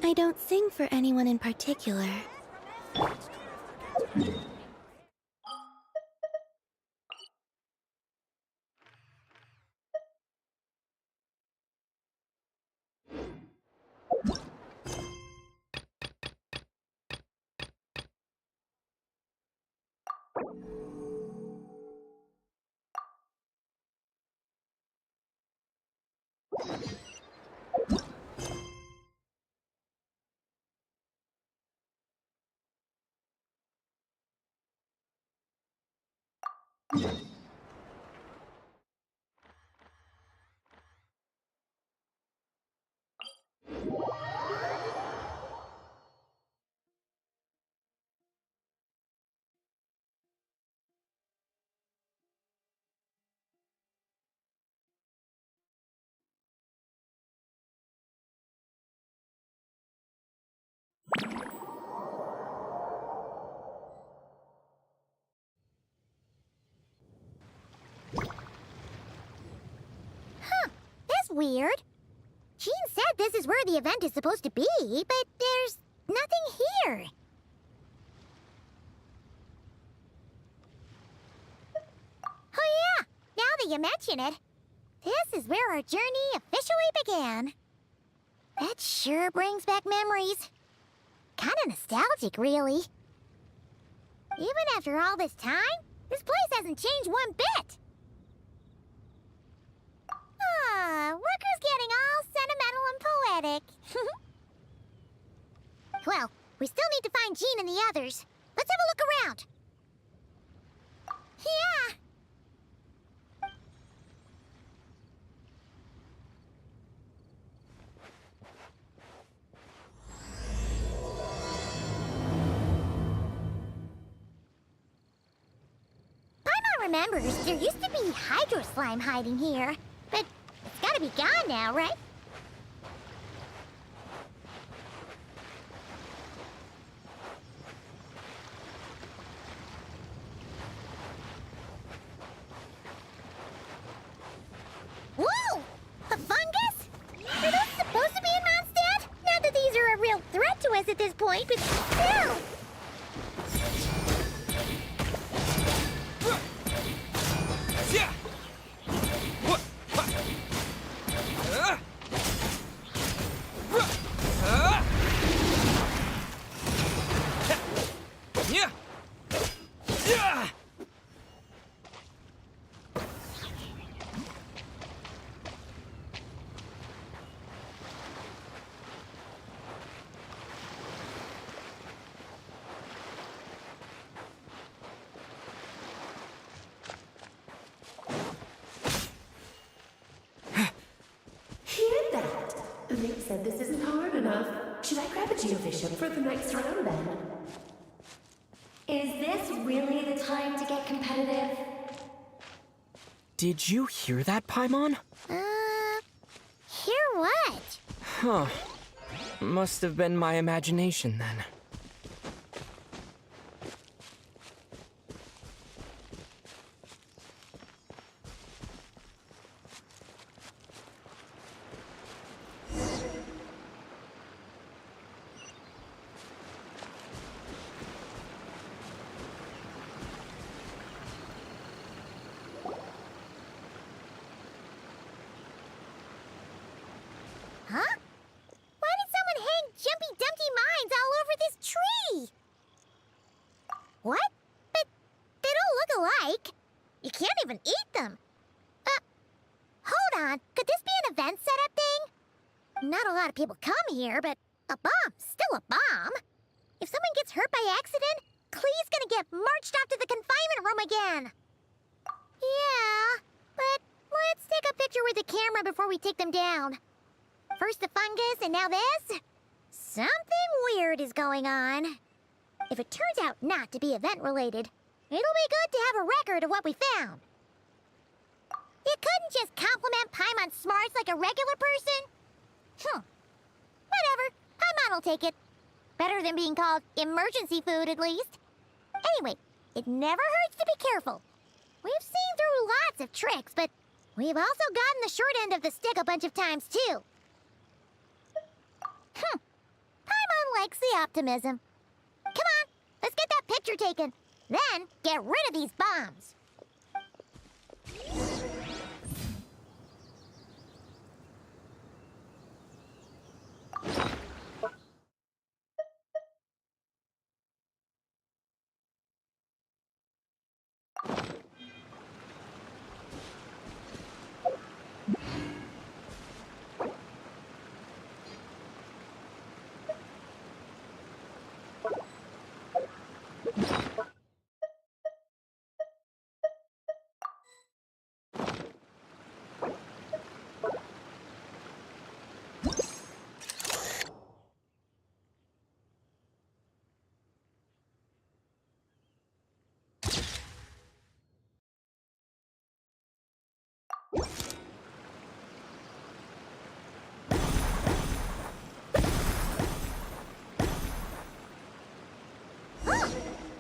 I don't sing for anyone in particular. That's weird. Jean said this is where the event is supposed to be, but there's nothing here. Oh yeah, now that you mention it, this is where our journey officially began. That sure brings back memories. Kinda nostalgic, really. Even after all this time, this place hasn't changed one bit. Rooker's getting all sentimental and poetic. Well, we still need to find Jean and the others. Let's have a look around. Yeah. Paimon remembers there used to be hydro slime hiding here, but it's gotta be gone now, right? Whoa! A fungus? Are those supposed to be in Mondstadt? Not that these are a real threat to us at this point, but still! Yeah! What? Yeah! Yeah! Hear that? Vic said this isn't hard enough. Should I grab a geobishop for the next round then? Is this really the time to get competitive? Did you hear that, Paimon? Hear what? Huh. Must have been my imagination then. Huh? Why did someone hang Jumpy Dumpty mines all over this tree? What? But they don't look alike. You can't even eat them. Hold on. Could this be an event setup thing? Not a lot of people come here, but a bomb's still a bomb. If someone gets hurt by accident, Clee's gonna get marched off to the confinement room again. Yeah, but let's take a picture with the camera before we take them down. First the fungus, and now this? Something weird is going on. If it turns out not to be event-related, it'll be good to have a record of what we found. You couldn't just compliment Paimon's smarts like a regular person? Whatever. Paimon will take it. Better than being called emergency food, at least. Anyway, it never hurts to be careful. We've seen through lots of tricks, but we've also gotten the short end of the stick a bunch of times, too. likes the optimism. Come on, let's get that picture taken. Then get rid of these bombs.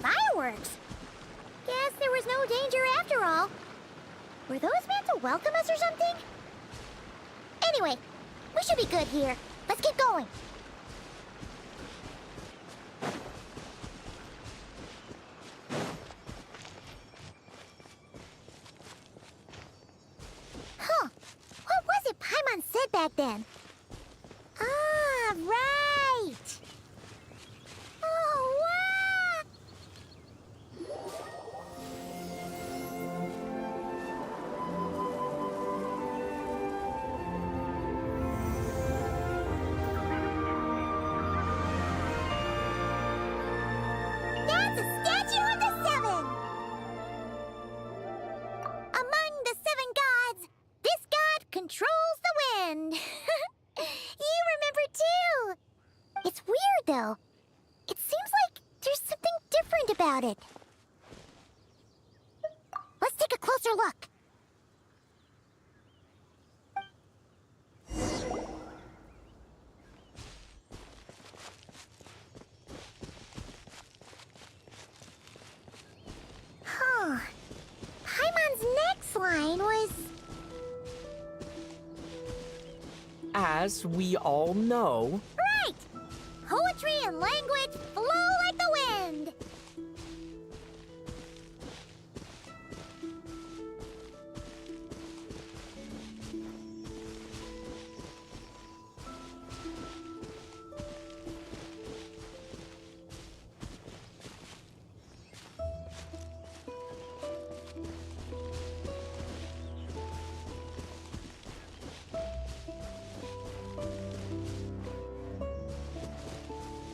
Fireworks! Guess there was no danger after all. Were those meant to welcome us or something? Anyway, we should be good here. Let's keep going. Huh. What was it Paimon said back then? Ah, right! Oh, wow! That's a statue of the seven! Among the seven gods, this god controls the wind. You remember too! It's weird though. It seems like there's something different about it. Let's take a closer look. Huh. Paimon's next line was... As we all know, Right! Poetry and language flow like the wind!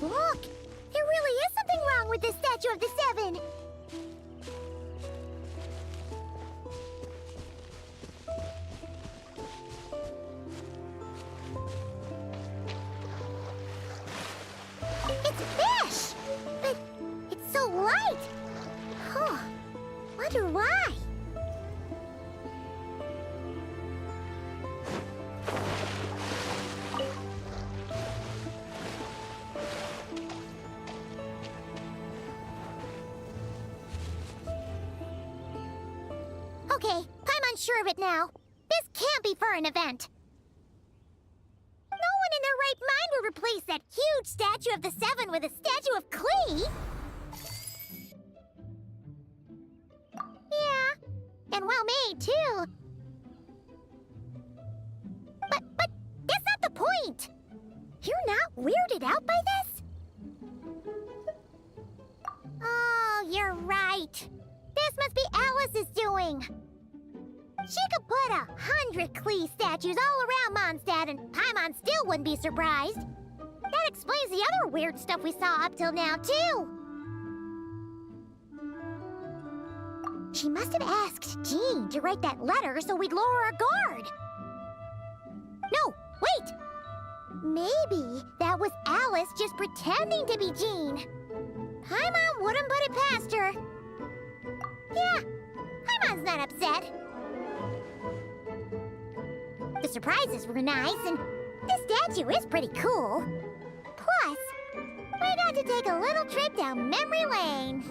Look! There really is something wrong with this statue of the seven! It's fish! But it's so light! Huh. Wonder why? Okay, Paimon's sure of it now. This can't be for an event. No one in their right mind would replace that huge statue of the seven with a statue of Klee. Yeah, and well made too. But that's not the point. You're not weirded out by this? Oh, you're right. This must be Alice's doing. She could put 100 Klee statues all around Mondstadt and Paimon still wouldn't be surprised. That explains the other weird stuff we saw up till now, too. She must have asked Jean to write that letter so we'd lower our guard. No, wait! Maybe that was Alice just pretending to be Jean. Paimon wouldn't put it past her. Yeah, Paimon's not upset. The surprises were nice, and the statue is pretty cool. Plus, we got to take a little trip down memory lane.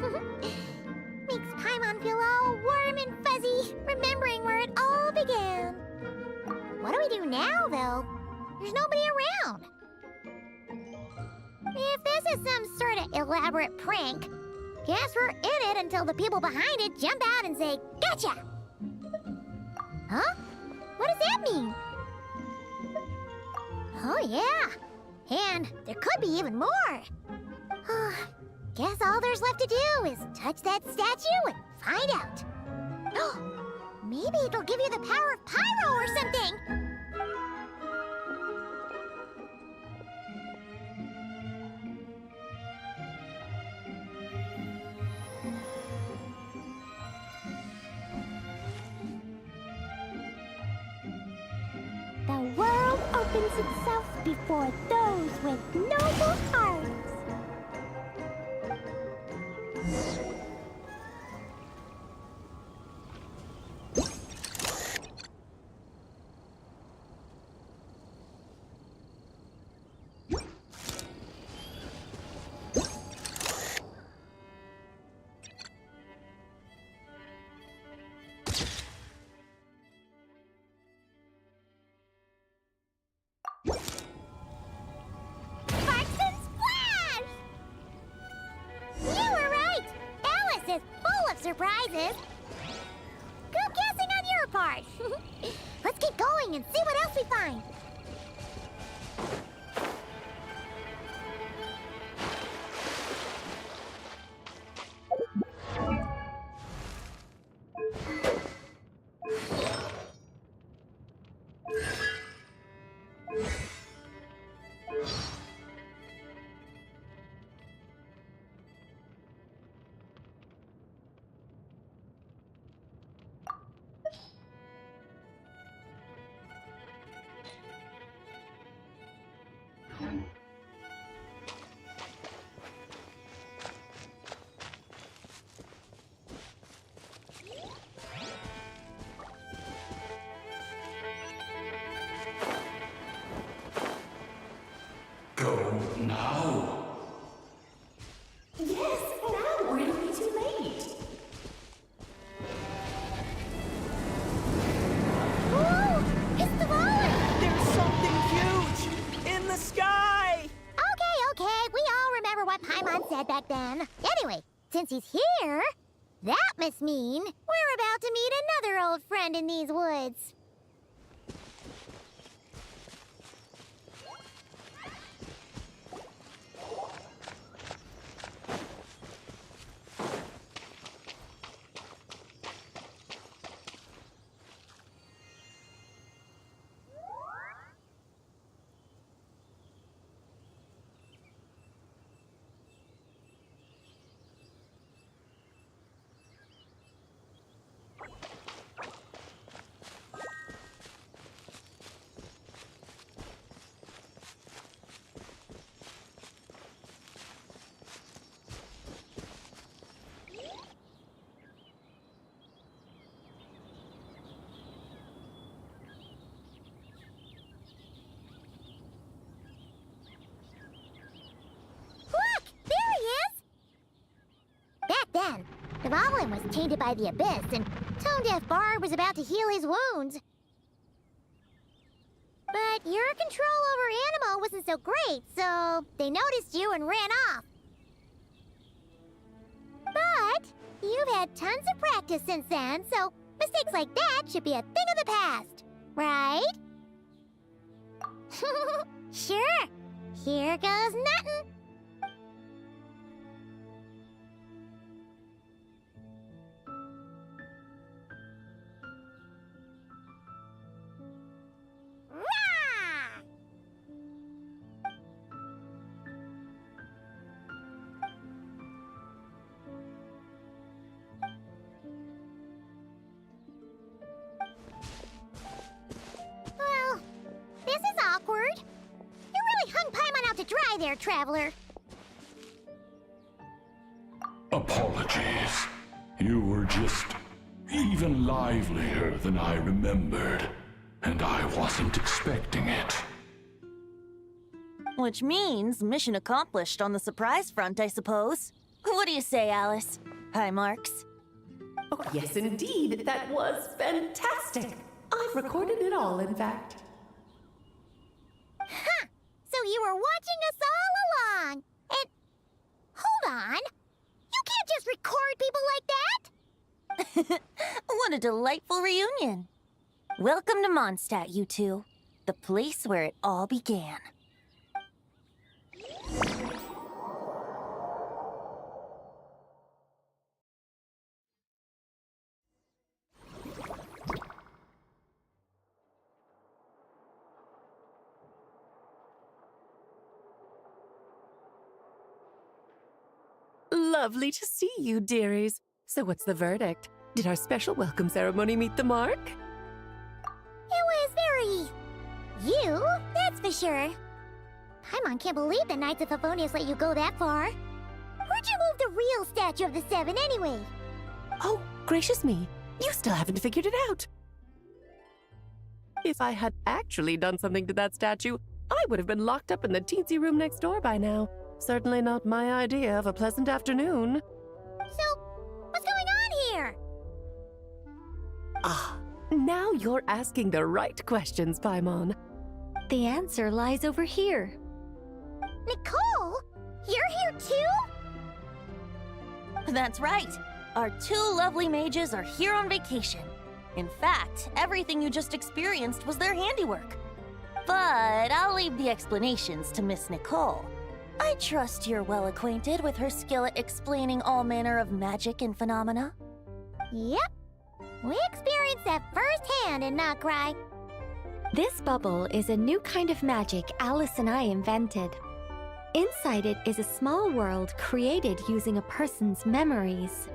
Makes Paimon feel all warm and fuzzy, remembering where it all began. What do we do now, though? There's nobody around. If this is some sort of elaborate prank, guess we're in it until the people behind it jump out and say, "Gotcha!" Huh? What does that mean? Oh, yeah. And there could be even more. Guess all there's left to do is touch that statue and find out. Maybe it'll give you the power of pyro or something. The world opens itself before those with noble hearts. Surprises. Good guessing on your part. Let's get going and see what else we find. Go now. Yes, now, or it'll be too late. Ooh, it's the roller! There's something huge in the sky! Okay, we all remember what Paimon said back then. Anyway, since he's here, that must mean we're about to meet another old friend in these woods. Then, the Goblin was tainted by the Abyss, and Tone-Deaf Bard was about to heal his wounds. But your control over Animo wasn't so great, so they noticed you and ran off. But you've had tons of practice since then, so mistakes like that should be a thing of the past, right? Sure. Here goes nothing. Well, this is awkward. You really hung Paimon out to dry there, Traveler. Apologies. You were just even livelier than I remembered, and I wasn't expecting it. Which means mission accomplished on the surprise front, I suppose. What do you say, Alice? Hi, Marks. Oh, yes, indeed. That was fantastic. I've recorded it all, in fact. Huh! So you were watching us all along! What a delightful reunion. Welcome to Mondstadt, you two. The place where it all began. Lovely to see you, dearies. So what's the verdict? Did our special welcome ceremony meet the mark? It was very... you, that's for sure. Paimon can't believe the Knights of Favonius let you go that far. Where'd you move the real statue of the Seven anyway? Oh, gracious me. You still haven't figured it out. If I had actually done something to that statue, I would have been locked up in the teensy room next door by now. Certainly not my idea of a pleasant afternoon. So, what's going on here? Ah, now you're asking the right questions, Paimon. The answer lies over here. Nicole? You're here too? That's right. Our two lovely mages are here on vacation. In fact, everything you just experienced was their handiwork. But I'll leave the explanations to Miss Nicole. I trust you're well acquainted with her skill at explaining all manner of magic and phenomena. Yep. We experienced that firsthand in Notcry. This bubble is a new kind of magic Alice and I invented. Inside it is a small world created using a person's memories.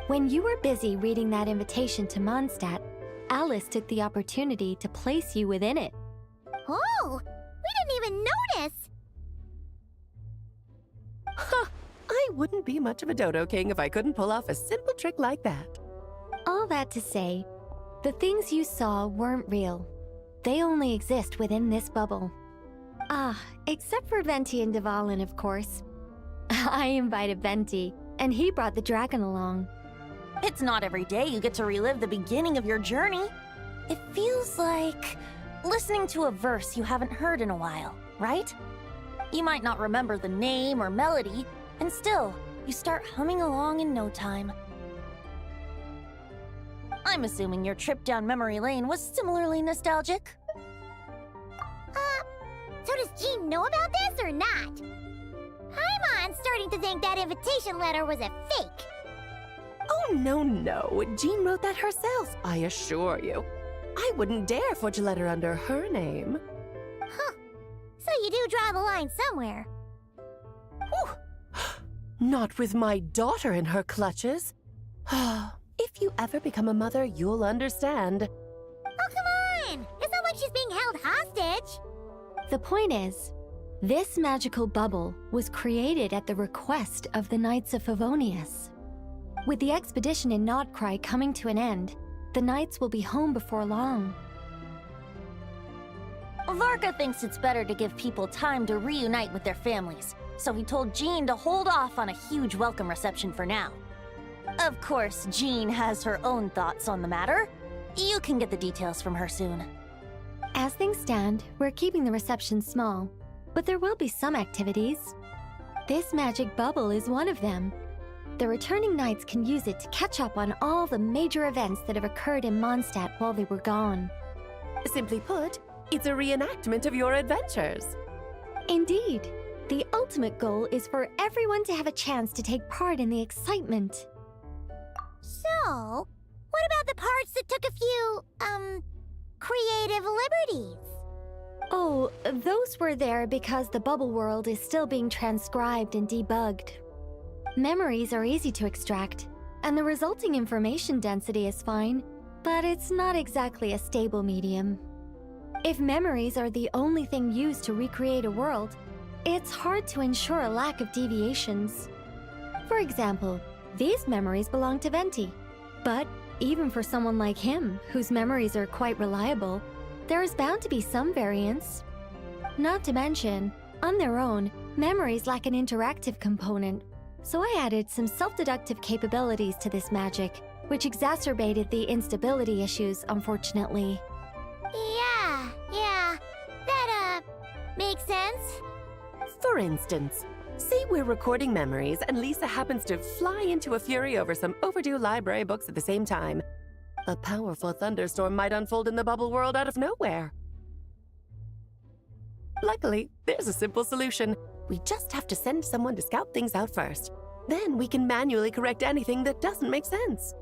When you were busy reading that invitation to Mondstadt, Alice took the opportunity to place you within it. Oh, we didn't even notice. Ha! I wouldn't be much of a dodo king if I couldn't pull off a simple trick like that. All that to say, the things you saw weren't real. They only exist within this bubble. Ah, except for Venti and Dvalin, of course. I invited Venti, and he brought the dragon along. It's not every day you get to relive the beginning of your journey. It feels like listening to a verse you haven't heard in a while, right? You might not remember the name or melody, and still, you start humming along in no time. I'm assuming your trip down memory lane was similarly nostalgic. So does Jean know about this or not? Paimon's starting to think that invitation letter was a fake. Oh, no. Jean wrote that herself, I assure you. I wouldn't dare forge a letter under her name. Huh. So you do draw the line somewhere. Whew. Not with my daughter in her clutches. If you ever become a mother, you'll understand. Oh, come on! It's not like she's being held hostage. The point is, this magical bubble was created at the request of the Knights of Favonius. With the expedition in Notcry coming to an end, the Knights will be home before long. Varka thinks it's better to give people time to reunite with their families, so he told Jean to hold off on a huge welcome reception for now. Of course, Jean has her own thoughts on the matter. You can get the details from her soon. As things stand, we're keeping the reception small, but there will be some activities. This magic bubble is one of them. The returning Knights can use it to catch up on all the major events that have occurred in Mondstadt while they were gone. Simply put, it's a reenactment of your adventures. Indeed. The ultimate goal is for everyone to have a chance to take part in the excitement. So, what about the parts that took a few, creative liberties? Oh, those were there because the bubble world is still being transcribed and debugged. Memories are easy to extract, and the resulting information density is fine, but it's not exactly a stable medium. If memories are the only thing used to recreate a world, it's hard to ensure a lack of deviations. For example, these memories belong to Venti, but even for someone like him, whose memories are quite reliable, there is bound to be some variance. Not to mention, on their own, memories lack an interactive component, so I added some self-deductive capabilities to this magic, which exacerbated the instability issues, unfortunately. Yeah, that, makes sense. For instance, say we're recording memories and Lisa happens to fly into a fury over some overdue library books at the same time. A powerful thunderstorm might unfold in the bubble world out of nowhere. Luckily, there's a simple solution. We just have to send someone to scout things out first. Then we can manually correct anything that doesn't make sense.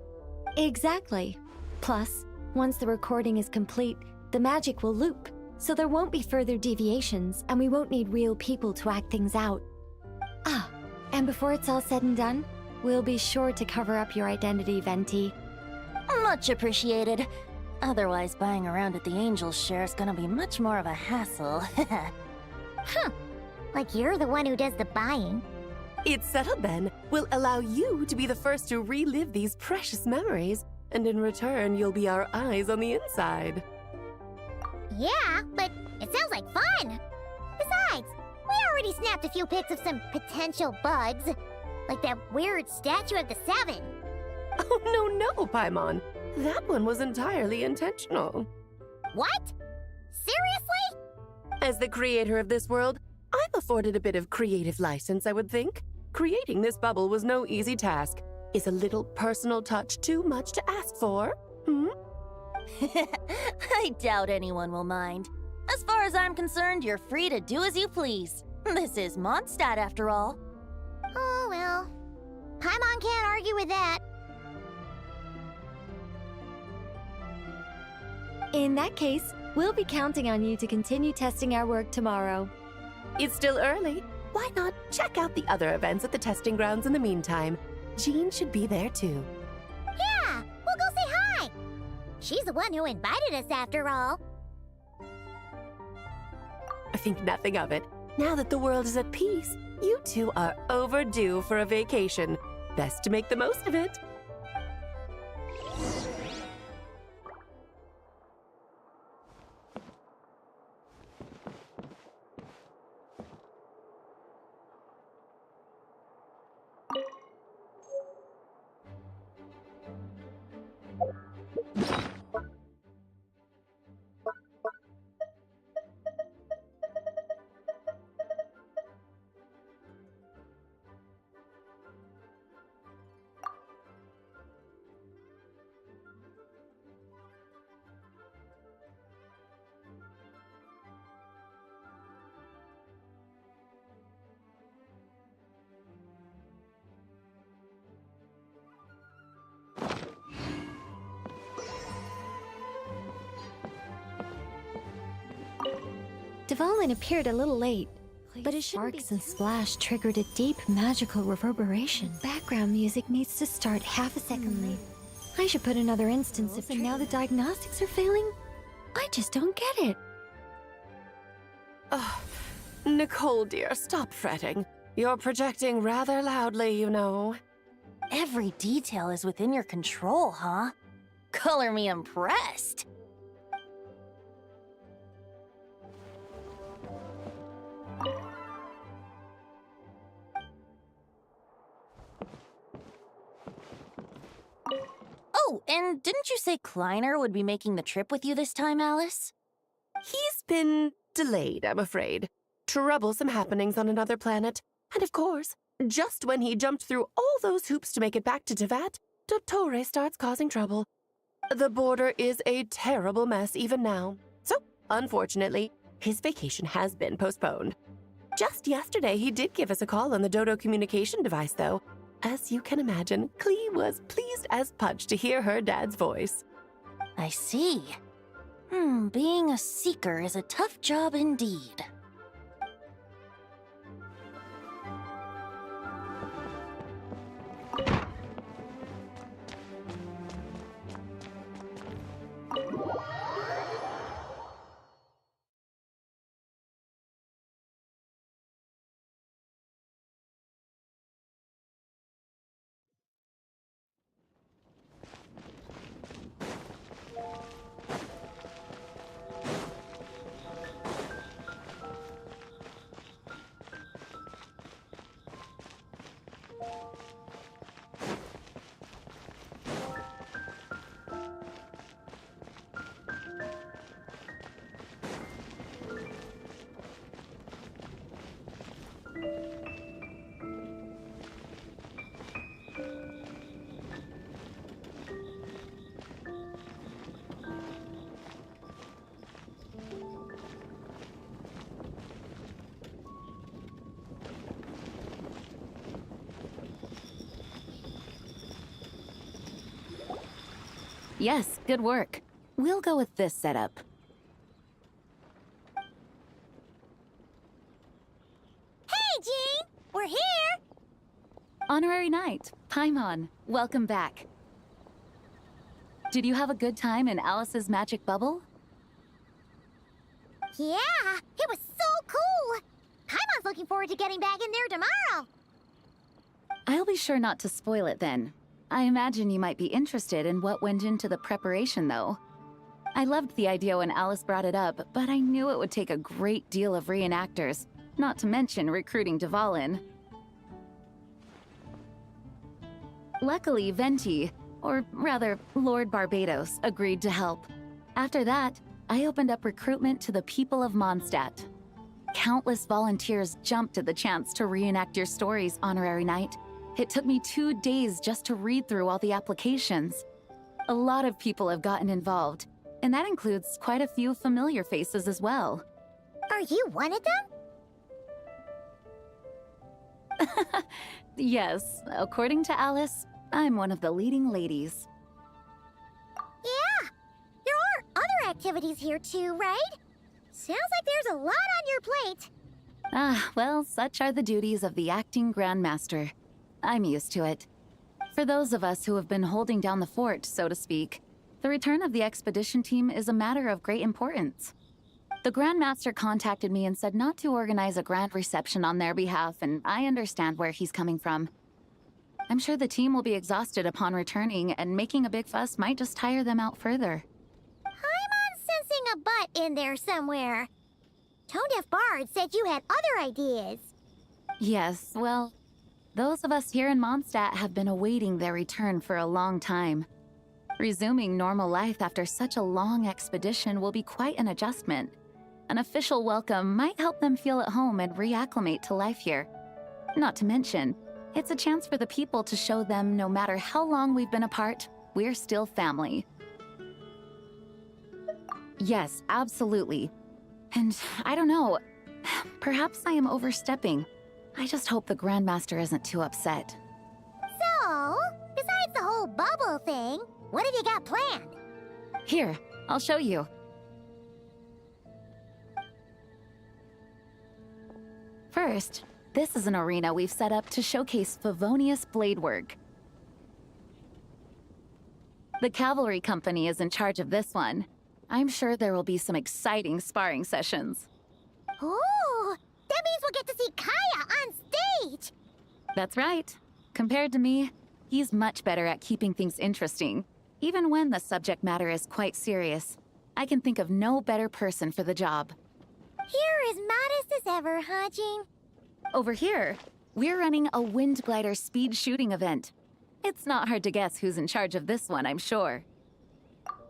Exactly. Plus, once the recording is complete, the magic will loop, so there won't be further deviations, and we won't need real people to act things out. Ah, and before it's all said and done, we'll be sure to cover up your identity, Venti. Much appreciated. Otherwise, buying around at the Angel's share is gonna be much more of a hassle. Huh. Like you're the one who does the buying. It's settled then. We'll allow you to be the first to relive these precious memories, and in return, you'll be our eyes on the inside. Yeah, but it sounds like fun. Besides, we already snapped a few pics of some potential bugs. Like that weird statue of the Seven. Oh, no, Paimon. That one was entirely intentional. What? Seriously? As the creator of this world, I'm afforded a bit of creative license, I would think. Creating this bubble was no easy task. Is a little personal touch too much to ask for? I doubt anyone will mind. As far as I'm concerned, you're free to do as you please. This is Mondstadt, after all. Oh, well. Paimon can't argue with that. In that case, we'll be counting on you to continue testing our work tomorrow. It's still early. Why not check out the other events at the testing grounds in the meantime? Jean should be there too. Yeah, we'll go say hi. She's the one who invited us after all. I think nothing of it. Now that the world is at peace, you two are overdue for a vacation. Best to make the most of it. Dvalin appeared a little late, but his sparks and splash triggered a deep magical reverberation. Background music needs to start half a second late. I should put another instance of, and now the diagnostics are failing? I just don't get it. Oh, Nicole, dear, stop fretting. You're projecting rather loudly, you know. Every detail is within your control, huh? Color me impressed. Oh, and didn't you say Kleiner would be making the trip with you this time, Alice? He's been delayed, I'm afraid. Troublesome happenings on another planet. And of course, just when he jumped through all those hoops to make it back to Tevat, Dottore starts causing trouble. The border is a terrible mess even now. So, unfortunately, his vacation has been postponed. Just yesterday, he did give us a call on the Dodo communication device, though. As you can imagine, Klee was pleased as punch to hear her dad's voice. I see. Being a seeker is a tough job indeed. Yes, good work. We'll go with this setup. Hey, Jean! We're here! Honorary Knight, Paimon, welcome back. Did you have a good time in Alice's magic bubble? Yeah, it was so cool! Paimon's looking forward to getting back in there tomorrow. I'll be sure not to spoil it then. I imagine you might be interested in what went into the preparation, though. I loved the idea when Alice brought it up, but I knew it would take a great deal of reenactors, not to mention recruiting Dvalin. Luckily, Venti, or rather, Lord Barbados, agreed to help. After that, I opened up recruitment to the people of Mondstadt. Countless volunteers jumped at the chance to reenact your stories, Honorary Knight. It took me 2 days just to read through all the applications. A lot of people have gotten involved, and that includes quite a few familiar faces as well. Are you one of them? Yes, according to Alice, I'm one of the leading ladies. Yeah, there are other activities here too, right? Sounds like there's a lot on your plate. Ah, well, such are the duties of the acting Grandmaster. I'm used to it. For those of us who have been holding down the fort, so to speak, the return of the expedition team is a matter of great importance. The Grandmaster contacted me and said not to organize a grand reception on their behalf, and I understand where he's coming from. I'm sure the team will be exhausted upon returning, and making a big fuss might just tire them out further. I'm sensing a butt in there somewhere. Tone-deaf Bard said you had other ideas. Yes, well, those of us here in Mondstadt have been awaiting their return for a long time. Resuming normal life after such a long expedition will be quite an adjustment. An official welcome might help them feel at home and reacclimate to life here. Not to mention, it's a chance for the people to show them no matter how long we've been apart, we're still family. Yes, absolutely. And I don't know, perhaps I am overstepping. I just hope the Grandmaster isn't too upset. So, besides the whole bubble thing, what have you got planned? Here, I'll show you. First, this is an arena we've set up to showcase Favonius blade work. The cavalry company is in charge of this one. I'm sure there will be some exciting sparring sessions. Ooh, that means we'll get to see Kaya on stage! That's right. Compared to me, he's much better at keeping things interesting, even when the subject matter is quite serious. I can think of no better person for the job. You're as modest as ever, huh, Jean? Over here, we're running a wind glider speed shooting event. It's not hard to guess who's in charge of this one, I'm sure.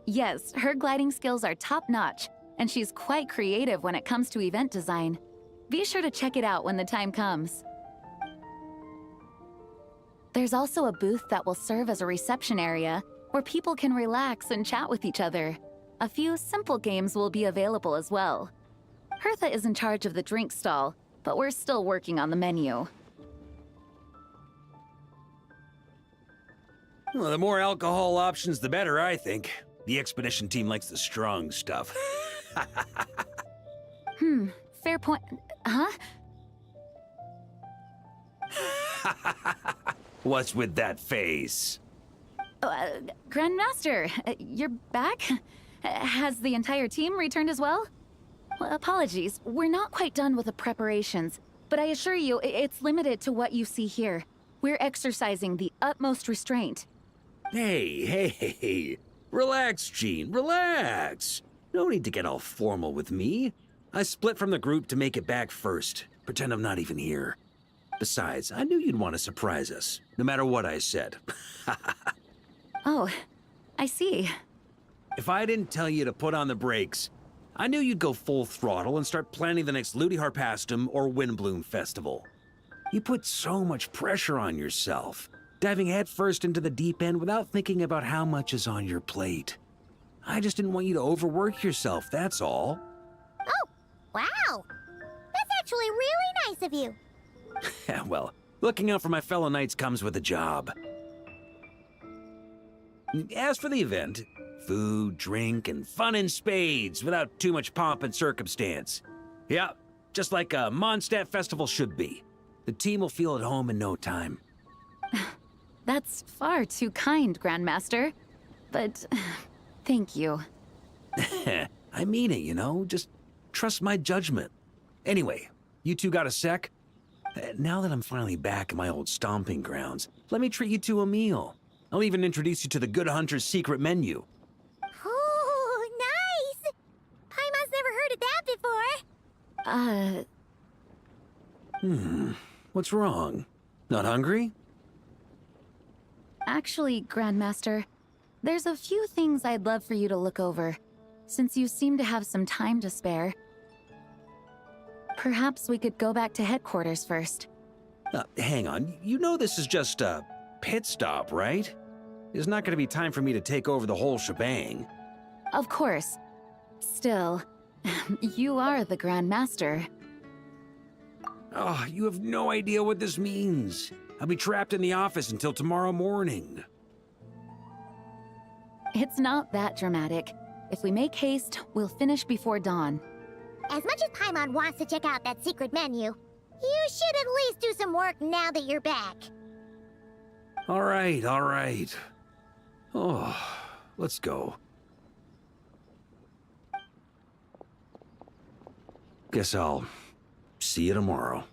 Yes, her gliding skills are top-notch, and she's quite creative when it comes to event design. Be sure to check it out when the time comes. There's also a booth that will serve as a reception area where people can relax and chat with each other. A few simple games will be available as well. Hertha is in charge of the drink stall, but we're still working on the menu. Well, the more alcohol options, the better, I think. The expedition team likes the strong stuff. Fair point. Huh? What's with that face? Grandmaster, you're back? Has the entire team returned as well? Well, apologies, we're not quite done with the preparations, but I assure you, it's limited to what you see here. We're exercising the utmost restraint. Hey. Relax, Jean, relax. No need to get all formal with me. I split from the group to make it back first. Pretend I'm not even here. Besides, I knew you'd want to surprise us, no matter what I said. Oh, I see. If I didn't tell you to put on the brakes, I knew you'd go full throttle and start planning the next Ludi Harpastum or Windbloom Festival. You put so much pressure on yourself, diving headfirst into the deep end without thinking about how much is on your plate. I just didn't want you to overwork yourself, that's all. Oh, wow! That's actually really nice of you. Well, looking out for my fellow knights comes with a job. As for the event, Food, drink, and fun in spades without too much pomp and circumstance. Yeah, just like a Mondstadt festival should be. The team will feel at home in no time. That's far too kind, Grandmaster. But thank you. I mean it, you know? Just trust my judgment. Anyway, you two got a sec? Now that I'm finally back in my old stomping grounds, let me treat you to a meal. I'll even introduce you to the Good Hunter's secret menu. Oh, nice! Paimon's never heard of that before. What's wrong? Not hungry? Actually, Grandmaster, there's a few things I'd love for you to look over, since you seem to have some time to spare. Perhaps we could go back to headquarters first. Hang on. You know this is just a pit stop, right? There's not going to be time for me to take over the whole shebang. Of course. Still, you are the Grandmaster. Oh, you have no idea what this means. I'll be trapped in the office until tomorrow morning. It's not that dramatic. If we make haste, we'll finish before dawn. As much as Paimon wants to check out that secret menu, you should at least do some work now that you're back. All right, all right. Oh, let's go. Guess I'll see you tomorrow.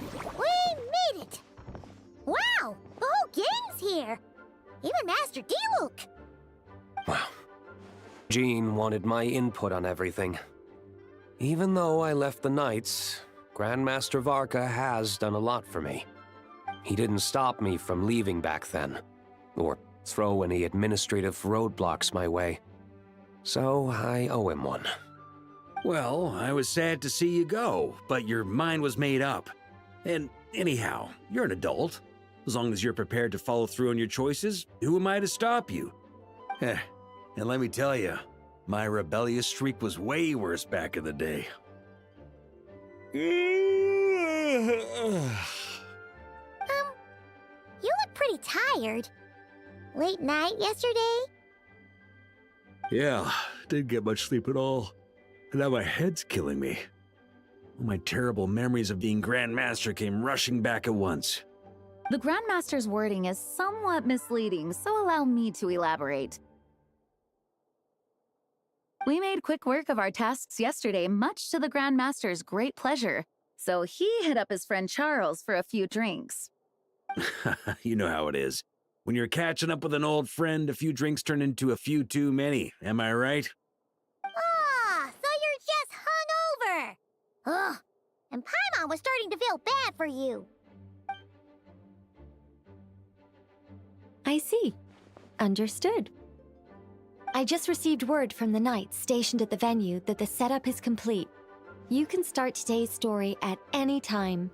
We made it! Wow! The whole gang's here! Even Master D-Luke! Wow. Jean wanted my input on everything. Even though I left the Knights, Grandmaster Varka has done a lot for me. He didn't stop me from leaving back then, or throw any administrative roadblocks my way. So I owe him one. Well, I was sad to see you go, but your mind was made up. And anyhow, you're an adult. As long as you're prepared to follow through on your choices, who am I to stop you? And let me tell you, my rebellious streak was way worse back in the day. You look pretty tired. Late night yesterday? Yeah, didn't get much sleep at all. And now my head's killing me. All my terrible memories of being Grandmaster came rushing back at once. The Grandmaster's wording is somewhat misleading, so allow me to elaborate. We made quick work of our tasks yesterday, much to the Grandmaster's great pleasure, so he hit up his friend Charles for a few drinks. You know how it is. When you're catching up with an old friend, a few drinks turn into a few too many, am I right? Ah, so you're just hungover! Ugh, and Paimon was starting to feel bad for you. I see. Understood. I just received word from the Knights stationed at the venue that the setup is complete. You can start today's story at any time.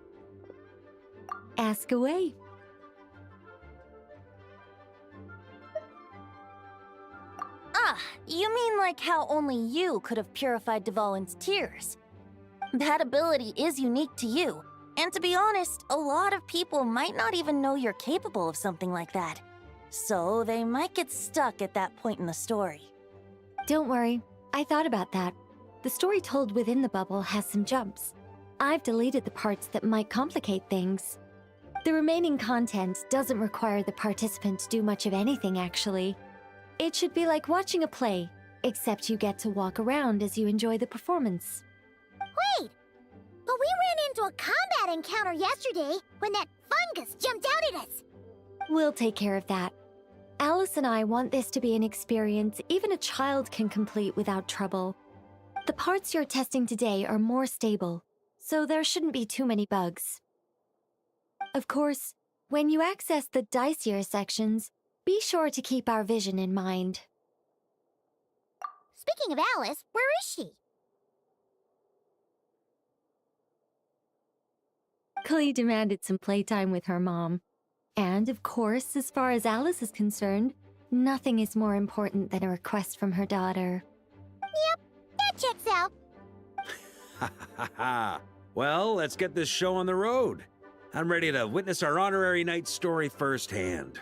Ask away. Ah, you mean like how only you could have purified Dvalin's tears? That ability is unique to you, and to be honest, a lot of people might not even know you're capable of something like that. So they might get stuck at that point in the story. Don't worry, I thought about that. The story told within the bubble has some jumps. I've deleted the parts that might complicate things. The remaining content doesn't require the participant to do much of anything, actually. It should be like watching a play, except you get to walk around as you enjoy the performance. Wait! But we ran into a combat encounter yesterday when that fungus jumped out at us! We'll take care of that. Alice and I want this to be an experience even a child can complete without trouble. The parts you're testing today are more stable, so there shouldn't be too many bugs. Of course, when you access the dicier sections, be sure to keep our vision in mind. Speaking of Alice, where is she? Clee demanded some playtime with her mom. And, of course, as far as Alice is concerned, nothing is more important than a request from her daughter. Yep, that checks out. Ha ha ha! Well, let's get this show on the road. I'm ready to witness our honorary knight story firsthand.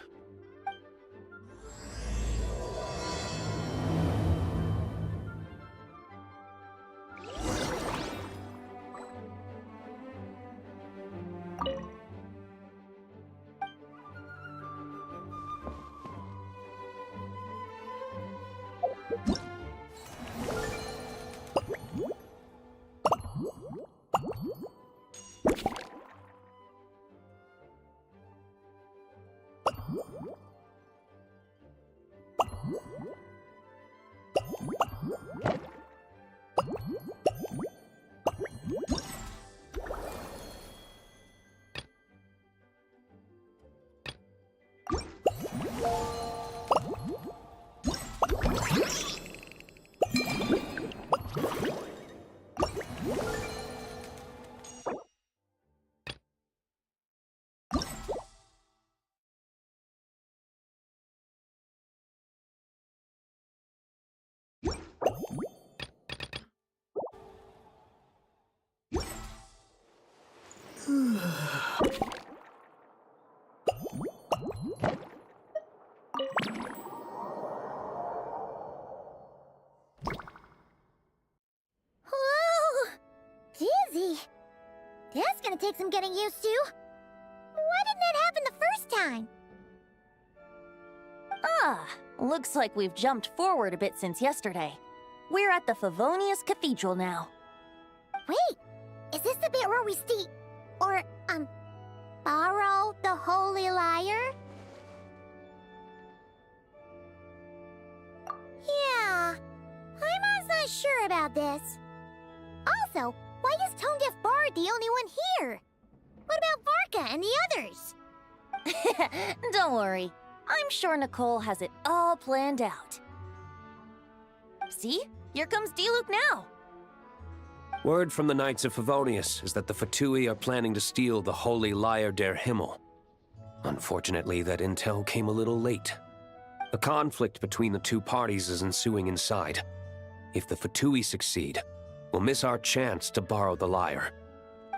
Whoa! Dizzy! That's gonna take some getting used to. Why didn't that happen the first time? Ah, looks like we've jumped forward a bit since yesterday. We're at the Favonius Cathedral now. Wait, is this the bit where we see... Or, borrow the Holy Lyre? Yeah, I'm not sure about this. Also, why is Tone Deaf Bard the only one here? What about Varka and the others? Don't worry. I'm sure Nicole has it all planned out. See? Here comes Diluc now. Word from the Knights of Favonius is that the Fatui are planning to steal the Holy Lyre der Himmel. Unfortunately, that intel came a little late. A conflict between the two parties is ensuing inside. If the Fatui succeed, we'll miss our chance to borrow the lyre.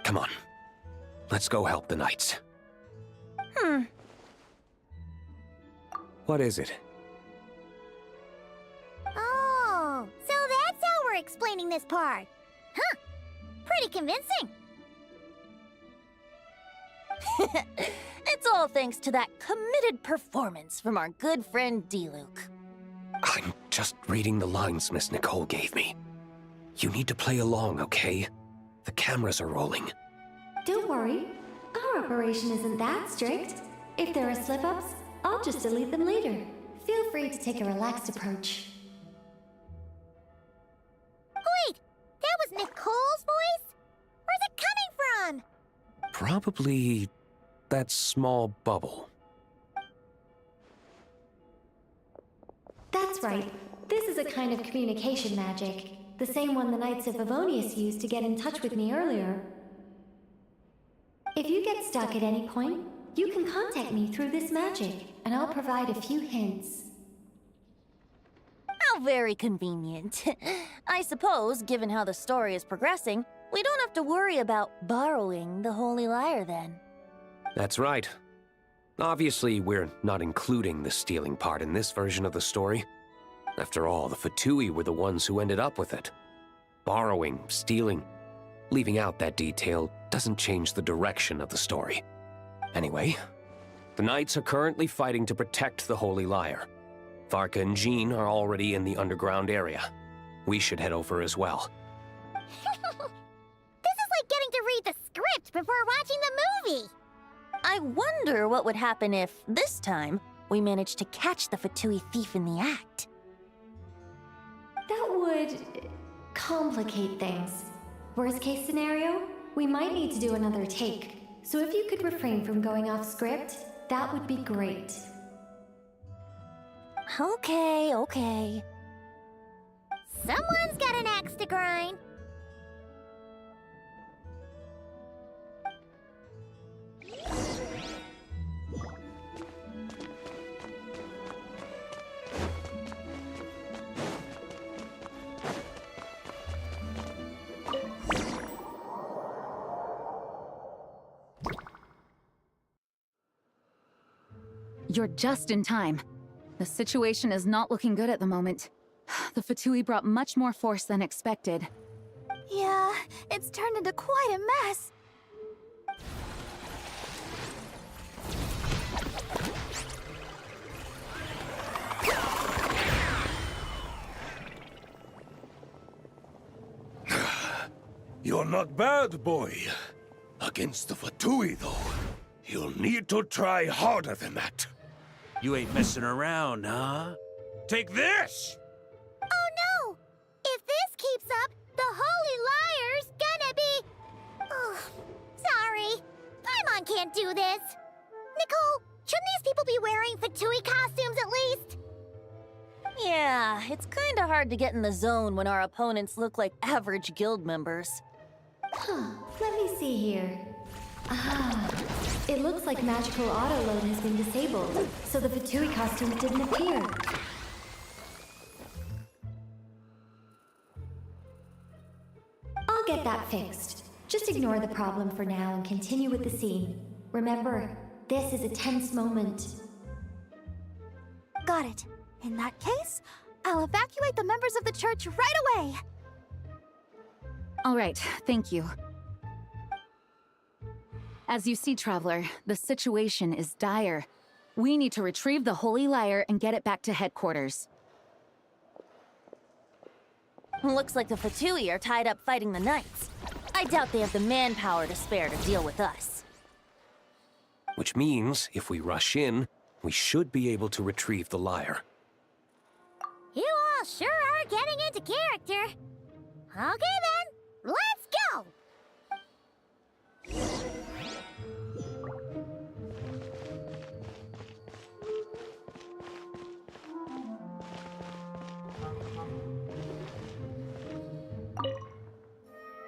Come on. Let's go help the Knights. What is it? Oh, so that's how we're explaining this part. Huh. Pretty convincing. It's all thanks to that committed performance from our good friend Diluc. I'm just reading the lines Miss Nicole gave me. You need to play along, okay? The cameras are rolling. Don't worry. Our operation isn't that strict. If there are slip-ups, I'll just delete them later. Feel free to take a relaxed approach. Wait, that was Nicole's voice? Where's it coming from? Probably that small bubble. That's right. This is a kind of communication magic. The same one the Knights of Favonius used to get in touch with me earlier. If you get stuck at any point, you can contact me through this magic, and I'll provide a few hints. How very convenient. I suppose, given how the story is progressing, we don't have to worry about borrowing the Holy Lyre then. That's right. Obviously, we're not including the stealing part in this version of the story. After all, the Fatui were the ones who ended up with it. Borrowing, stealing, leaving out that detail doesn't change the direction of the story. Anyway, the Knights are currently fighting to protect the Holy Lyre. Varka and Jean are already in the underground area. We should head over as well. This is like getting to read the script before watching the movie. I wonder what would happen if, this time, we managed to catch the Fatui thief in the act. That would complicate things. Worst case scenario, we might need to do another take. So if you could refrain from going off script, that would be great. Okay. Someone's got an axe to grind. You're just in time. The situation is not looking good at the moment. The Fatui brought much more force than expected. Yeah, it's turned into quite a mess. You're not bad, boy. Against the Fatui, though, you'll need to try harder than that. You ain't messing around, huh? Take this! Oh no! If this keeps up, the Holy Lyre's gonna be... Oh, sorry. Paimon can't do this. Nicole, shouldn't these people be wearing Fatui costumes at least? Yeah, it's kinda hard to get in the zone when our opponents look like average guild members. Let me see here. It looks like magical autoload has been disabled, so the Fatui costumes didn't appear. I'll get that fixed. Just ignore the problem for now and continue with the scene. Remember, this is a tense moment. Got it. In that case, I'll evacuate the members of the church right away. All right, thank you. As you see, Traveler, the situation is dire. We need to retrieve the Holy Lyre and get it back to headquarters. Looks like the Fatui are tied up fighting the Knights. I doubt they have the manpower to spare to deal with us. Which means, if we rush in, we should be able to retrieve the lyre. You all sure are getting into character. Okay then, let's go!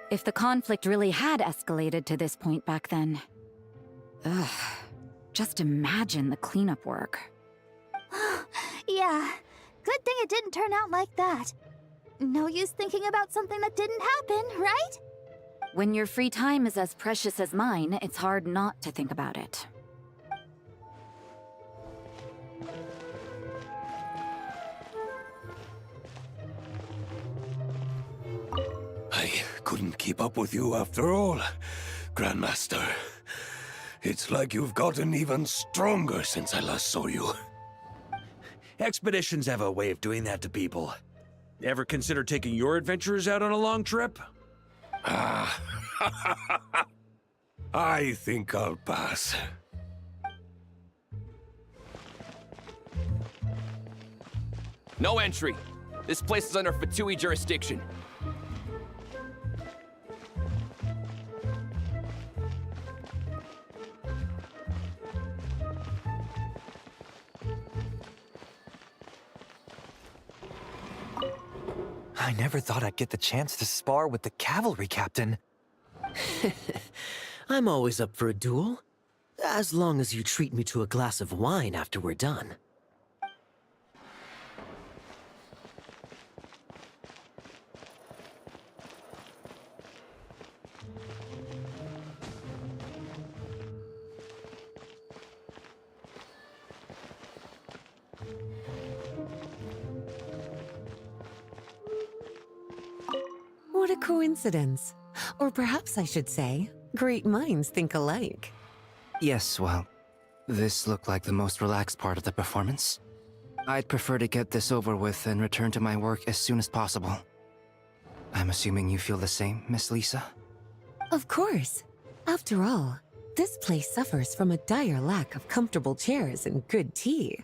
If the conflict really had escalated to this point back then. Ugh. Just imagine the cleanup work. Yeah, good thing it didn't turn out like that. No use thinking about something that didn't happen, right? When your free time is as precious as mine, it's hard not to think about it. I couldn't keep up with you after all, Grandmaster. It's like you've gotten even stronger since I last saw you. Expeditions have a way of doing that to people. Ever consider taking your adventurers out on a long trip? Ah, I think I'll pass. No entry. This place is under Fatui jurisdiction. I never thought I'd get the chance to spar with the cavalry captain. I'm always up for a duel, as long as you treat me to a glass of wine after we're done. What a coincidence. Or perhaps I should say, great minds think alike. Yes, well, this looked like the most relaxed part of the performance. I'd prefer to get this over with and return to my work as soon as possible. I'm assuming you feel the same, Miss Lisa? Of course. After all, this place suffers from a dire lack of comfortable chairs and good tea.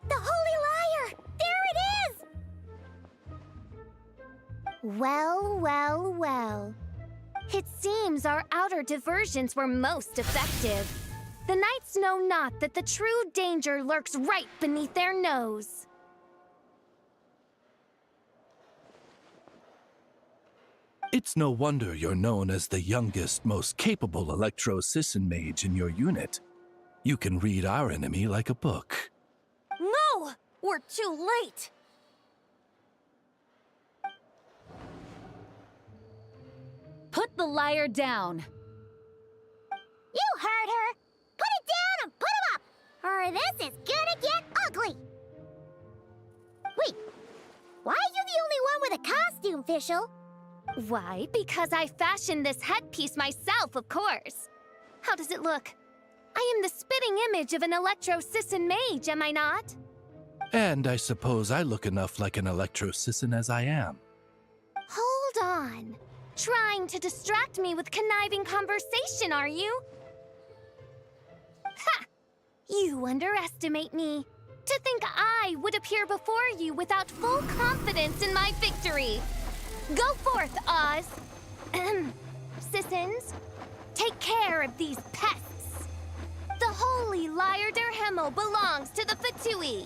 The Holy Lyre! There it is! Well, well, well. It seems our outer diversions were most effective. The knights know not that the true danger lurks right beneath their nose. It's no wonder you're known as the youngest, most capable electro-Sisson mage in your unit. You can read our enemy like a book. No! We're too late! Put the lyre down! You heard her! Put it down and put him up! Or this is gonna get ugly! Wait, why are you the only one with a costume, Fischl? Why? Because I fashioned this headpiece myself, of course. How does it look? I am the spitting image of an electro-Sisson mage, am I not? And I suppose I look enough like an electro-Sisson as I am. Hold on. Trying to distract me with conniving conversation, are you? Ha! You underestimate me. To think I would appear before you without full confidence in my victory. Go forth, Oz. Sissons, take care of these pests. The holy Lyre der Himmel belongs to the Fatui.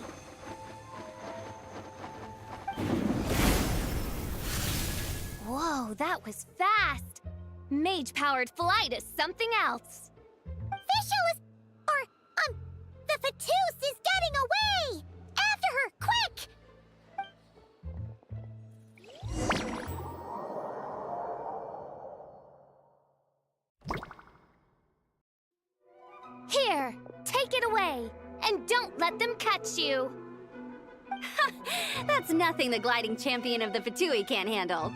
Whoa, that was fast. Mage-powered flight is something else. Fischl is... the Fatus is getting away! After her, quick! way! And don't let them catch you! That's nothing the gliding champion of the Fatui can't handle.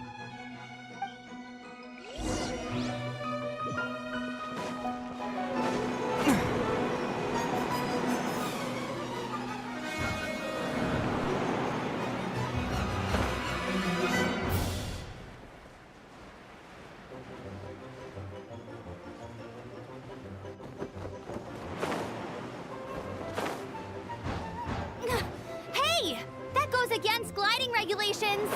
Hey! That goes against gliding regulations!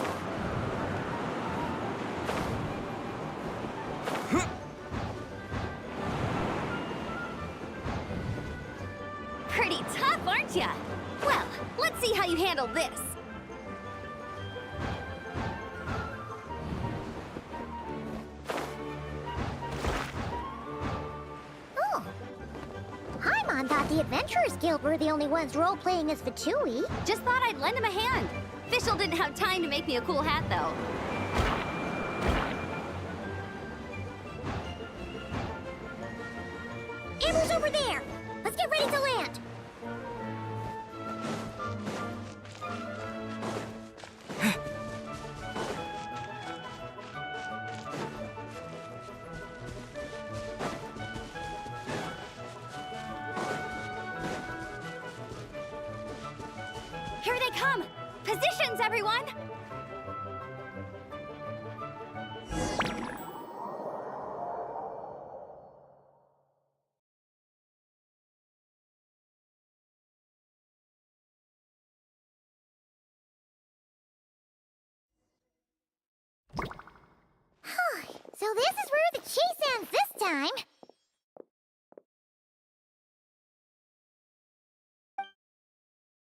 Pretty tough, aren't ya? Well, let's see how you handle this. Oh. Paimon thought the Adventurers Guild were the only ones role-playing as Fatui. Just thought I'd lend him a hand. Fischl didn't have time to make me a cool hat, though. Amber's over there! Let's get ready to land! Here they come! Positions, everyone! So this is where the chase ends this time.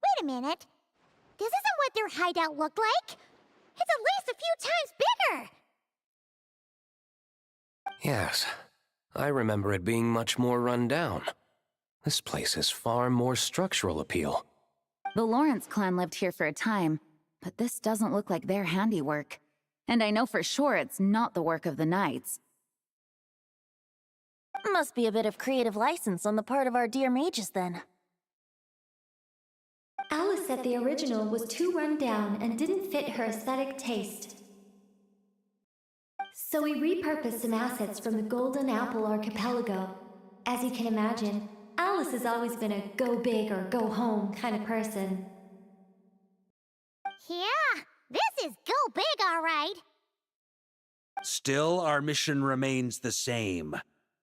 Wait a minute. This isn't what their hideout looked like. It's at least a few times bigger. Yes, I remember it being much more run down. This place has far more structural appeal. The Lawrence clan lived here for a time, but this doesn't look like their handiwork. And I know for sure it's not the work of the Knights. Must be a bit of creative license on the part of our dear mages, then. Alice said the original was too run down and didn't fit her aesthetic taste. So we repurposed some assets from the Golden Apple Archipelago. As you can imagine, Alice has always been a go big or go home kind of person. Yeah, this is go big, all right. Still, our mission remains the same.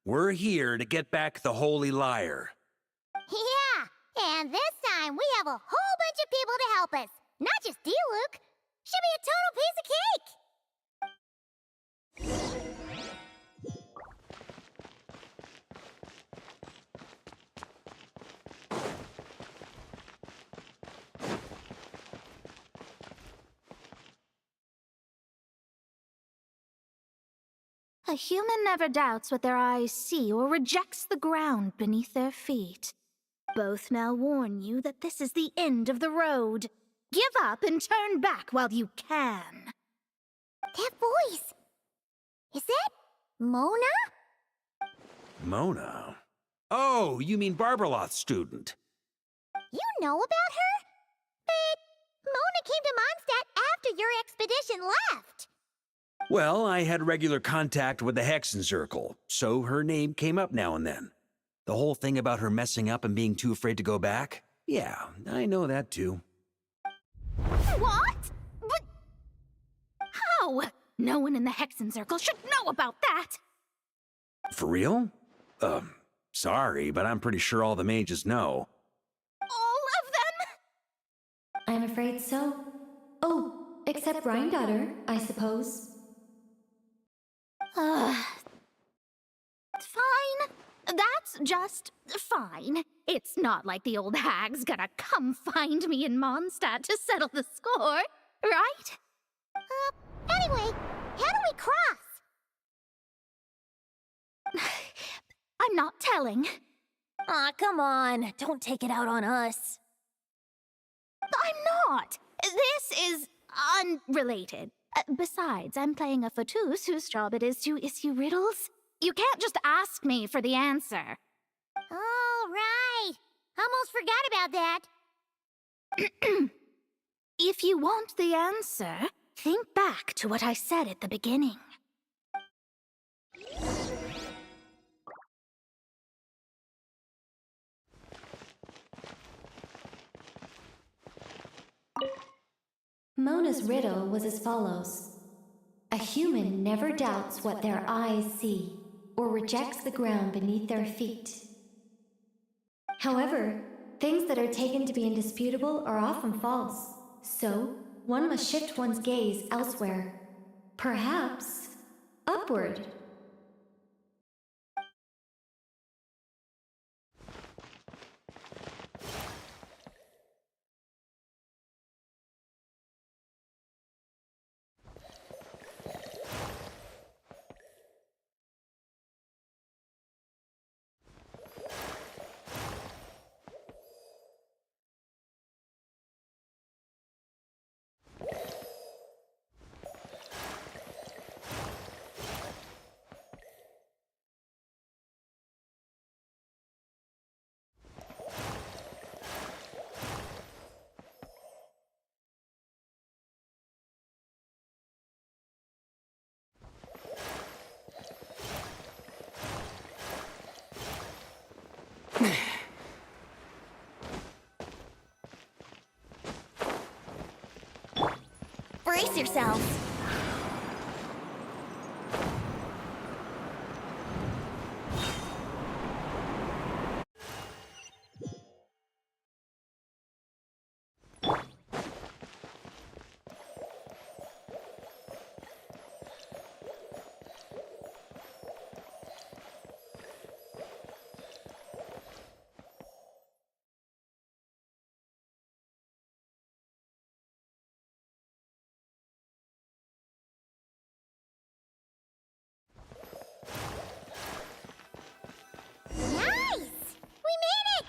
We're here to get back the Holy Lyre. Yeah, and this time we have a whole bunch of people to help us. Not just Diluc. Should be a total piece of cake. A human never doubts what their eyes see or rejects the ground beneath their feet. Both now warn you that this is the end of the road. Give up and turn back while you can. That voice. Is that Mona? Mona? Oh, you mean Barbarloth's student. You know about her? But Mona came to Mondstadt after your expedition left. Well, I had regular contact with the Hexen Circle, so her name came up now and then. The whole thing about her messing up and being too afraid to go back? Yeah, I know that too. What? But how? No one in the Hexen Circle should know about that! For real? Sorry, but I'm pretty sure all the mages know. All of them? I'm afraid so. Oh, except Rheindotter, I suppose. Fine. That's just fine. It's not like the old hag's gonna come find me in Mondstadt to settle the score, right? Anyway, how do we cross? I'm not telling. Aw, come on. Don't take it out on us. I'm not. This is unrelated. Besides, I'm playing a fatus whose job it is to issue riddles. You can't just ask me for the answer. All right. Almost forgot about that. If you want the answer, think back to what I said at the beginning. Mona's riddle was as follows. A human never doubts what their eyes see, or rejects the ground beneath their feet. However, things that are taken to be indisputable are often false, so one must shift one's gaze elsewhere. Perhaps upward. Brace yourselves. Nice! We made it!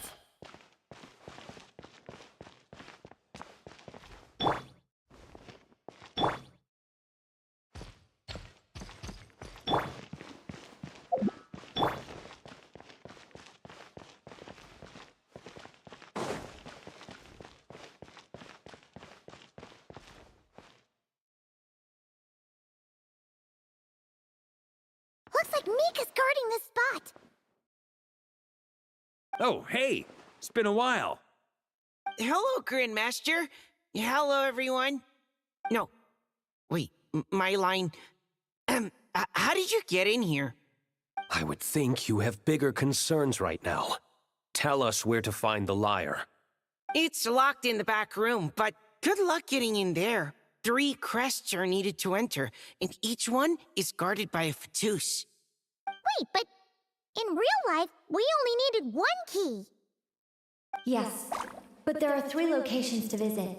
Looks like Mika's guarding this spot. Oh, hey! It's been a while. Hello, Grandmaster. Hello, everyone. No. Wait, my line. How did you get in here? I would think you have bigger concerns right now. Tell us where to find the lyre. It's locked in the back room, but good luck getting in there. 3 crests are needed to enter, and each one is guarded by a Fatus. Wait, but in real life, we only needed 1 key. Yes, but there are 3 locations to visit.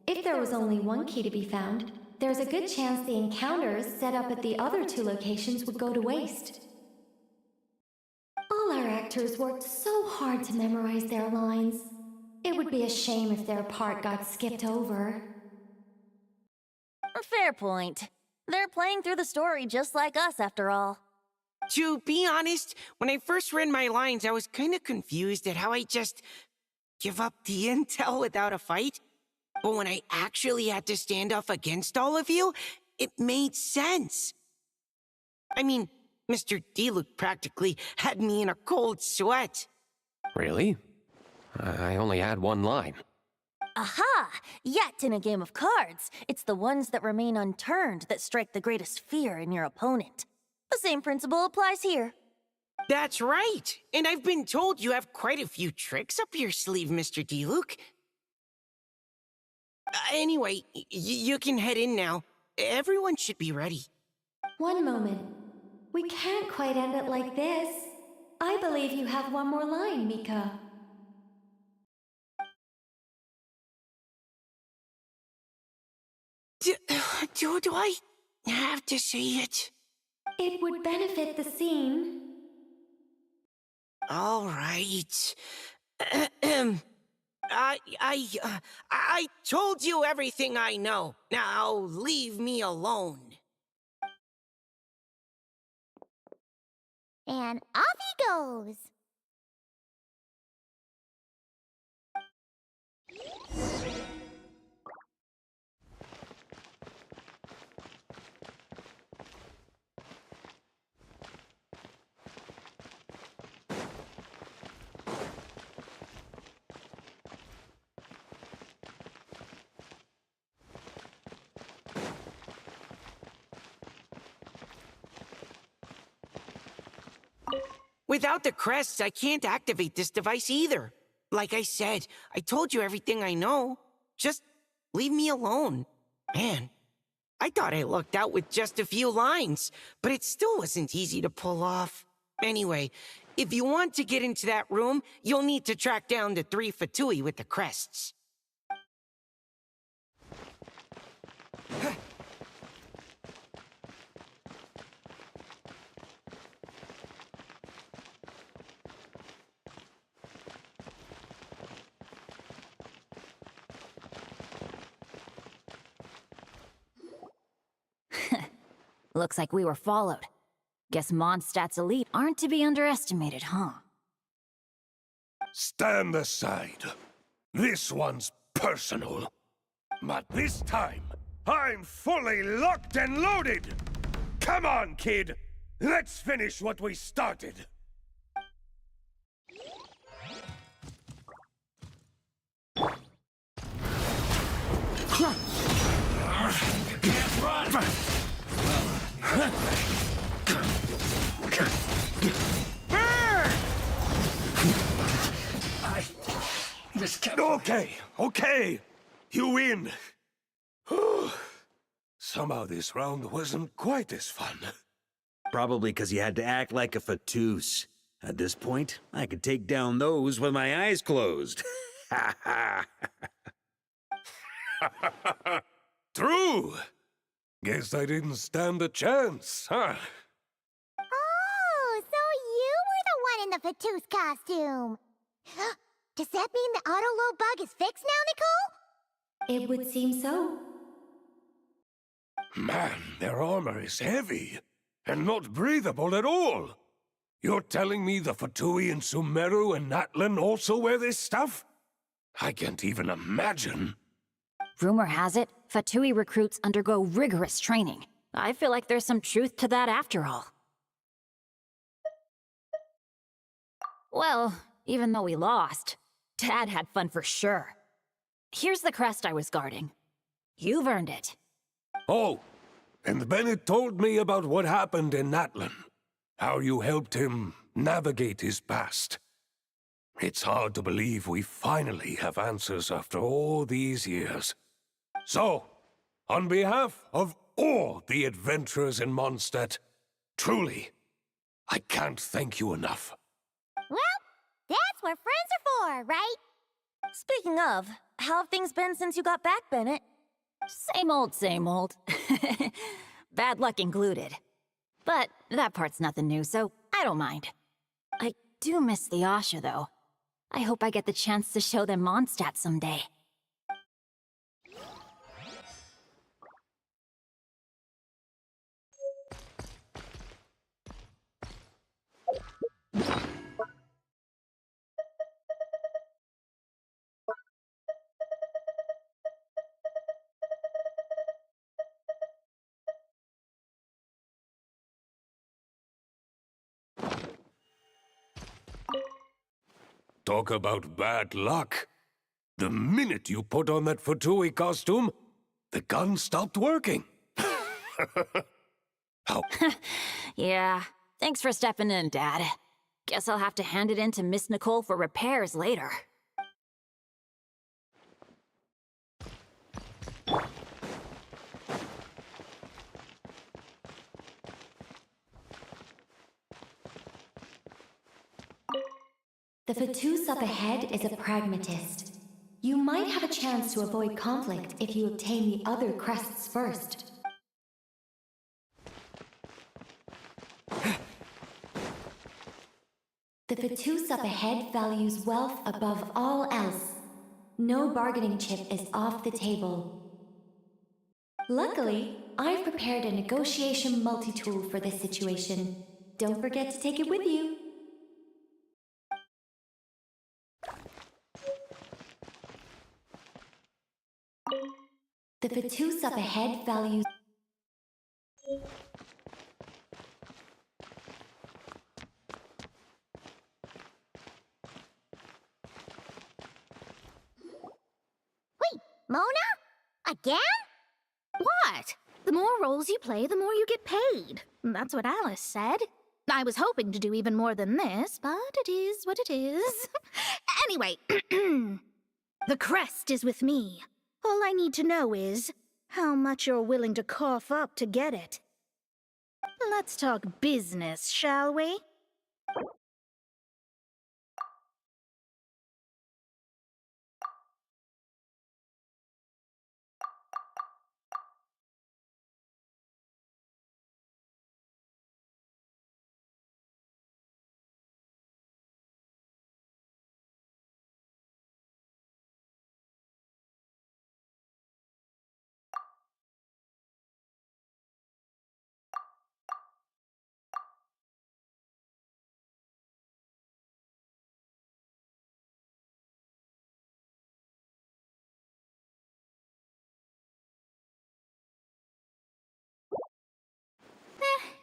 If there was only 1 key to be found, there's a good chance the encounters set up at the other 2 locations would go to waste. All our actors worked so hard to memorize their lines. It would be a shame if their part got skipped over. A fair point. They're playing through the story just like us, after all. To be honest, when I first read my lines, I was kind of confused at how I just give up the intel without a fight. But when I actually had to stand off against all of you, it made sense. I mean, Mr. D-Luke practically had me in a cold sweat. Really? I only had 1 line. Aha! Yet in a game of cards, it's the ones that remain unturned that strike the greatest fear in your opponent. The same principle applies here. That's right. And I've been told you have quite a few tricks up your sleeve, Mr. D-Luke. Anyway, you can head in now. Everyone should be ready. One moment. We can't quite end it like this. I believe you have 1 more line, Mika. Do I have to say it? It would benefit the scene. All right. I told you everything I know. Now leave me alone. And off he goes. Without the crests, I can't activate this device either. Like I said, I told you everything I know. Just leave me alone. Man, I thought I lucked out with just a few lines, but it still wasn't easy to pull off. Anyway, if you want to get into that room, you'll need to track down the 3 Fatui with the crests. Looks like we were followed. Guess Mondstadt's elite aren't to be underestimated, huh? Stand aside. This one's personal. But this time, I'm fully locked and loaded! Come on, kid! Let's finish what we started! Can't run! I just can't... Okay. You win. Somehow this round wasn't quite as fun. Probably because you had to act like a Fatus. At this point, I could take down those with my eyes closed. True. Guess I didn't stand a chance, huh? Oh, so you were the one in the Fatus costume. Does that mean the auto-load bug is fixed now, Nicole? It would seem so. Man, their armor is heavy, and not breathable at all. You're telling me the Fatui in Sumeru and Natlan also wear this stuff? I can't even imagine. Rumor has it, Fatui recruits undergo rigorous training. I feel like there's some truth to that after all. Well, even though we lost, Dad had fun for sure. Here's the crest I was guarding. You've earned it. Oh, and Bennett told me about what happened in Natlan. How you helped him navigate his past. It's hard to believe we finally have answers after all these years. So, on behalf of all the adventurers in Mondstadt, truly, I can't thank you enough. Well, that's what friends are for, right? Speaking of, how have things been since you got back, Bennett? Same old, same old. Bad luck included. But that part's nothing new, so I don't mind. I do miss the Asha, though. I hope I get the chance to show them Mondstadt someday. Talk about bad luck. The minute you put on that Fatui costume, the gun stopped working. How? Yeah, thanks for stepping in, Dad. Guess I'll have to hand it in to Miss Nicole for repairs later. The Fatus up ahead is a pragmatist. You might have a chance to avoid conflict if you obtain the other crests first. The Fatus up ahead values wealth above all else. No bargaining chip is off the table. Luckily, I've prepared a negotiation multi-tool for this situation. Don't forget to take it with you. The Fatus up ahead values... Wait, Mona? Again? What? The more roles you play, the more you get paid. That's what Alice said. I was hoping to do even more than this, but it is what it is. Anyway, the crest is with me. All I need to know is how much you're willing to cough up to get it. Let's talk business, shall we?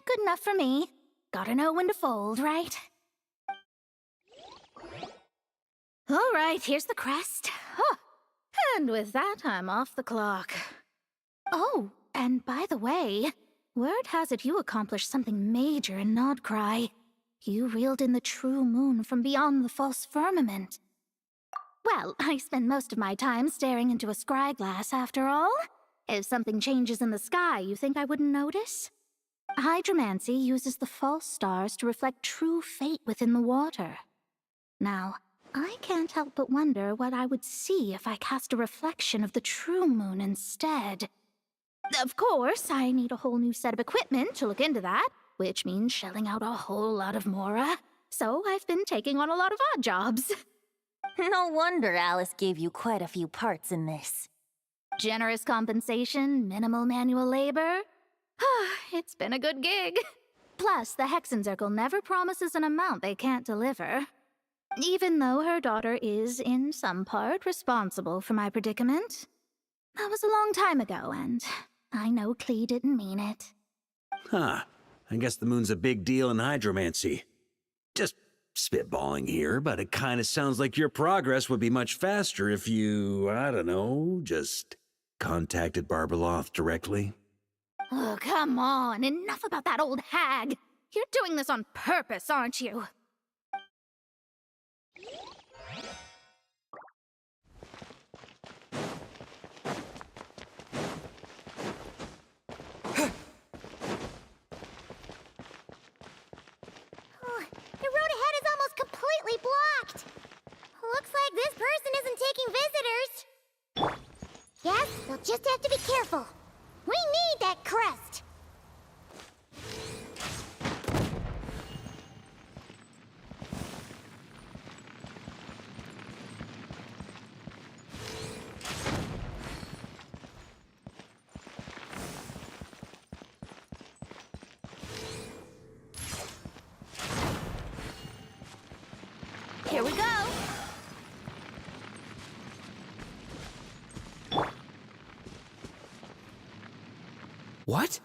Good enough for me. Gotta know when to fold, right? All right, here's the crest. Oh, and with that, I'm off the clock. Oh, and by the way, word has it you accomplished something major in Nodcry. You reeled in the true moon from beyond the false firmament. Well, I spend most of my time staring into a scry glass, after all. If something changes in the sky, you think I wouldn't notice? Hydromancy uses the false stars to reflect true fate within the water. Now, I can't help but wonder what I would see if I cast a reflection of the true moon instead. Of course, I need a whole new set of equipment to look into that, which means shelling out a whole lot of mora. So I've been taking on a lot of odd jobs. No wonder Alice gave you quite a few parts in this. Generous compensation, minimal manual labor. It's been a good gig. Plus, the Hexen Circle never promises an amount they can't deliver. Even though her daughter is, in some part, responsible for my predicament. That was a long time ago, and I know Klee didn't mean it. Huh. I guess the moon's a big deal in hydromancy. Just spitballing here, but it kinda sounds like your progress would be much faster if you, I don't know, just contacted Barbeloth directly. Oh, come on. Enough about that old hag. You're doing this on purpose, aren't you? Oh, the road ahead is almost completely blocked. Looks like this person isn't taking visitors. Yes, they'll just have to be careful. We need that crest! Here we go! What?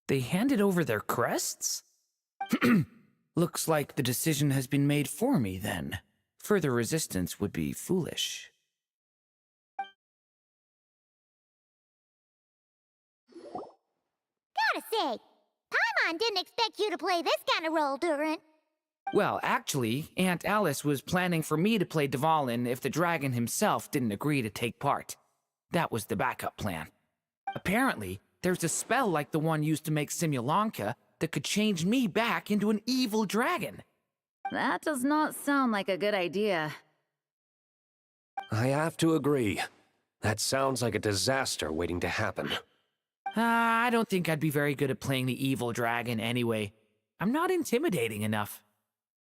They handed over their crests? Looks like the decision has been made for me, then. Further resistance would be foolish. Gotta say, Paimon didn't expect you to play this kind of role, Durin. Well, actually, Aunt Alice was planning for me to play Dvalin if the dragon himself didn't agree to take part. That was the backup plan. Apparently, there's a spell like the one used to make Simulanka that could change me back into an evil dragon. That does not sound like a good idea. I have to agree. That sounds like a disaster waiting to happen. I don't think I'd be very good at playing the evil dragon anyway. I'm not intimidating enough.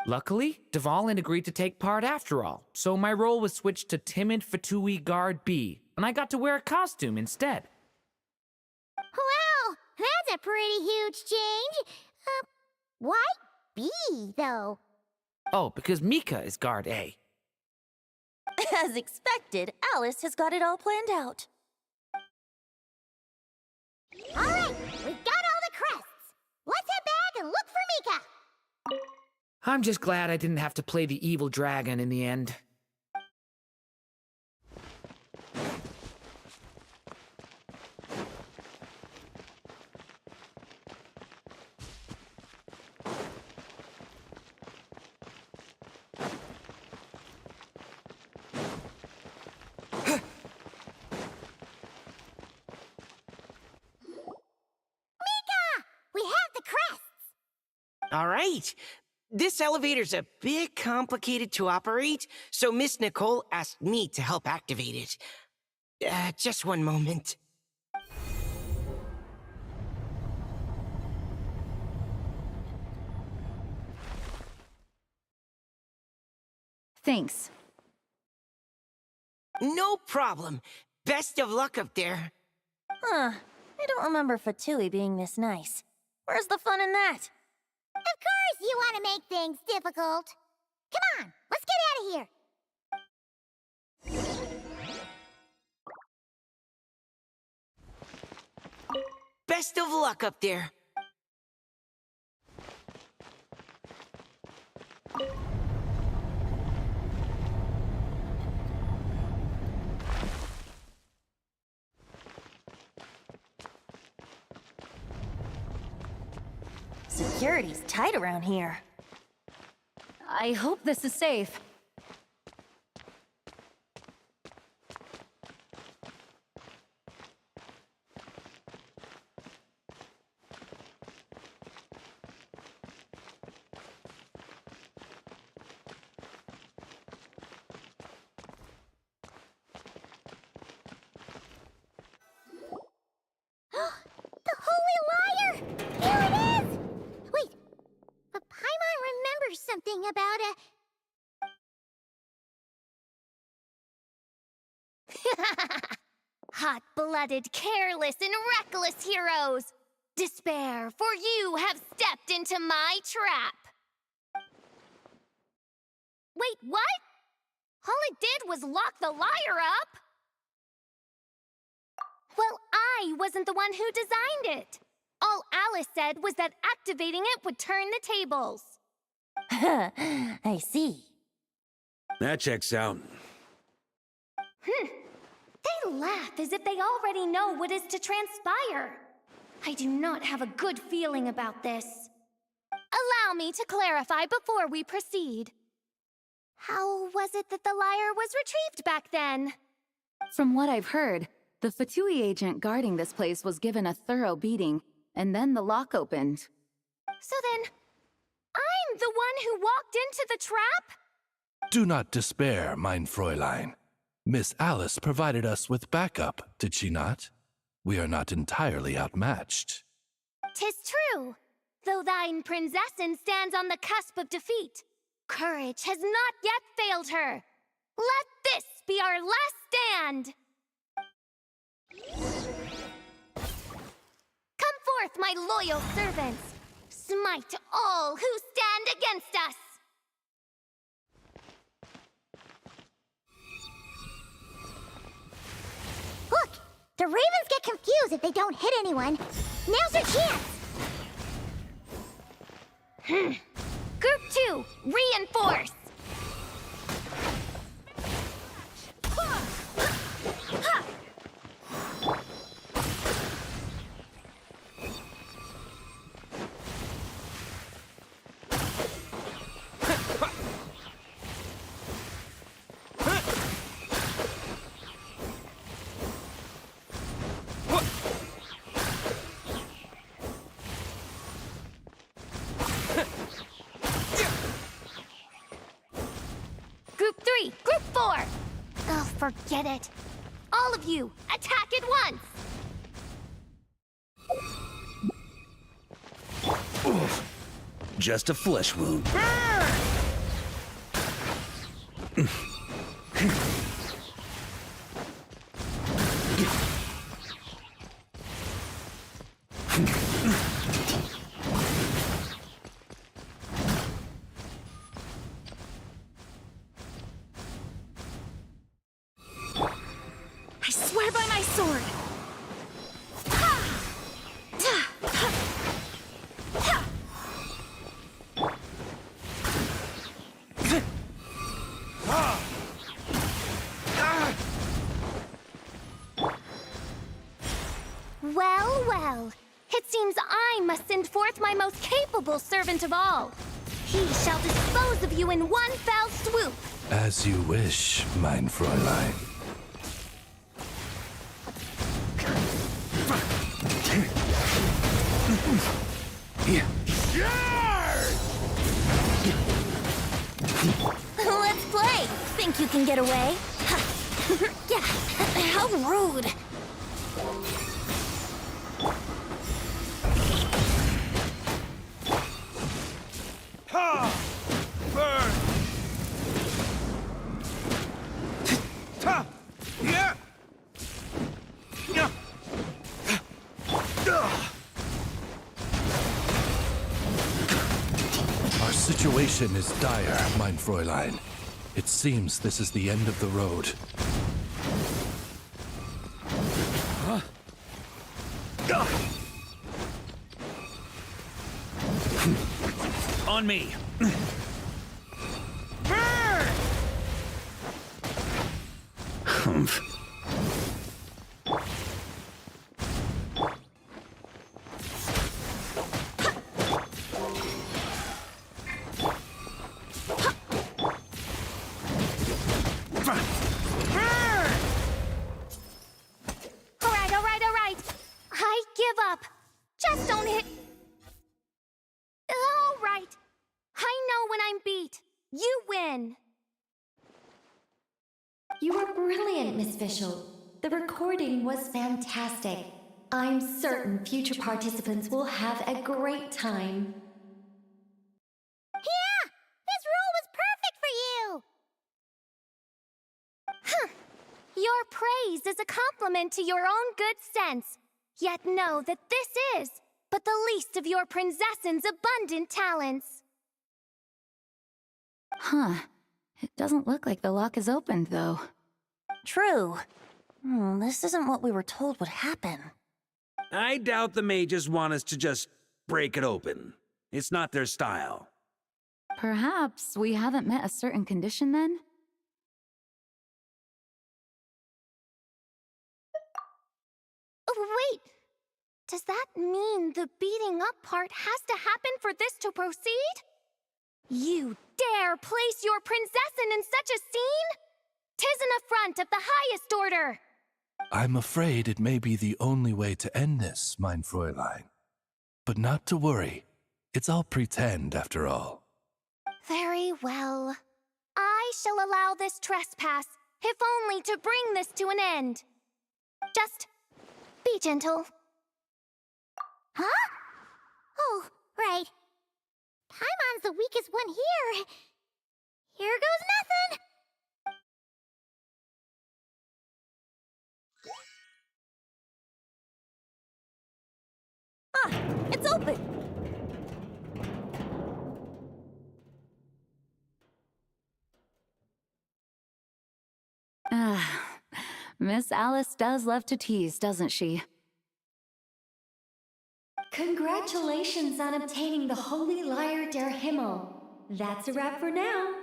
Luckily, Dvalin agreed to take part after all, so my role was switched to timid Fatui Guard B, and I got to wear a costume instead. Wow, that's a pretty huge change. Why B, though? Oh, because Mika is Guard A. As expected, Alice has got it all planned out. All right, we've got all the crests. Let's head back and look for Mika. I'm just glad I didn't have to play the evil dragon in the end. We have the crests. All right. This elevator's a bit complicated to operate, so Miss Nicole asked me to help activate it. Just one moment. Thanks. No problem. Best of luck up there. Huh. I don't remember Fatui being this nice. Where's the fun in that? Of course you want to make things difficult. Come on, let's get out of here. Best of luck up there. Security's tight around here. I hope this is safe. The Holy Liar! Here it is! Wait, but Paimon remembers something about a... Hot-blooded, careless, and reckless heroes! Despair, for you have stepped into my trap! Wait, what? All it did was lock the liar up! Well, I wasn't the one who designed it. All Alice said was that activating it would turn the tables. I see. That checks out. They laugh as if they already know what is to transpire. I do not have a good feeling about this. Allow me to clarify before we proceed. How was it that the lyre was retrieved back then? From what I've heard, the Fatui agent guarding this place was given a thorough beating, and then the lock opened. So then, I'm the one who walked into the trap? Do not despair, mein Fräulein. Miss Alice provided us with backup, did she not? We are not entirely outmatched. 'Tis true. Though thine prinzessin stands on the cusp of defeat, courage has not yet failed her. Let this be our last stand! Come forth, my loyal servants! Smite all who stand against us! Look! The Ravens get confused if they don't hit anyone. Now's their chance! Group 2, reinforce! Group 3, Group 4! Oh, forget it. All of you, attack at once! Just a flesh wound. I swear by my sword! well. It seems I must send forth my most capable servant of all. He shall dispose of you in one fell swoop. As you wish, mein Fräulein. Let's play! Think you can get away? Yeah, how rude! Ha! Burn! Ha! Yeah! Yeah! Our situation is dire, mein Fräulein. It seems this is the end of the road. Huh? On me! Humph. Alright. I give up. Just don't hit. Alright. I know when I'm beat. You win. You were brilliant, Miss Fischl. The recording was fantastic. I'm certain future participants will have a great time. Yeah! This role was perfect for you! Huh. Your praise is a compliment to your own good sense. Yet know that this is but the least of your princess's abundant talents. Huh. It doesn't look like the lock is opened, though. True. This isn't what we were told would happen. I doubt the mages want us to just break it open. It's not their style. Perhaps we haven't met a certain condition, then? Oh, wait. Does that mean the beating up part has to happen for this to proceed? You dare place your princessin in such a scene? 'Tis an affront of the highest order. I'm afraid it may be the only way to end this, mein Fräulein. But not to worry. It's all pretend, after all. Very well. I shall allow this trespass, if only to bring this to an end. Just be gentle. Huh? Oh, right. Paimon's the weakest one here. Here goes nothing! Ah, it's open! Ah, Miss Alice does love to tease, doesn't she? Congratulations on obtaining the Holy Lyre der Himmel. That's a wrap for now.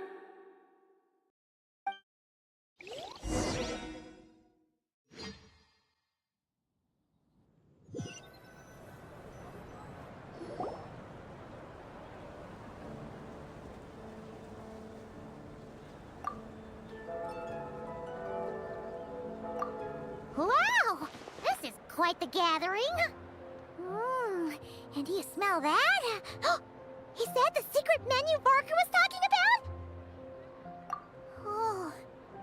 Wow! This is quite the gathering. And do you smell that? Is that the secret menu Barker was talking about? Oh,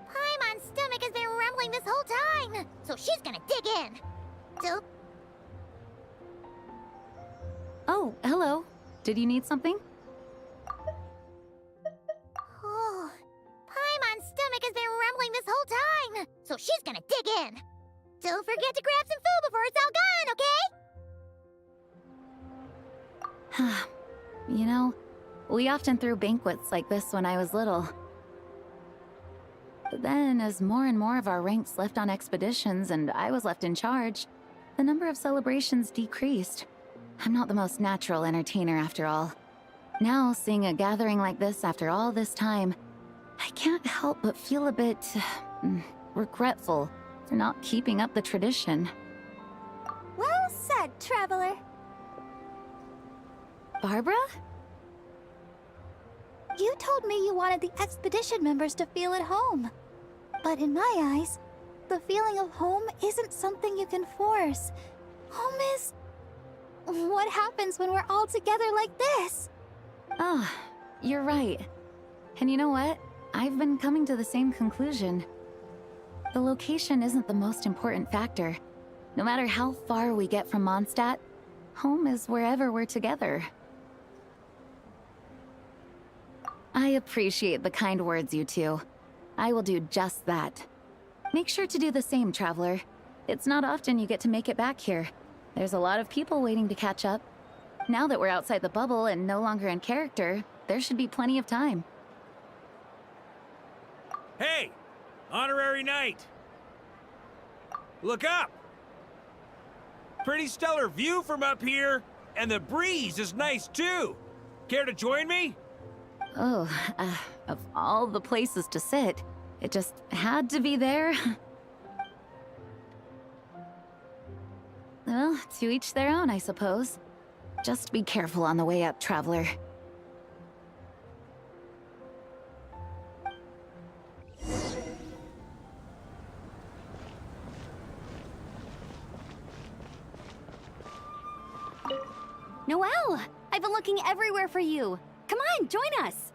Paimon's stomach has been rumbling this whole time, so she's gonna dig in. So, Oh, hello. Did you need something? oh, Paimon's stomach has been rumbling this whole time, so she's gonna dig in. Don't forget to grab some food before it's all gone, okay? You know, we often threw banquets like this when I was little. But then, as more and more of our ranks left on expeditions and I was left in charge, the number of celebrations decreased. I'm not the most natural entertainer after all. Now, seeing a gathering like this after all this time, I can't help but feel a bit regretful for not keeping up the tradition. Well said. ahead, traveler. Barbara? You told me you wanted the expedition members to feel at home. But in my eyes, the feeling of home isn't something you can force. Home is... what happens when we're all together like this? Oh, you're right. And you know what? I've been coming to the same conclusion. The location isn't the most important factor. No matter how far we get from Mondstadt, home is wherever we're together. I appreciate the kind words, you two. I will do just that. Make sure to do the same, traveler. It's not often you get to make it back here. There's a lot of people waiting to catch up. Now that we're outside the bubble and no longer in character, there should be plenty of time. Hey! Honorary Knight! Look up! Pretty stellar view from up here, and the breeze is nice too. Care to join me? Oh, of all the places to sit, it just had to be there. Well, to each their own, I suppose. Just be careful on the way up, traveler. Noelle! I've been looking everywhere for you. Come on, join us.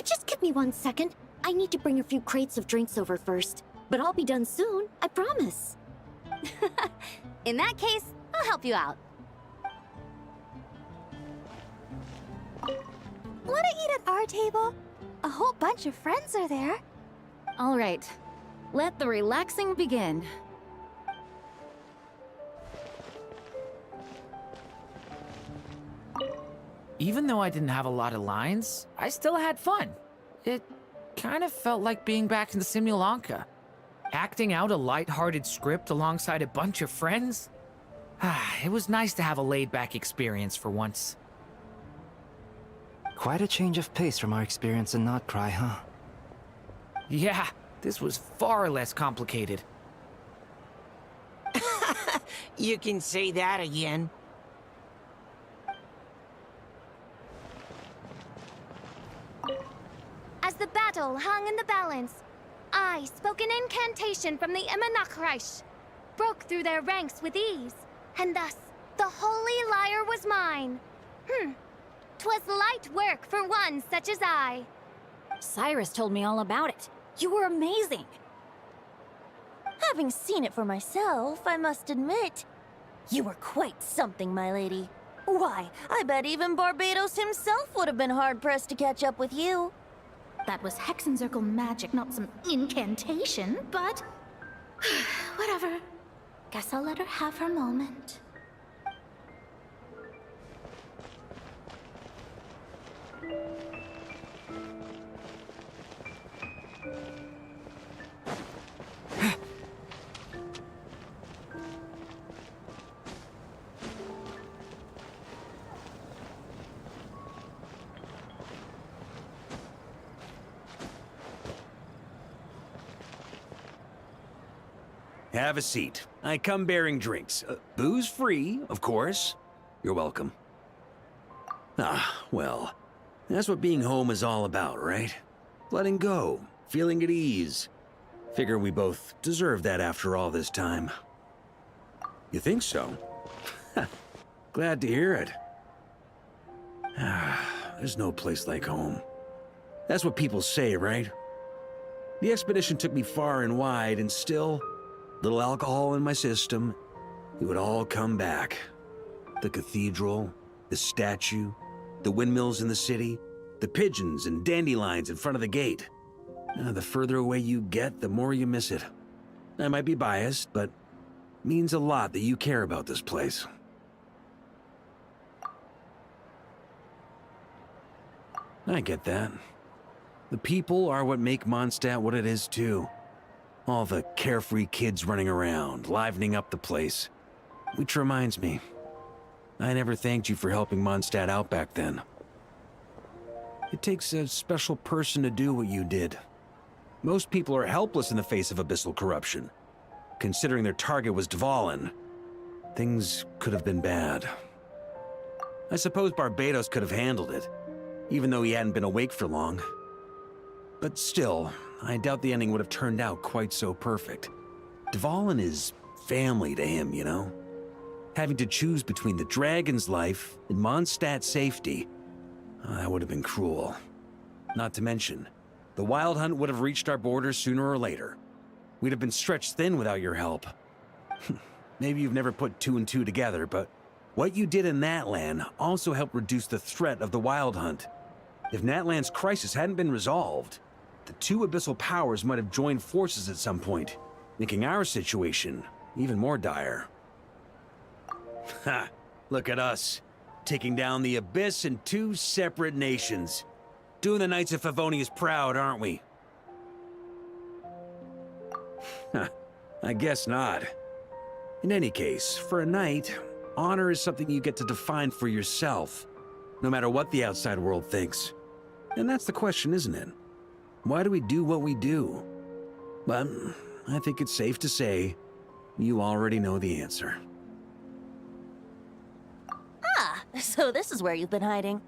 Just give me 1 second. I need to bring a few crates of drinks over first. But I'll be done soon, I promise. In that case, I'll help you out. Wanna eat at our table? A whole bunch of friends are there. All right, let the relaxing begin. Even though I didn't have a lot of lines, I still had fun. It kind of felt like being back in the Simulanka. Acting out a light-hearted script alongside a bunch of friends. It was nice to have a laid-back experience for once. Quite a change of pace from our experience in Not Cry, huh? Yeah, this was far less complicated. You can say that again. As the battle hung in the balance, I spoke an incantation from the Imanakreich, broke through their ranks with ease, and thus the holy lyre was mine. 'Twas light work for one such as I. Cyrus told me all about it. You were amazing. Having seen it for myself, I must admit, you were quite something, my lady. Why, I bet even Barbados himself would have been hard-pressed to catch up with you. That was Hexencircle magic, not some incantation, but... whatever. Guess I'll let her have her moment. Have a seat. I come bearing drinks. Booze free, of course. You're welcome. Ah, well, that's what being home is all about, right? Letting go, feeling at ease. Figure we both deserve that after all this time. You think so? Glad to hear it. There's no place like home. That's what people say, right? The expedition took me far and wide, and still, little alcohol in my system, it would all come back. The cathedral, the statue, the windmills in the city, the pigeons and dandelions in front of the gate. The further away you get, the more you miss it. I might be biased, but it means a lot that you care about this place. I get that. The people are what make Mondstadt what it is, too. All the carefree kids running around, livening up the place. Which reminds me, I never thanked you for helping Mondstadt out back then. It takes a special person to do what you did. Most people are helpless in the face of abyssal corruption, considering their target was Dvalin. things could have been bad. I suppose Barbados could have handled it, even though he hadn't been awake for long. But still, I doubt the ending would have turned out quite so perfect. Dvalin is family to him, you know? Having to choose between the dragon's life and Mondstadt's safety, that would have been cruel. Not to mention, the Wild Hunt would have reached our borders sooner or later. We'd have been stretched thin without your help. Maybe you've never put two and two together, but what you did in that land also helped reduce the threat of the Wild Hunt. If Natlan's crisis hadn't been resolved, the two abyssal powers might have joined forces at some point, making our situation even more dire. Ha! Look at us, taking down the Abyss in two separate nations. Doing the Knights of Favonius proud, aren't we? I guess not. In any case, for a knight, honor is something you get to define for yourself, no matter what the outside world thinks. And that's the question, isn't it? Why do we do what we do? But I think it's safe to say you already know the answer. Ah, so this is where you've been hiding.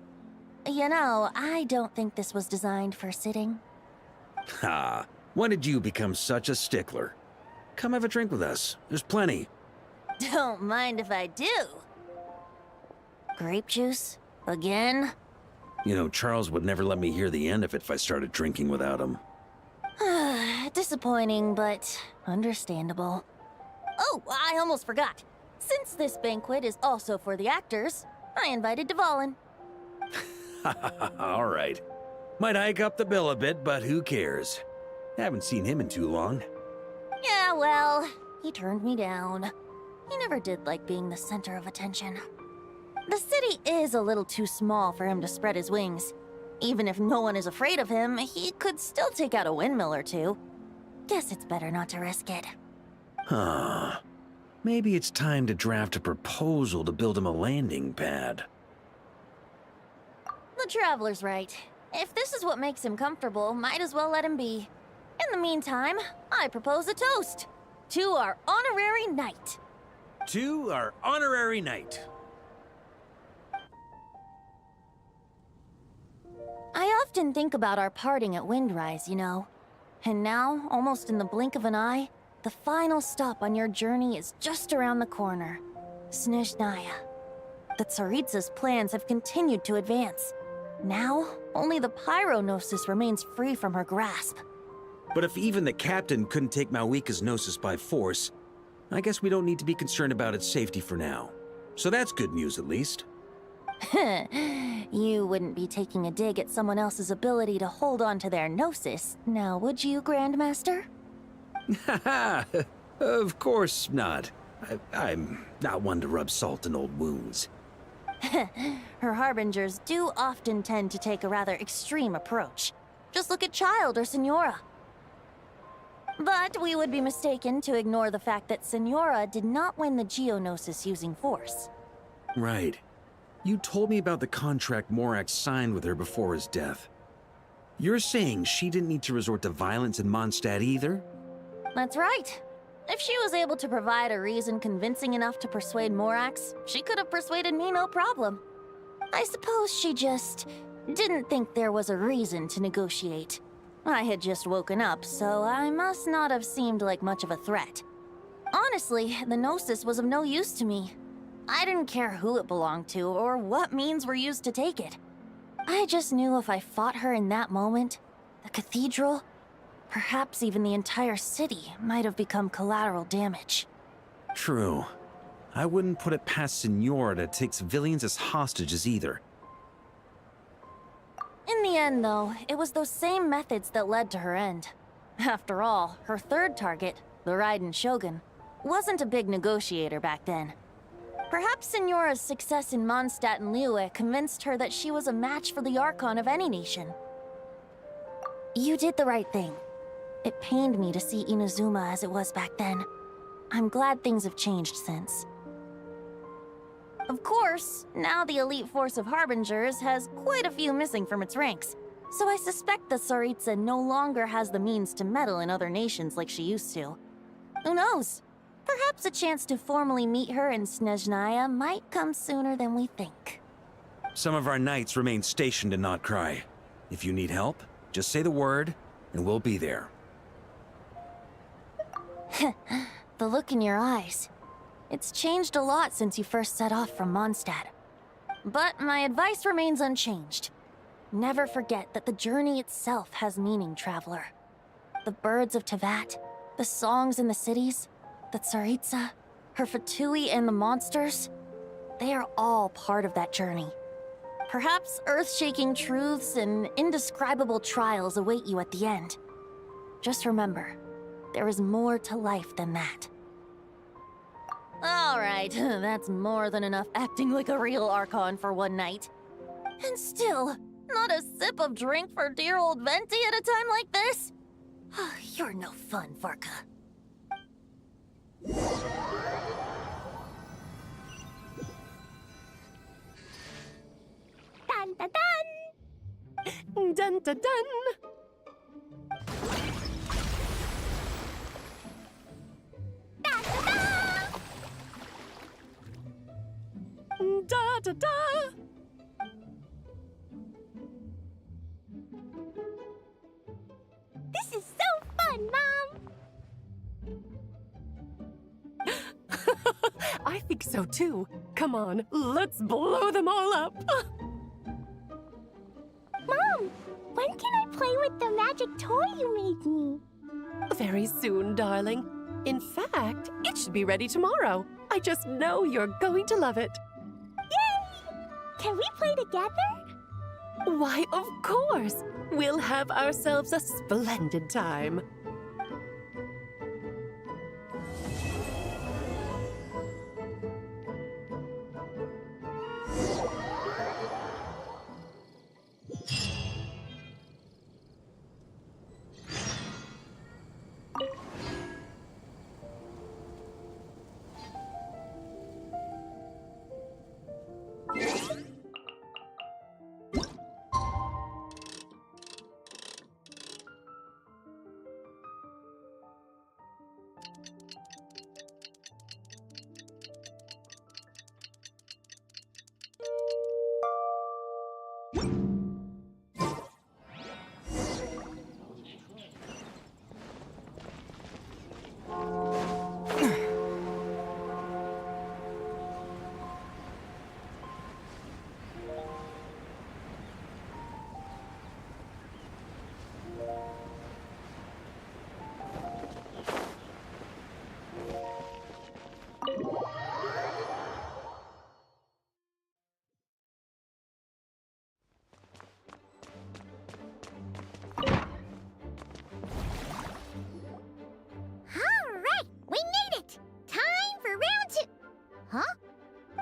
You know, I don't think this was designed for sitting. Ha! When did you become such a stickler? Come have a drink with us. There's plenty. Don't mind if I do. Grape juice? Again? You know, Charles would never let me hear the end of it if I started drinking without him. Disappointing, but understandable. Oh, I almost forgot. Since this banquet is also for the actors, I invited Dvalin. All right. Might hike up the bill a bit, but who cares? Haven't seen him in too long. Yeah, well, he turned me down. He never did like being the center of attention. The city is a little too small for him to spread his wings. Even if no one is afraid of him, he could still take out a windmill or two. Guess it's better not to risk it. Huh. Maybe it's time to draft a proposal to build him a landing pad. The Traveler's right. If this is what makes him comfortable, might as well let him be. In the meantime, I propose a toast to our honorary knight. To our honorary knight. I often think about our parting at Windrise, you know. And now, almost in the blink of an eye, the final stop on your journey is just around the corner. Snezhnaya. The Tsaritsa's plans have continued to advance. Now, only the Pyro-Gnosis remains free from her grasp. But if even the captain couldn't take Malwika's Gnosis by force, I guess we don't need to be concerned about its safety for now. So that's good news, at least. You wouldn't be taking a dig at someone else's ability to hold on to their Gnosis, now would you, Grandmaster? Haha, of course not. I'm not one to rub salt in old wounds. Her harbingers do often tend to take a rather extreme approach. Just look at Child or Senora. But we would be mistaken to ignore the fact that Senora did not win the Geonosis using force. Right. You told me about the contract Morak signed with her before his death. You're saying she didn't need to resort to violence in Mondstadt either? That's right. If she was able to provide a reason convincing enough to persuade Morax, she could have persuaded me no problem. I suppose she just didn't think there was a reason to negotiate. I had just woken up, so I must not have seemed like much of a threat. Honestly, the Gnosis was of no use to me. I didn't care who it belonged to or what means were used to take it. I just knew if I fought her in that moment, the cathedral, perhaps even the entire city, might have become collateral damage. True. I wouldn't put it past Senora to take civilians as hostages either. In the end, though, it was those same methods that led to her end. After all, her third target, the Raiden Shogun, wasn't a big negotiator back then. Perhaps Senora's success in Mondstadt and Liyue convinced her that she was a match for the Archon of any nation. You did the right thing. It pained me to see Inazuma as it was back then. I'm glad things have changed since. Of course, now the elite force of Harbingers has quite a few missing from its ranks, so I suspect the Tsaritsa no longer has the means to meddle in other nations like she used to. Who knows? Perhaps a chance to formally meet her in Snezhnaya might come sooner than we think. Some of our knights remain stationed in Not Cry. If you need help, just say the word, and we'll be there. The look in your eyes. It's changed a lot since you first set off from Mondstadt. But my advice remains unchanged. Never forget that the journey itself has meaning, traveler. The birds of Tevat, the songs in the cities, the Tsaritsa, her Fatui and the monsters, they are all part of that journey. Perhaps earth-shaking truths and indescribable trials await you at the end. Just remember, there is more to life than that. All right, that's more than enough acting like a real Archon for one night. And still, not a sip of drink for dear old Venti at a time like this? You're no fun, Varka. Dun dun dun! Dun dun dun! Da da da! This is so fun, Mom! I think so too. Come on, let's blow them all up. Mom, when can I play with the magic toy you made me? Very soon, darling. In fact, it should be ready tomorrow. I just know you're going to love it. Yay! Can we play together? Why, of course! We'll have ourselves a splendid time.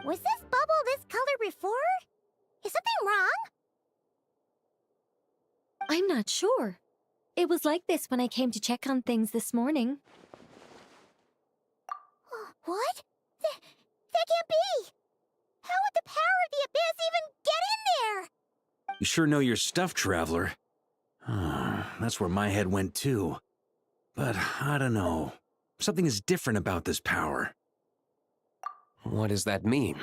Was this bubble this color before? Is something wrong? I'm not sure. It was like this when I came to check on things this morning. What? That can't be! How would the power of the abyss even get in there? You sure know your stuff, traveler. That's where my head went too. But I don't know. Something is different about this power. What does that mean?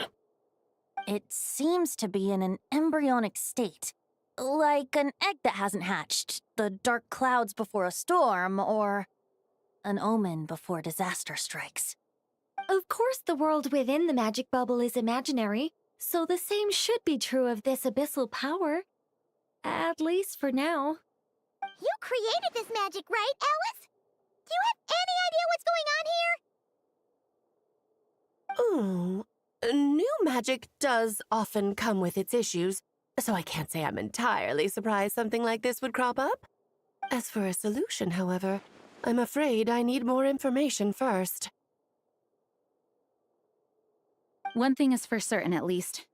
It seems to be in an embryonic state. Like an egg that hasn't hatched, the dark clouds before a storm, or an omen before disaster strikes. Of course the world within the magic bubble is imaginary, so the same should be true of this abyssal power. At least for now. You created this magic, right, Alice? Do you have any idea what's going on here? Ooh, new magic does often come with its issues, so I can't say I'm entirely surprised something like this would crop up. As for a solution, however, I'm afraid I need more information first. One thing is for certain, at least.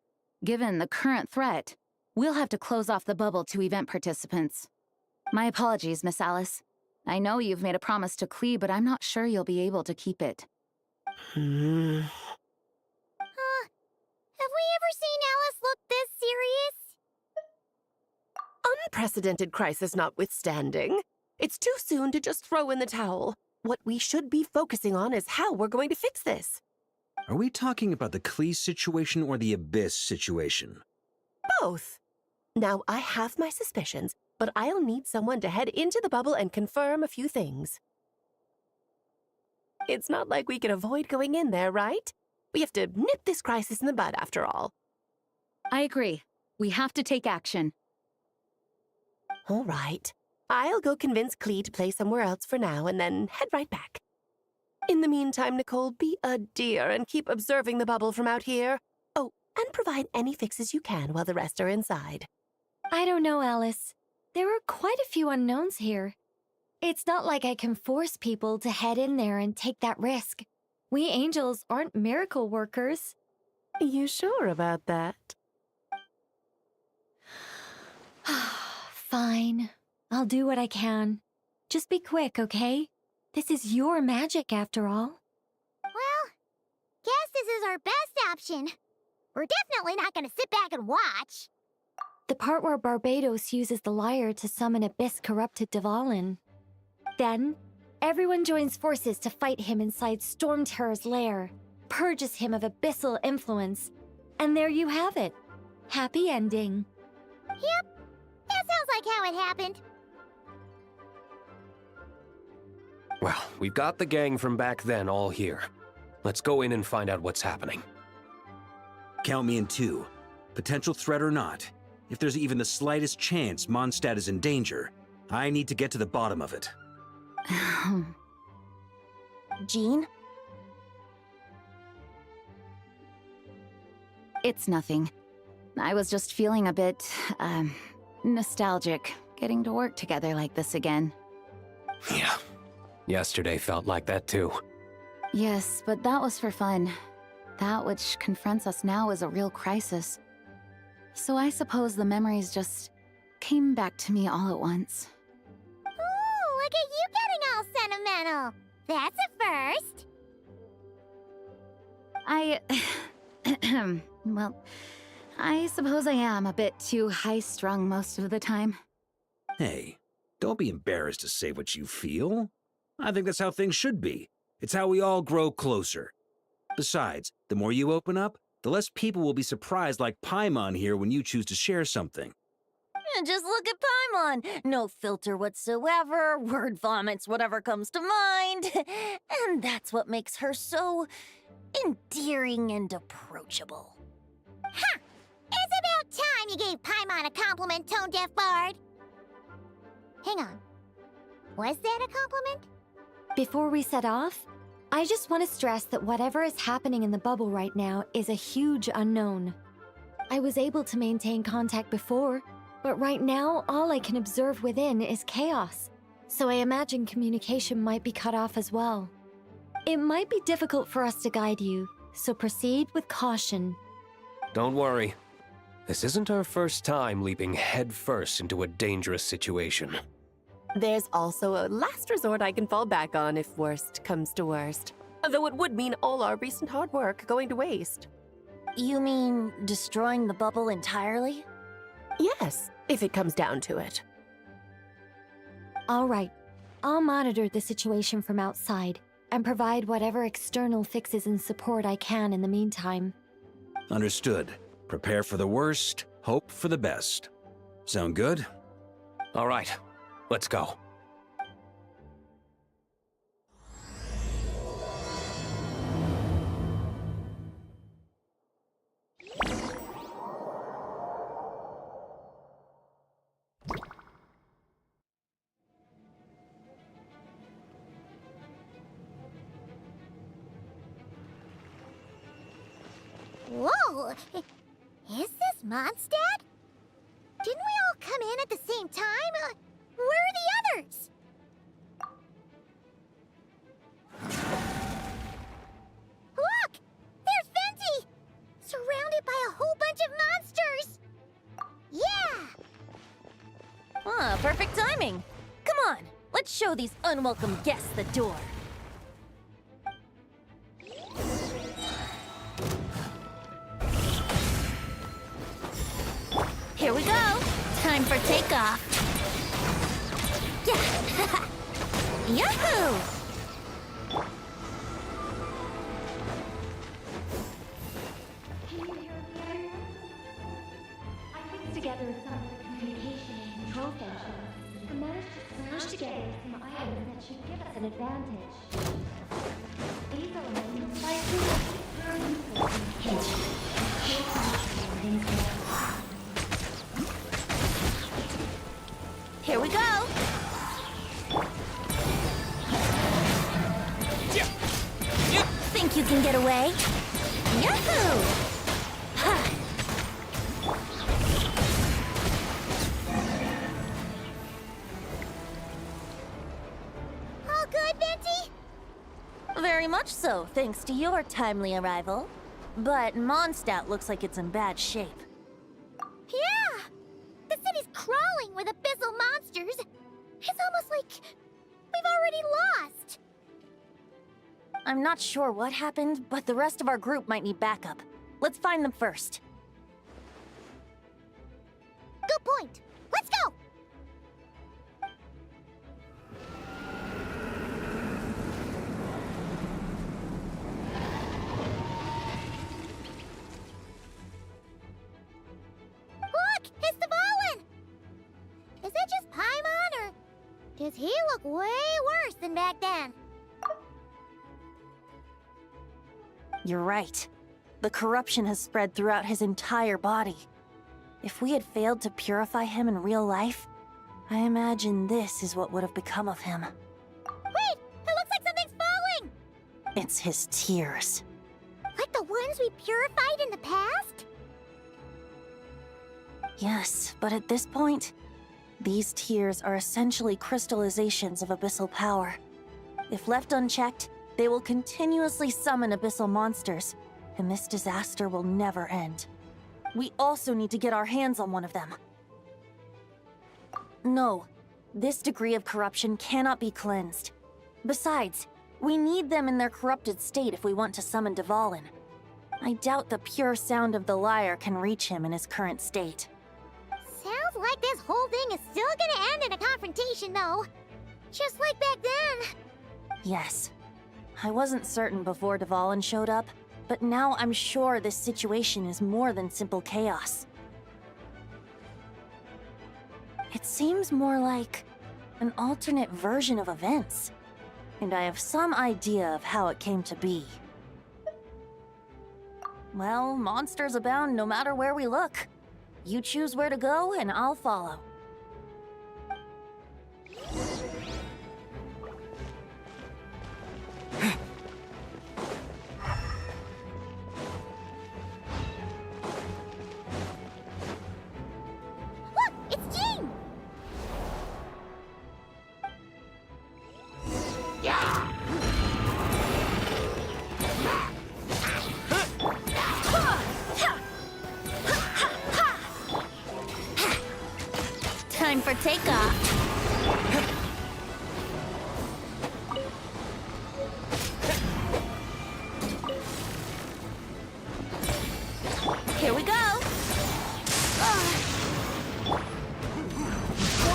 Given the current threat, we'll have to close off the bubble to event participants. My apologies, Miss Alice. I know you've made a promise to Klee, but I'm not sure you'll be able to keep it. Have we ever seen Alice look this serious? Unprecedented crisis notwithstanding, it's too soon to just throw in the towel. what we should be focusing on is how we're going to fix this. Are we talking about the Klee situation or the Abyss situation? Both. Now, I have my suspicions, but I'll need someone to head into the bubble and confirm a few things. It's not like we can avoid going in there, right? We have to nip this crisis in the bud, after all. I agree. We have to take action. All right. I'll go convince Klee to play somewhere else for now and then head right back. In the meantime, Nicole, be a dear and keep observing the bubble from out here. Oh, and provide any fixes you can while the rest are inside. I don't know, Alice. There are quite a few unknowns here. It's not like I can force people to head in there and take that risk. We angels aren't miracle workers. You sure about that? Fine. I'll do what I can. Just be quick, okay? This is your magic, after all. Well, guess this is our best option. We're definitely not gonna sit back and watch. The part where Barbados uses the lyre to summon Abyss-corrupted Dvalin. Then, everyone joins forces to fight him inside Storm Terror's lair, purges him of abyssal influence, and there you have it. Happy ending. Yep, that sounds like how it happened. Well, we've got the gang from back then all here. Let's go in and find out what's happening. Count me in 2. Potential threat or not, if there's even the slightest chance Mondstadt is in danger, I need to get to the bottom of it. Jean? It's nothing. I was just feeling a bit, nostalgic, getting to work together like this again. Yeah. Yesterday felt like that too. Yes, but that was for fun. That which confronts us now is a real crisis. So I suppose the memories just came back to me all at once. Ooh, look at you getting all sentimental. That's a first. Well, I suppose I am a bit too high-strung most of the time. Hey, don't be embarrassed to say what you feel. I think that's how things should be. It's how we all grow closer. Besides, the more you open up, the less people will be surprised like Paimon here when you choose to share something. Just look at Paimon. No filter whatsoever, word vomits whatever comes to mind. And that's what makes her so endearing and approachable. Ha! It's about time you gave Paimon a compliment, tone-deaf bard. Hang on. Was that a compliment? Before we set off, I just want to stress that whatever is happening in the bubble right now is a huge unknown. I was able to maintain contact before, but right now all I can observe within is chaos, so I imagine communication might be cut off as well. It might be difficult for us to guide you, so proceed with caution. Don't worry. This isn't our first time leaping headfirst into a dangerous situation. There's also a last resort I can fall back on if worst comes to worst. Though it would mean all our recent hard work going to waste. You mean destroying the bubble entirely? Yes, if it comes down to it. All right, I'll monitor the situation from outside and provide whatever external fixes and support I can in the meantime. Understood. Prepare for the worst, hope for the best. Sound good? All right, let's go. Whoa! Is this Mondstadt? Didn't we all come in at the same time? Where are the others? Look! There's Venti! Surrounded by a whole bunch of monsters! Yeah! Ah, perfect timing. Come on, let's show these unwelcome guests the door. Here we go. Time for takeoff. Yeah. Yahoo! should give us an advantage. These elemental spices are useful in kitchen. Here we go! Think you can get away? Yahoo! Ha! All good, Venti? Very much so, thanks to your timely arrival. But Mondstadt looks like it's in bad shape. Yeah! The city's crawling with abyssal monsters. It's almost like we've already lost. I'm not sure what happened, but the rest of our group might need backup. Let's find them first. Good point. Let's go! Look! It's the Volin! Is that just Paimon, or does he look way worse than back then? You're right. The corruption has spread throughout his entire body. If we had failed to purify him in real life, I imagine this is what would have become of him. Wait! It looks like something's falling! It's his tears. Like the ones we purified in the past? Yes, but at this point, these tears are essentially crystallizations of abyssal power. If left unchecked, they will continuously summon abyssal monsters, and this disaster will never end. We also need to get our hands on one of them. No, this degree of corruption cannot be cleansed. Besides, we need them in their corrupted state if we want to summon Dvalin. I doubt the pure sound of the lyre can reach him in his current state. Sounds like this whole thing is still gonna end in a confrontation, though. Just like back then. Yes. I wasn't certain before Dvalin showed up, but now I'm sure this situation is more than simple chaos. It seems more like an alternate version of events, and I have some idea of how it came to be. Well, monsters abound no matter where we look. You choose where to go, and I'll follow. Time for takeoff. Here we go.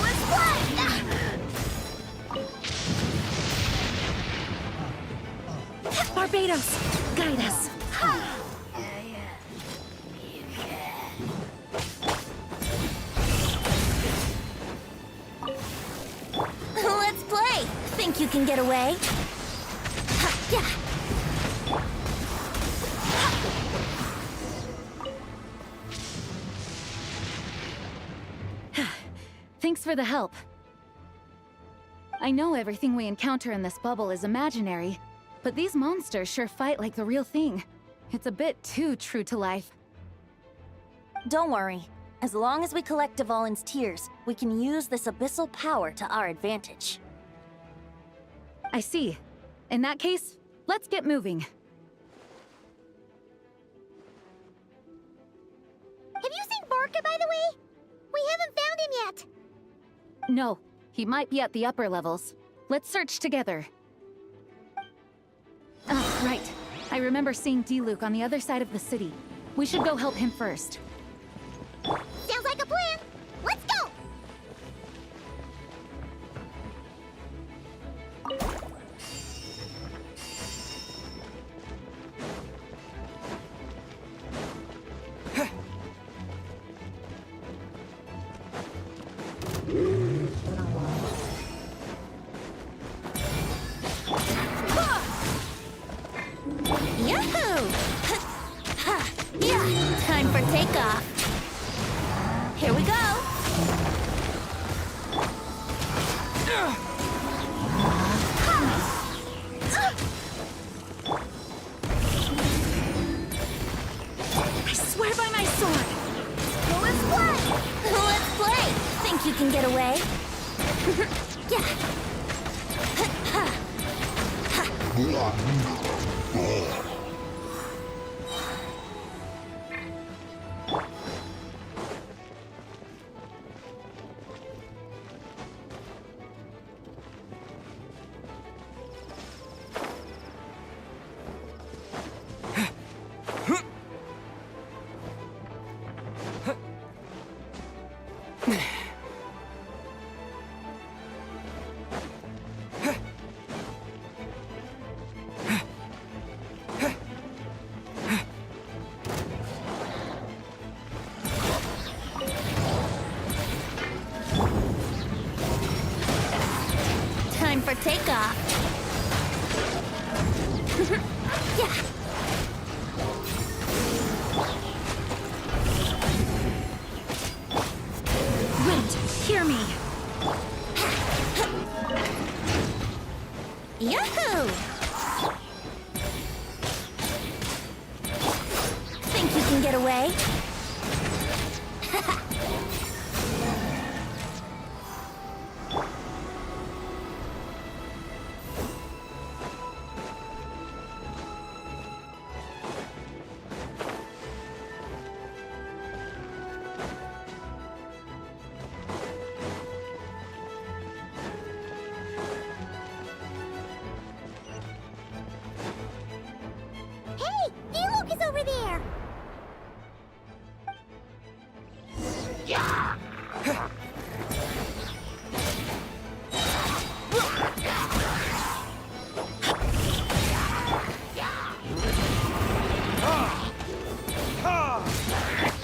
Let's play. Barbados, guide us. Let's play. Think you can get away? Yeah. Thanks for the help. I know everything we encounter in this bubble is imaginary, but these monsters sure fight like the real thing. It's a bit too true to life. Don't worry. As long as we collect Dvalin's tears, we can use this abyssal power to our advantage. I see. In that case, let's get moving. Have you seen Vorka, by the way? We haven't found him yet. No, he might be at the upper levels. Let's search together. Ah, right. I remember seeing D-Luke on the other side of the city. We should go help him first. Sounds like a plan. Let's go! Yeah, time for takeoff. Here we go. I swear by my sword. Well, let's play. Let's play. Think you can get away? Yeah. Time for takeoff. Yeah. Wait, hear me. Yahoo! Think you can get away? Hey, Diluc is over there!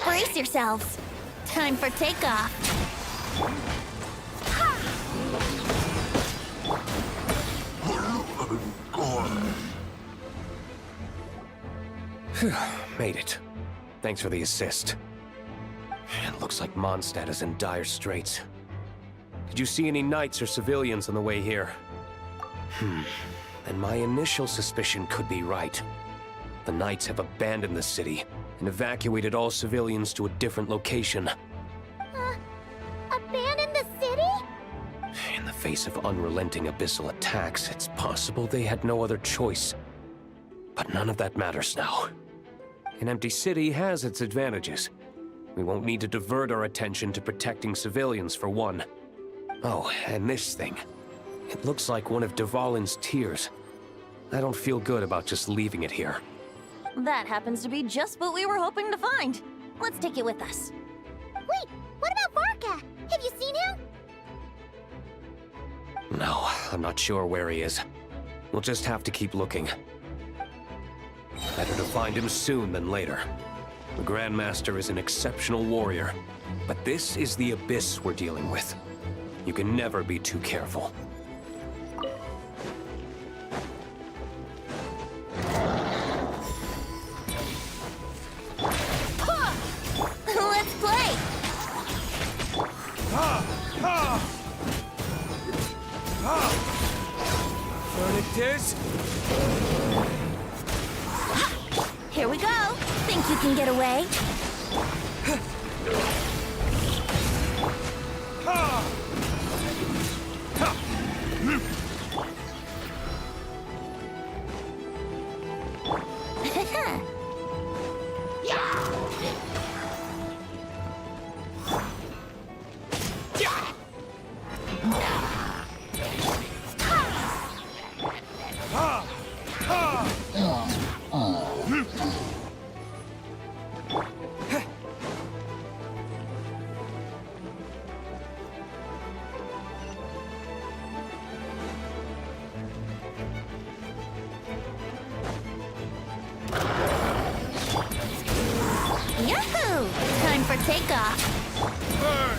Brace yourselves. Time for takeoff. Made it. Thanks for the assist. It looks like Mondstadt is in dire straits. Did you see any knights or civilians on the way here? And my initial suspicion could be right. The knights have abandoned the city and evacuated all civilians to a different location. Abandon the city? In the face of unrelenting abyssal attacks, it's possible they had no other choice. But none of that matters now. An empty city has its advantages. We won't need to divert our attention to protecting civilians, for one. Oh, and this thing. It looks like one of Dvalin's tears. I don't feel good about just leaving it here. That happens to be just what we were hoping to find. Let's take it with us. Wait, what about Varka? Have you seen him? No, I'm not sure where he is. We'll just have to keep looking. Better to find him soon than later. The Grandmaster is an exceptional warrior, but this is the abyss we're dealing with. You can never be too careful. Let's play! Furnitus? Here we go. Think you can get away? Yahoo! Time for takeoff. Burn!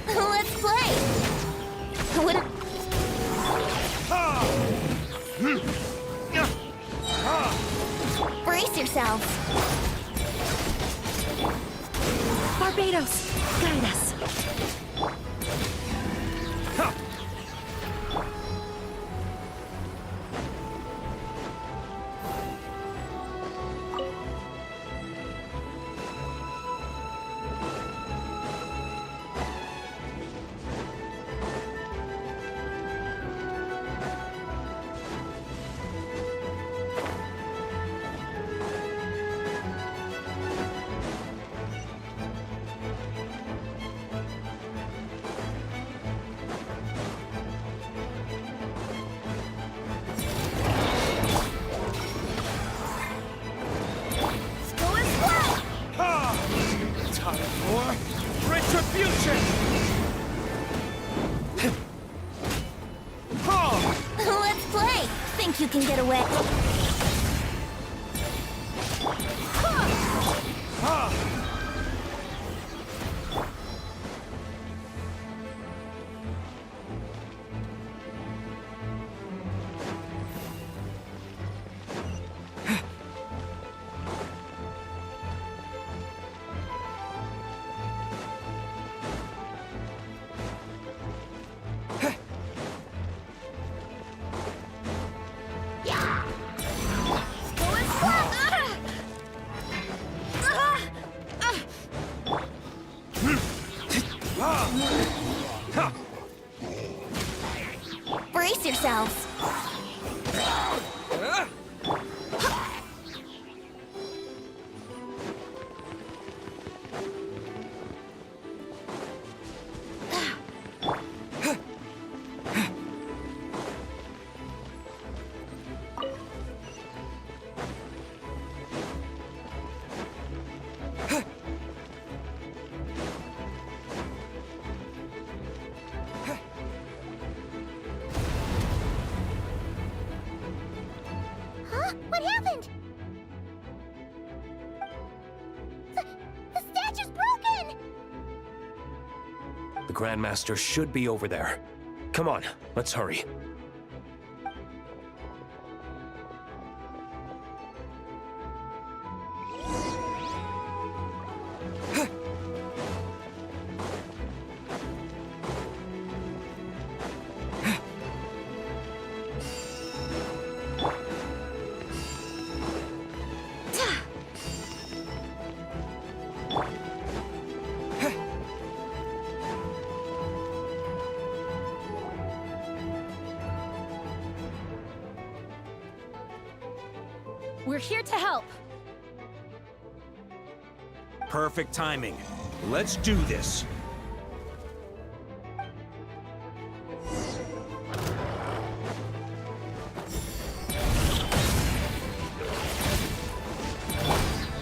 Let's future! Let's play! Think you can get away? Brace yourselves. Huh? What happened? The statue's broken! The Grandmaster should be over there. Come on, let's hurry. We're here to help. Perfect timing. Let's do this.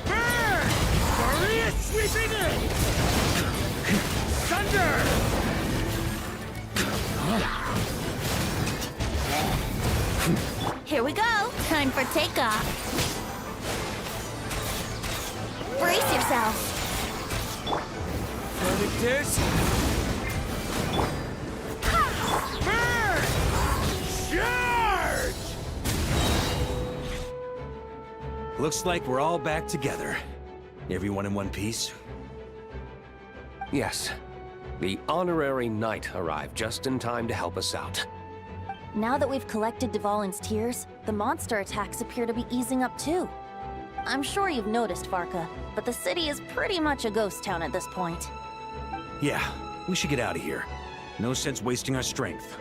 Maria sweeping in! Thunder! Here we go. Time for takeoff. Brace yourself. Benedictus! Charge! Looks like we're all back together. Everyone in one piece? Yes. The honorary knight arrived just in time to help us out. Now that we've collected Dvalin's tears, the monster attacks appear to be easing up too. I'm sure you've noticed, Varka, but the city is pretty much a ghost town at this point. Yeah, we should get out of here. No sense wasting our strength.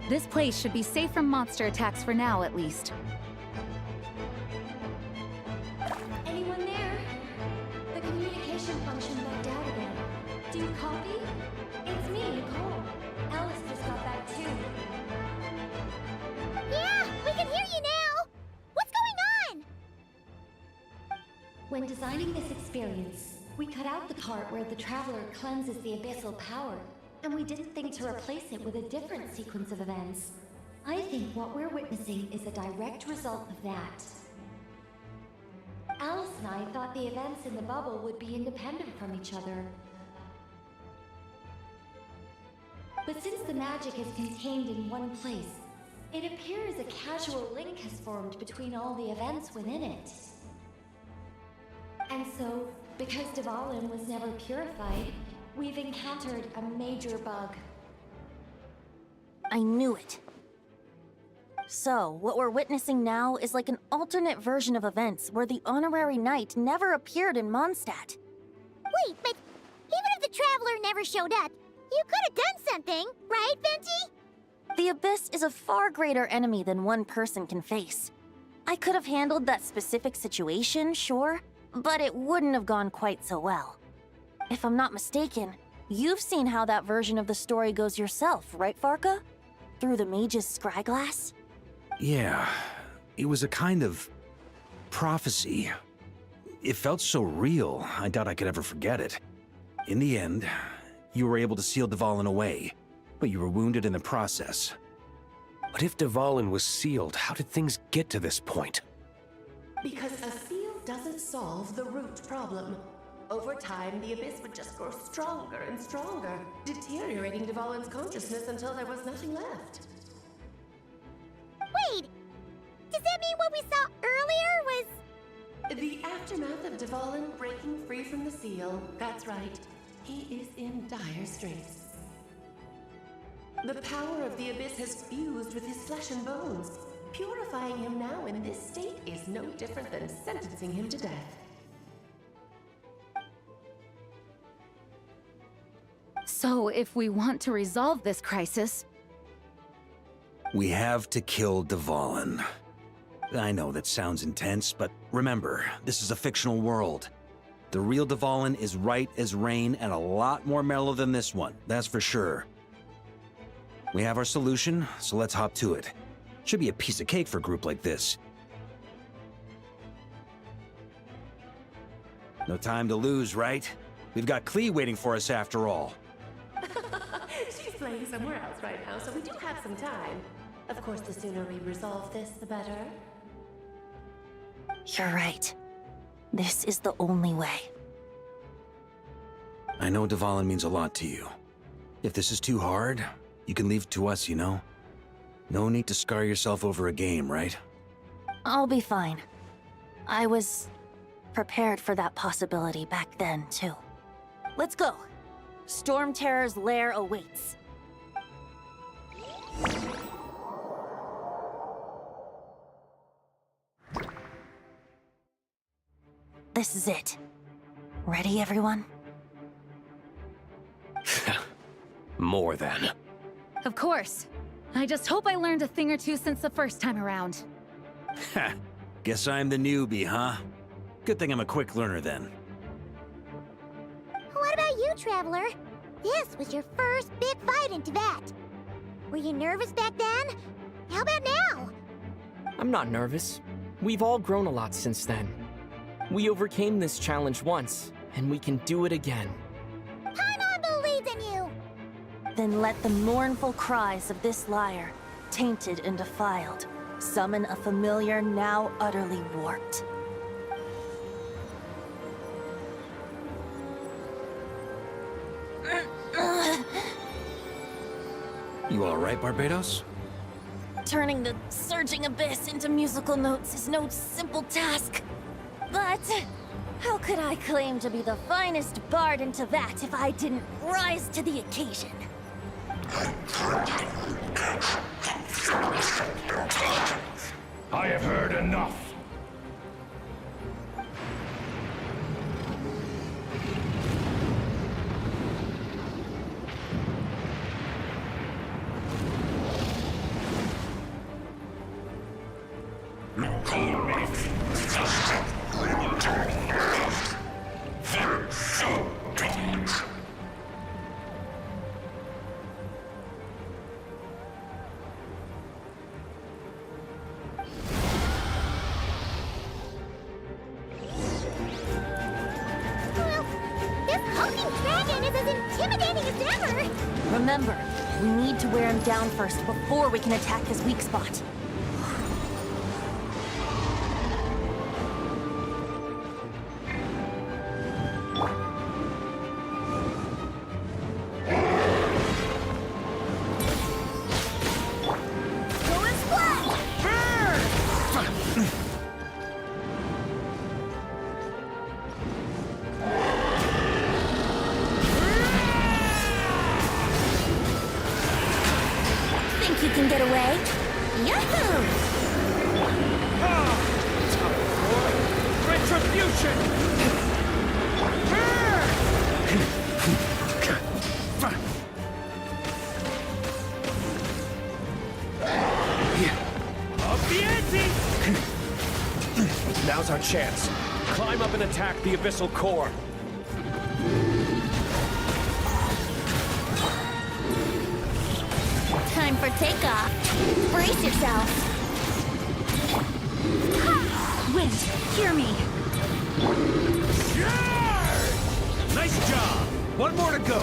This place should be safe from monster attacks for now, at least. Anyone there? The communication function bugged out again. Do you copy? It's me, Nicole. Alice just got back too. Yeah, we can hear you now! What's going on? When designing this experience, we cut out the part where the Traveler cleanses the abyssal power, and we didn't think to replace it with a different sequence of events. I think what we're witnessing is a direct result of that. Alice and I thought the events in the bubble would be independent from each other. But since the magic is contained in one place, it appears a casual link has formed between all the events within it. And so, because Dvalin was never purified, we've encountered a major bug. I knew it. So, what we're witnessing now is like an alternate version of events where the honorary knight never appeared in Mondstadt. Wait, but even if the Traveler never showed up, you could have done something, right, Venti? The Abyss is a far greater enemy than one person can face. I could have handled that specific situation, sure, but it wouldn't have gone quite so well. If I'm not mistaken, You've seen how that version of the story goes yourself, right, Varka? Through the mage's scryglass? Yeah, it was a kind of prophecy. It felt so real, I doubt I could ever forget it. In the end, you were able to seal Dvalin away, but you were wounded in the process. But if Dvalin was sealed, how did things get to this point? Because a seal doesn't solve the root problem. Over time, the abyss would just grow stronger and stronger, deteriorating Dvalin's consciousness until there was nothing left. Wait! Does that mean what we saw earlier was... The aftermath of Dvalin breaking free from the seal. That's right. He is in dire straits. The power of the abyss has fused with his flesh and bones. Purifying him now in this state is no different than sentencing him to death. So, if we want to resolve this crisis... We have to kill Dvalin. I know that sounds intense, but remember, this is a fictional world. The real Dvalin is right as rain and a lot more mellow than this one, that's for sure. We have our solution, so let's hop to it. Should be a piece of cake for a group like this. No time to lose, right? We've got Klee waiting for us after all. She's playing somewhere else right now, so we do have some time. Of course, the sooner we resolve this, the better. You're right. This is the only way. I know Dvalin means a lot to you. If this is too hard, you can leave it to us, you know? No need to scar yourself over a game, right? I'll be fine. I was prepared for that possibility back then, too. Let's go. Storm Terror's lair awaits. This is it. Ready, everyone? More than. Of course. I just hope I learned a thing or two since the first time around. Ha! Guess I'm the newbie, huh? Good thing I'm a quick learner then. What about you, Traveler? This was your first big fight in Tibet. Were you nervous back then? How about now? I'm not nervous. We've all grown a lot since then. We overcame this challenge once, and we can do it again. Paimon believes in you! Then let the mournful cries of this lyre, tainted and defiled, summon a familiar now utterly warped. You alright, Barbados? Turning the surging abyss into musical notes is no simple task. But how could I claim to be the finest bard in Tibet if I didn't rise to the occasion? I have heard enough. Remember, we need to wear him down first before we can attack his weak spot. You can get away? Yahoo! Retribution! Up the ante! Now's our chance. Climb up and attack the abyssal core. for takeoff. Brace yourself. Wind, hear me. Nice job! One more to go.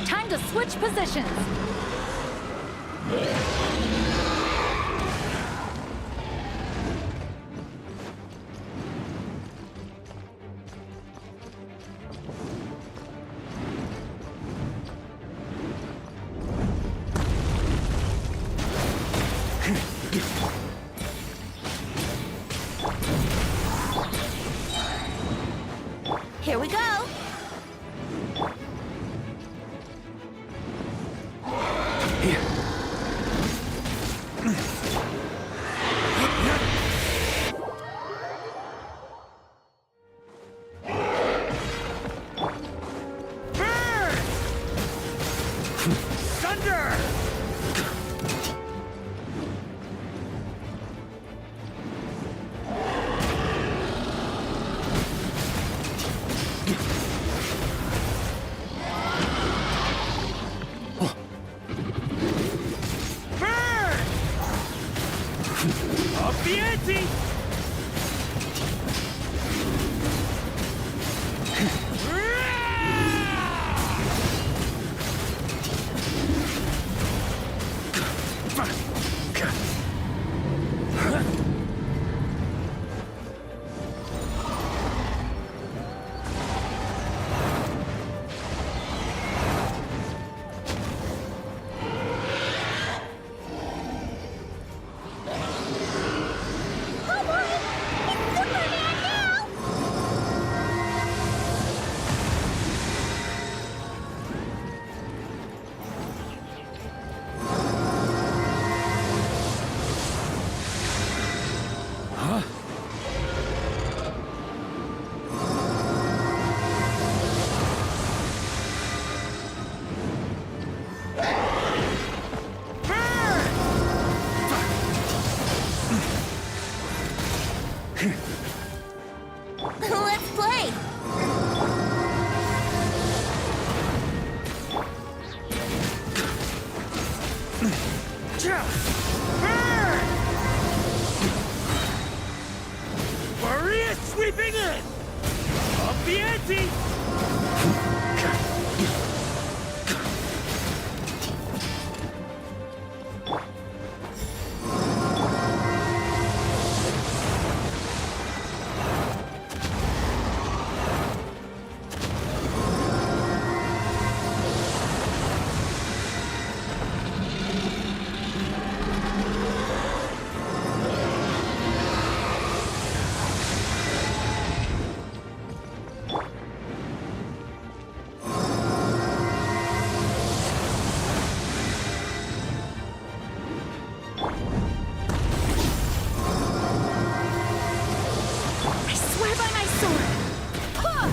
Time to switch positions. Here we go. Thunder! Burn! Up the ante! Let's play. Maria sweeping in! Up the ante! I swear by my sword! Huh!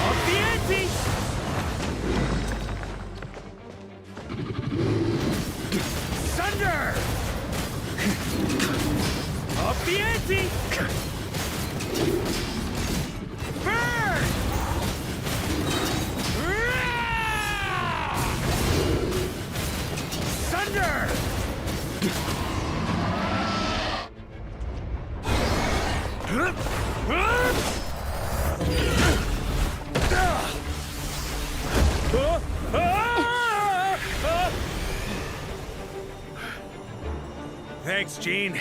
Up the ante! Thunder! Up the ante! Burn! Thunder! Thanks, Gene.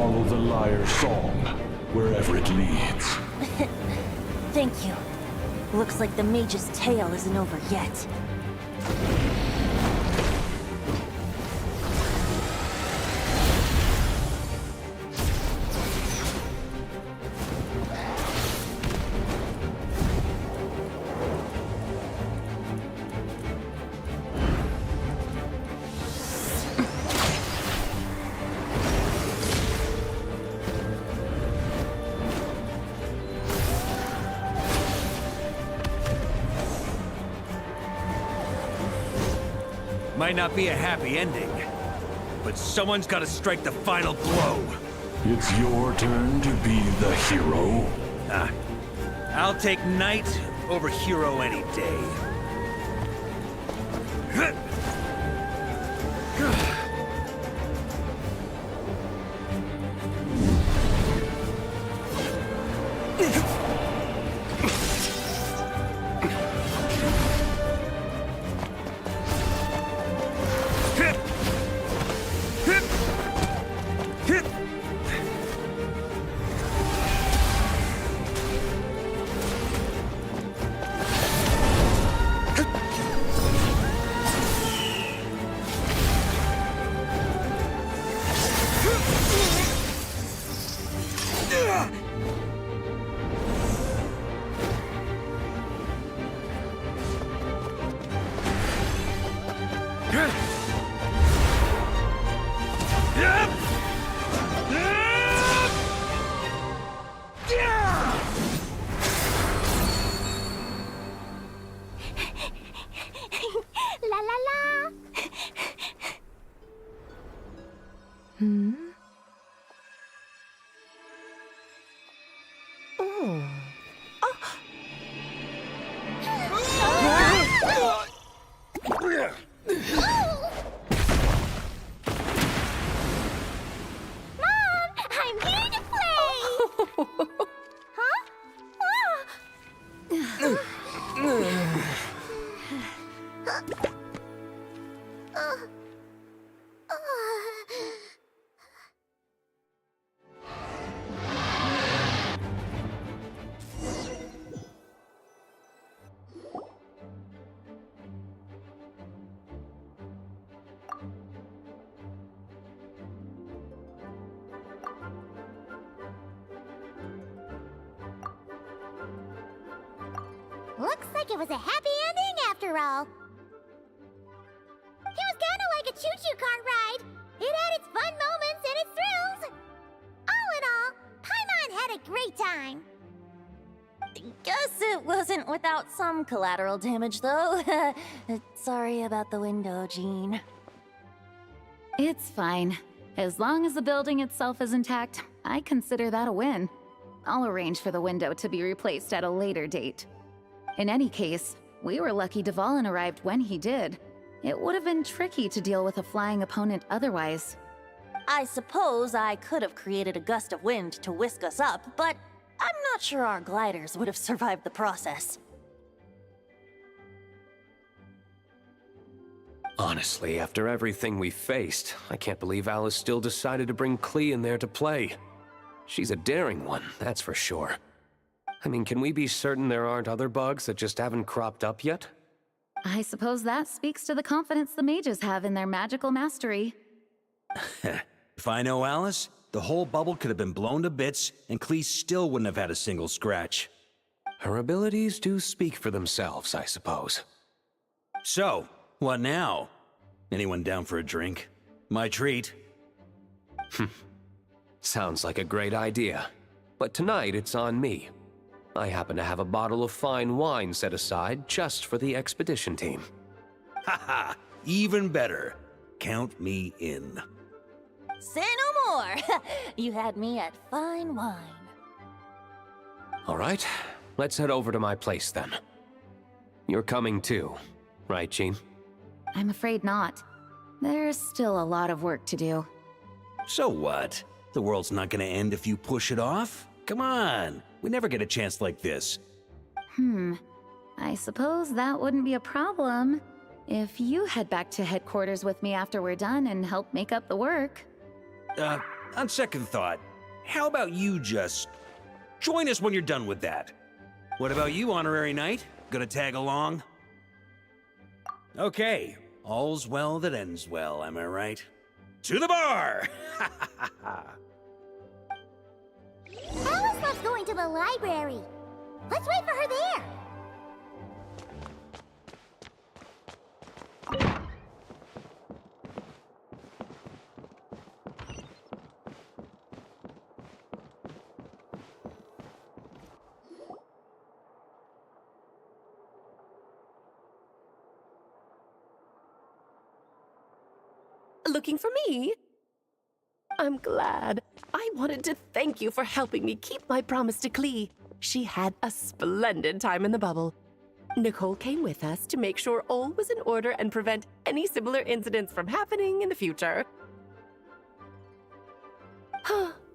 follow the lyre's song, wherever it leads. Thank you. Looks like the mage's tale isn't over yet. Might not be a happy ending, but someone's got to strike the final blow. It's your turn to be the hero. I'll take knight over hero any day. La la la! Mom, I'm here to play! Huh? Looks like it was a happy ending after all. It was kind of like a choo-choo cart ride. It had its fun moments and its thrills. All in all, Paimon had a great time. Guess it wasn't without some collateral damage, though. Sorry about the window, Jean. It's fine. As long as the building itself is intact, I consider that a win. I'll arrange for the window to be replaced at a later date. In any case, we were lucky Dvalin arrived when he did. It would have been tricky to deal with a flying opponent otherwise. I suppose I could have created a gust of wind to whisk us up, but I'm not sure our gliders would have survived the process. Honestly, after everything we faced, I can't believe Alice still decided to bring Klee in there to play. She's a daring one, that's for sure. I mean, can we be certain there aren't other bugs that just haven't cropped up yet? I suppose that speaks to the confidence the mages have in their magical mastery. If I know Alice, the whole bubble could have been blown to bits, and Klee still wouldn't have had a single scratch. Her abilities do speak for themselves, I suppose. So, what now? Anyone down for a drink? My treat. Sounds like a great idea. But tonight it's on me. I happen to have a bottle of fine wine set aside just for the expedition team. Haha, even better. Count me in. Say no more! You had me at fine wine. All right, let's head over to my place then. You're coming too, right, Jean? I'm afraid not. There's still a lot of work to do. So what? The world's not gonna end if you push it off? Come on, we never get a chance like this. I suppose that wouldn't be a problem if you head back to headquarters with me after we're done and help make up the work. On second thought, how about you just join us when you're done with that? What about you, Honorary Knight? Gonna tag along? Okay, all's well that ends well, am I right? To the bar! Alice loves going to the library. Let's wait for her there. Looking for me? I'm glad. I wanted to thank you for helping me keep my promise to Klee. She had a splendid time in the bubble. Nicole came with us to make sure all was in order and prevent any similar incidents from happening in the future.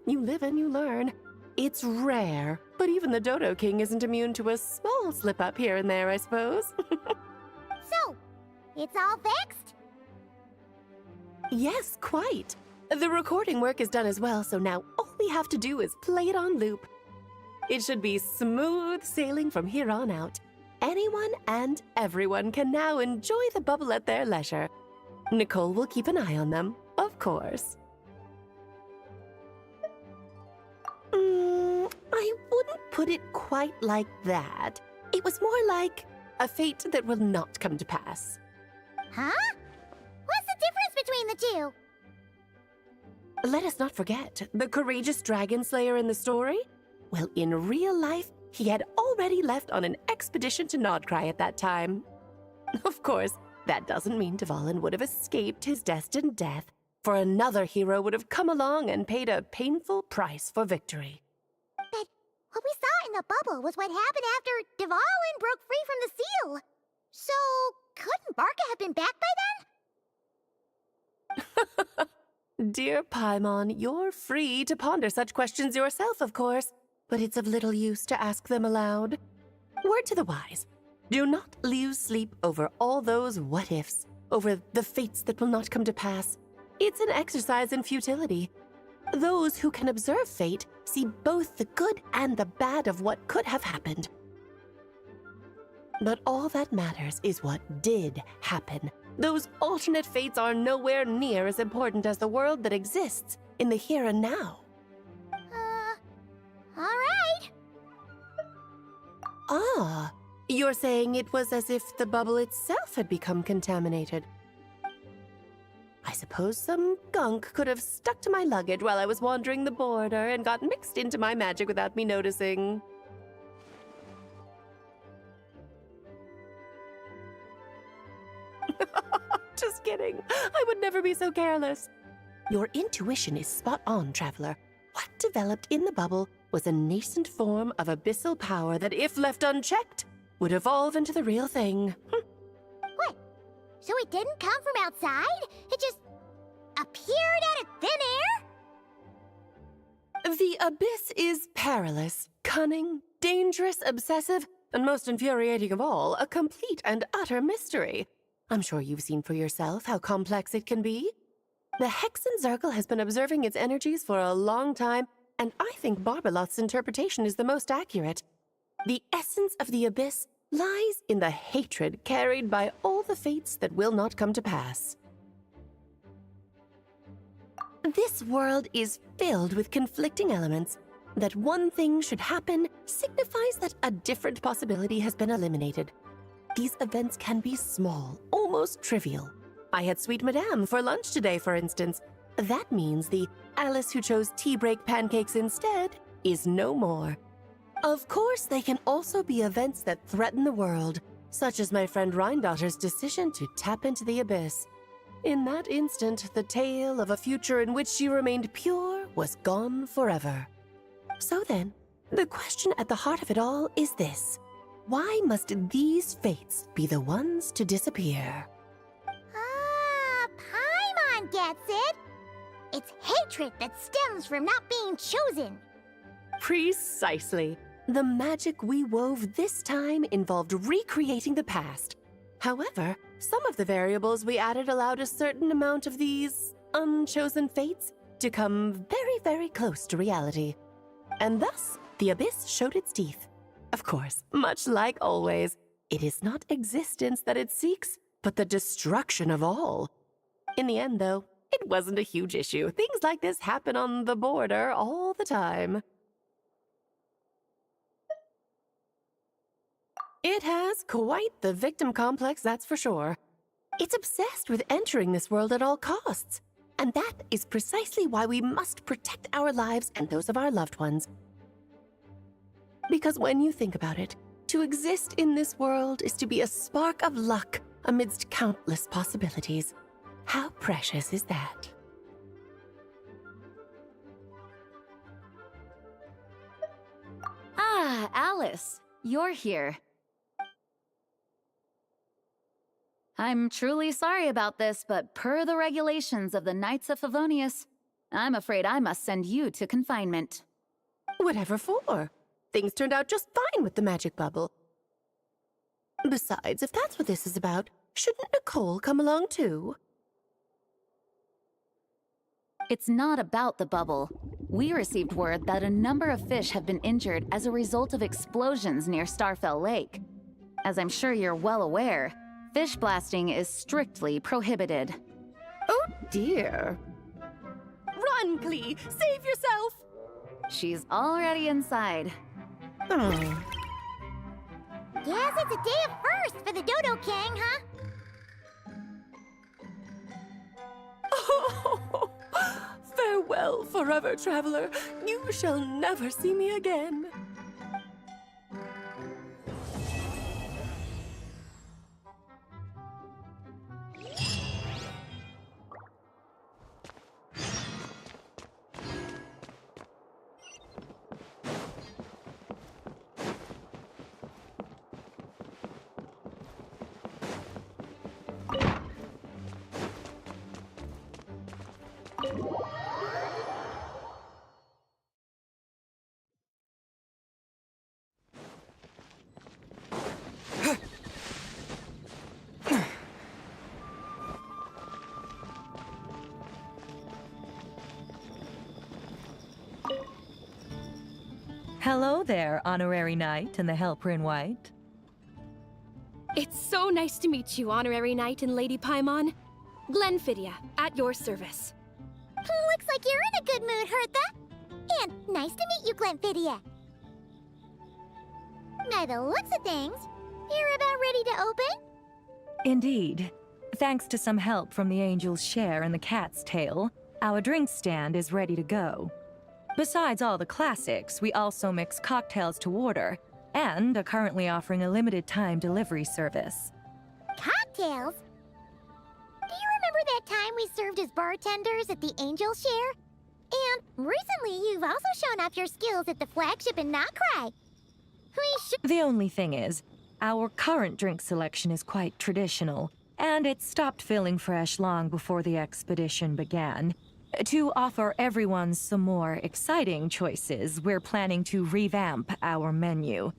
You live and you learn. It's rare, but even the Dodo King isn't immune to a small slip-up here and there, I suppose. So, it's all fixed? Yes, quite. The recording work is done as well, so now all we have to do is play it on loop. It should be smooth sailing from here on out. Anyone and everyone can now enjoy the bubble at their leisure. Nicole will keep an eye on them, of course. I wouldn't put it quite like that. It was more like a fate that will not come to pass. Huh? What's the difference between the two? Let us not forget the courageous dragon slayer in the story. Well, in real life, he had already left on an expedition to Nodcry at that time. Of course, that doesn't mean Dvalin would have escaped his destined death, for another hero would have come along and paid a painful price for victory. But what we saw in the bubble was what happened after Dvalin broke free from the seal. So, couldn't Barca have been back by then? Dear Paimon, you're free to ponder such questions yourself, of course, but it's of little use to ask them aloud. Word to the wise, do not lose sleep over all those what-ifs, over the fates that will not come to pass. It's an exercise in futility. Those who can observe fate see both the good and the bad of what could have happened. But all that matters is what did happen. Those alternate fates are nowhere near as important as the world that exists in the here and now. All right. Ah, you're saying it was as if the bubble itself had become contaminated. I suppose some gunk could have stuck to my luggage while I was wandering the border and got mixed into my magic without me noticing. Just kidding. I would never be so careless. Your intuition is spot on, Traveler. What developed in the bubble was a nascent form of abyssal power that, if left unchecked, would evolve into the real thing. What? So it didn't come from outside? It just appeared out of thin air? The abyss is perilous, cunning, dangerous, obsessive, and most infuriating of all, a complete and utter mystery. I'm sure you've seen for yourself how complex it can be. The Hexen Zircle has been observing its energies for a long time, and I think Barbalot's interpretation is the most accurate. The essence of the abyss lies in the hatred carried by all the fates that will not come to pass. This world is filled with conflicting elements. That one thing should happen signifies that a different possibility has been eliminated. These events can be small, almost trivial. I had Sweet Madame for lunch today, for instance. That means the Alice who chose tea break pancakes instead is no more. Of course, they can also be events that threaten the world, such as my friend Rhindotter's decision to tap into the abyss. In that instant, the tale of a future in which she remained pure was gone forever. So then, the question at the heart of it all is this. Why must these fates be the ones to disappear? Paimon gets it. It's hatred that stems from not being chosen. Precisely. The magic we wove this time involved recreating the past. However, some of the variables we added allowed a certain amount of these unchosen fates to come very, very close to reality. And thus, the abyss showed its teeth. Of course, much like always, it is not existence that it seeks, but the destruction of all. In the end, though, it wasn't a huge issue. Things like this happen on the border all the time. It has quite the victim complex, that's for sure. It's obsessed with entering this world at all costs. And that is precisely why we must protect our lives and those of our loved ones. Because when you think about it, to exist in this world is to be a spark of luck amidst countless possibilities. How precious is that? Ah, Alice, you're here. I'm truly sorry about this, but per the regulations of the Knights of Favonius, I'm afraid I must send you to confinement. Whatever for? Things turned out just fine with the magic bubble. Besides, if that's what this is about, shouldn't Nicole come along too? It's not about the bubble. We received word that a number of fish have been injured as a result of explosions near Starfell Lake. As I'm sure you're well aware, fish blasting is strictly prohibited. Oh dear. Run, Clee! Save yourself! She's already inside. Oh. Guess it's a day of first for the Dodo King, huh? Oh, farewell, forever traveler. You shall never see me again. Hello there, Honorary Knight and the Helper in White. It's so nice to meet you, Honorary Knight and Lady Paimon. Glenfidia, at your service. Looks like you're in a good mood, Hertha. And nice to meet you, Glenfidia. By the looks of things, you're about ready to open? Indeed. Thanks to some help from the Angel's Share and the Cat's Tail, our drink stand is ready to go. Besides all the classics, we also mix cocktails to order, and are currently offering a limited-time delivery service. Cocktails? Do you remember that time we served as bartenders at the Angel Share? And recently, you've also shown off your skills at the flagship in Nocry. The only thing is, our current drink selection is quite traditional, and it stopped feeling fresh long before the expedition began. To offer everyone some more exciting choices, we're planning to revamp our menu.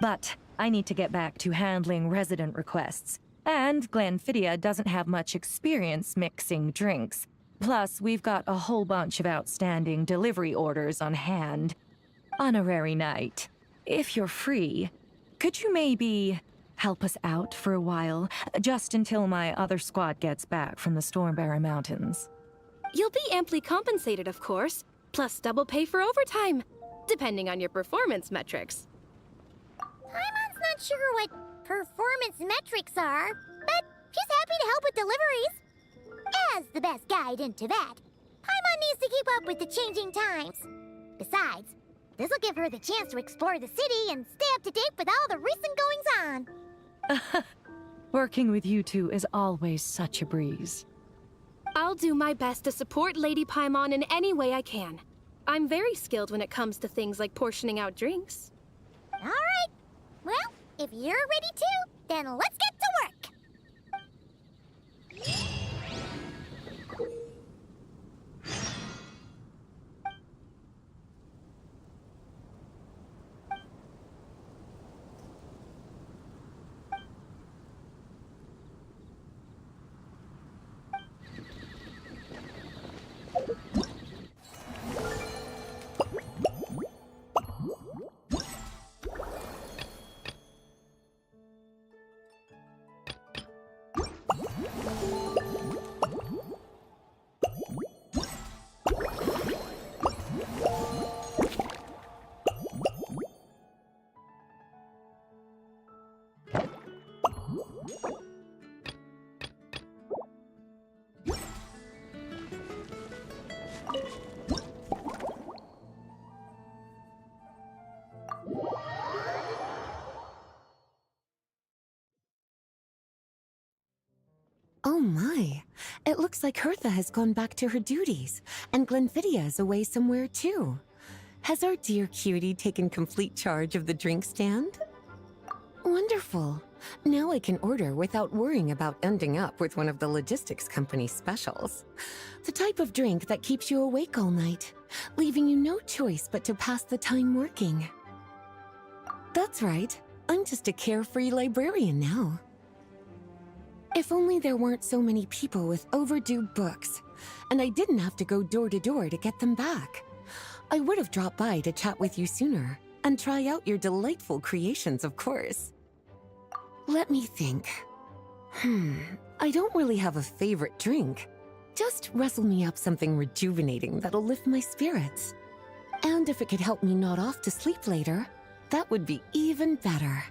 But I need to get back to handling resident requests, and Glenfidia doesn't have much experience mixing drinks. Plus, we've got a whole bunch of outstanding delivery orders on hand. Honorary Knight, if you're free, could you maybe help us out for a while, just until my other squad gets back from the Stormbearer Mountains? You'll be amply compensated, of course, plus double pay for overtime, depending on your performance metrics. Paimon's not sure what performance metrics are, but she's happy to help with deliveries. As the best guide in Teyvat, Paimon needs to keep up with the changing times. Besides, this'll give her the chance to explore the city and stay up to date with all the recent goings-on. Working with you two is always such a breeze. I'll do my best to support Lady Paimon in any way I can. I'm very skilled when it comes to things like portioning out drinks. All right. Well, if you're ready too, then let's get to work. It looks like Hertha has gone back to her duties, and Glenfidia is away somewhere too. Has our dear cutie taken complete charge of the drink stand? Wonderful. Now I can order without worrying about ending up with one of the logistics company specials. The type of drink that keeps you awake all night, leaving you no choice but to pass the time working. That's right. I'm just a carefree librarian now. If only there weren't so many people with overdue books, and I didn't have to go door to door to get them back. I would have dropped by to chat with you sooner, and try out your delightful creations, of course. Let me think. I don't really have a favorite drink. Just wrestle me up something rejuvenating that'll lift my spirits. And if it could help me nod off to sleep later, that would be even better.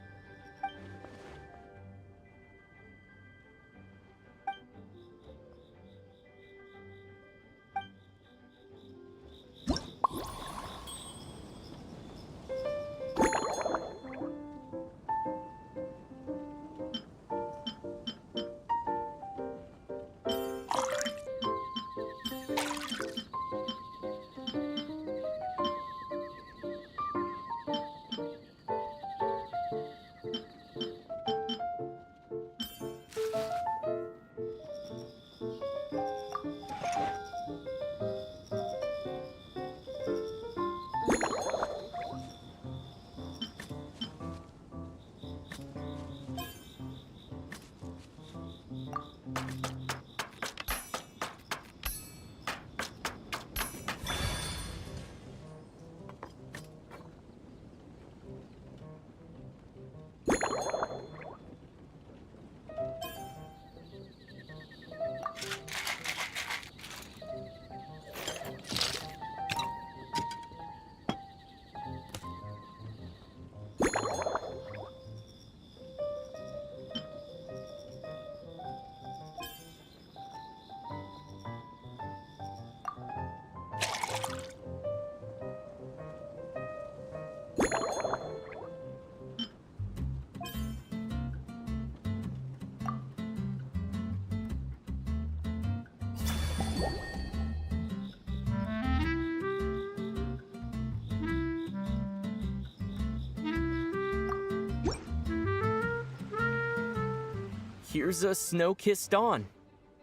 Here's a snow-kissed dawn.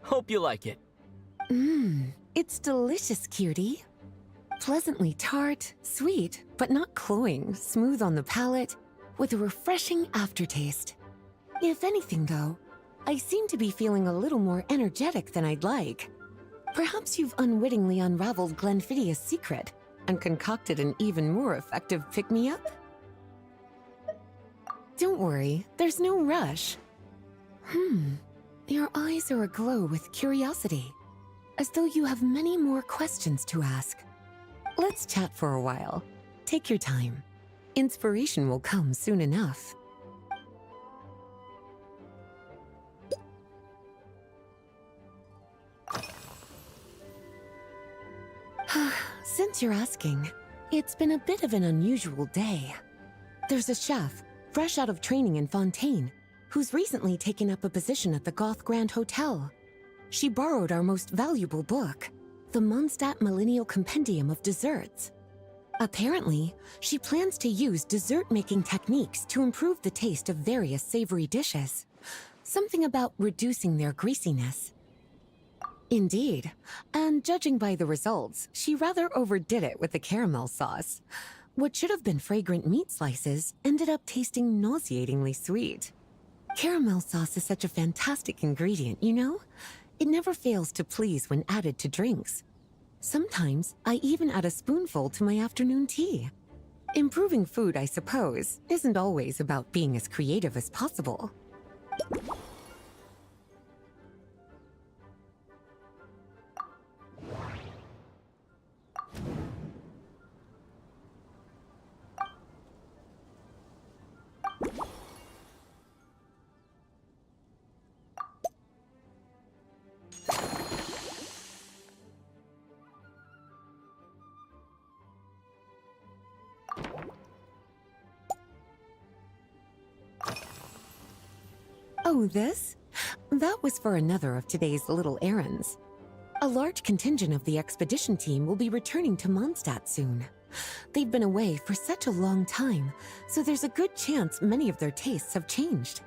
Hope you like it. It's delicious, cutie. Pleasantly tart, sweet, but not cloying, smooth on the palate, with a refreshing aftertaste. If anything, though, I seem to be feeling a little more energetic than I'd like. Perhaps you've unwittingly unraveled Glenfidia's secret and concocted an even more effective pick-me-up? Don't worry, there's no rush. Your eyes are aglow with curiosity, as though you have many more questions to ask. Let's chat for a while. Take your time. Inspiration will come soon enough. Since you're asking, it's been a bit of an unusual day. There's a chef, fresh out of training in Fontaine, who's recently taken up a position at the Goth Grand Hotel. She borrowed our most valuable book, the Mondstadt Millennial Compendium of Desserts. Apparently, she plans to use dessert-making techniques to improve the taste of various savory dishes. Something about reducing their greasiness. Indeed, and judging by the results, she rather overdid it with the caramel sauce. What should have been fragrant meat slices ended up tasting nauseatingly sweet. Caramel sauce is such a fantastic ingredient, you know? It never fails to please when added to drinks. Sometimes, I even add a spoonful to my afternoon tea. Improving food, I suppose, isn't always about being as creative as possible. Oh, this? That was for another of today's little errands. A large contingent of the expedition team will be returning to Mondstadt soon. They've been away for such a long time, so there's a good chance many of their tastes have changed.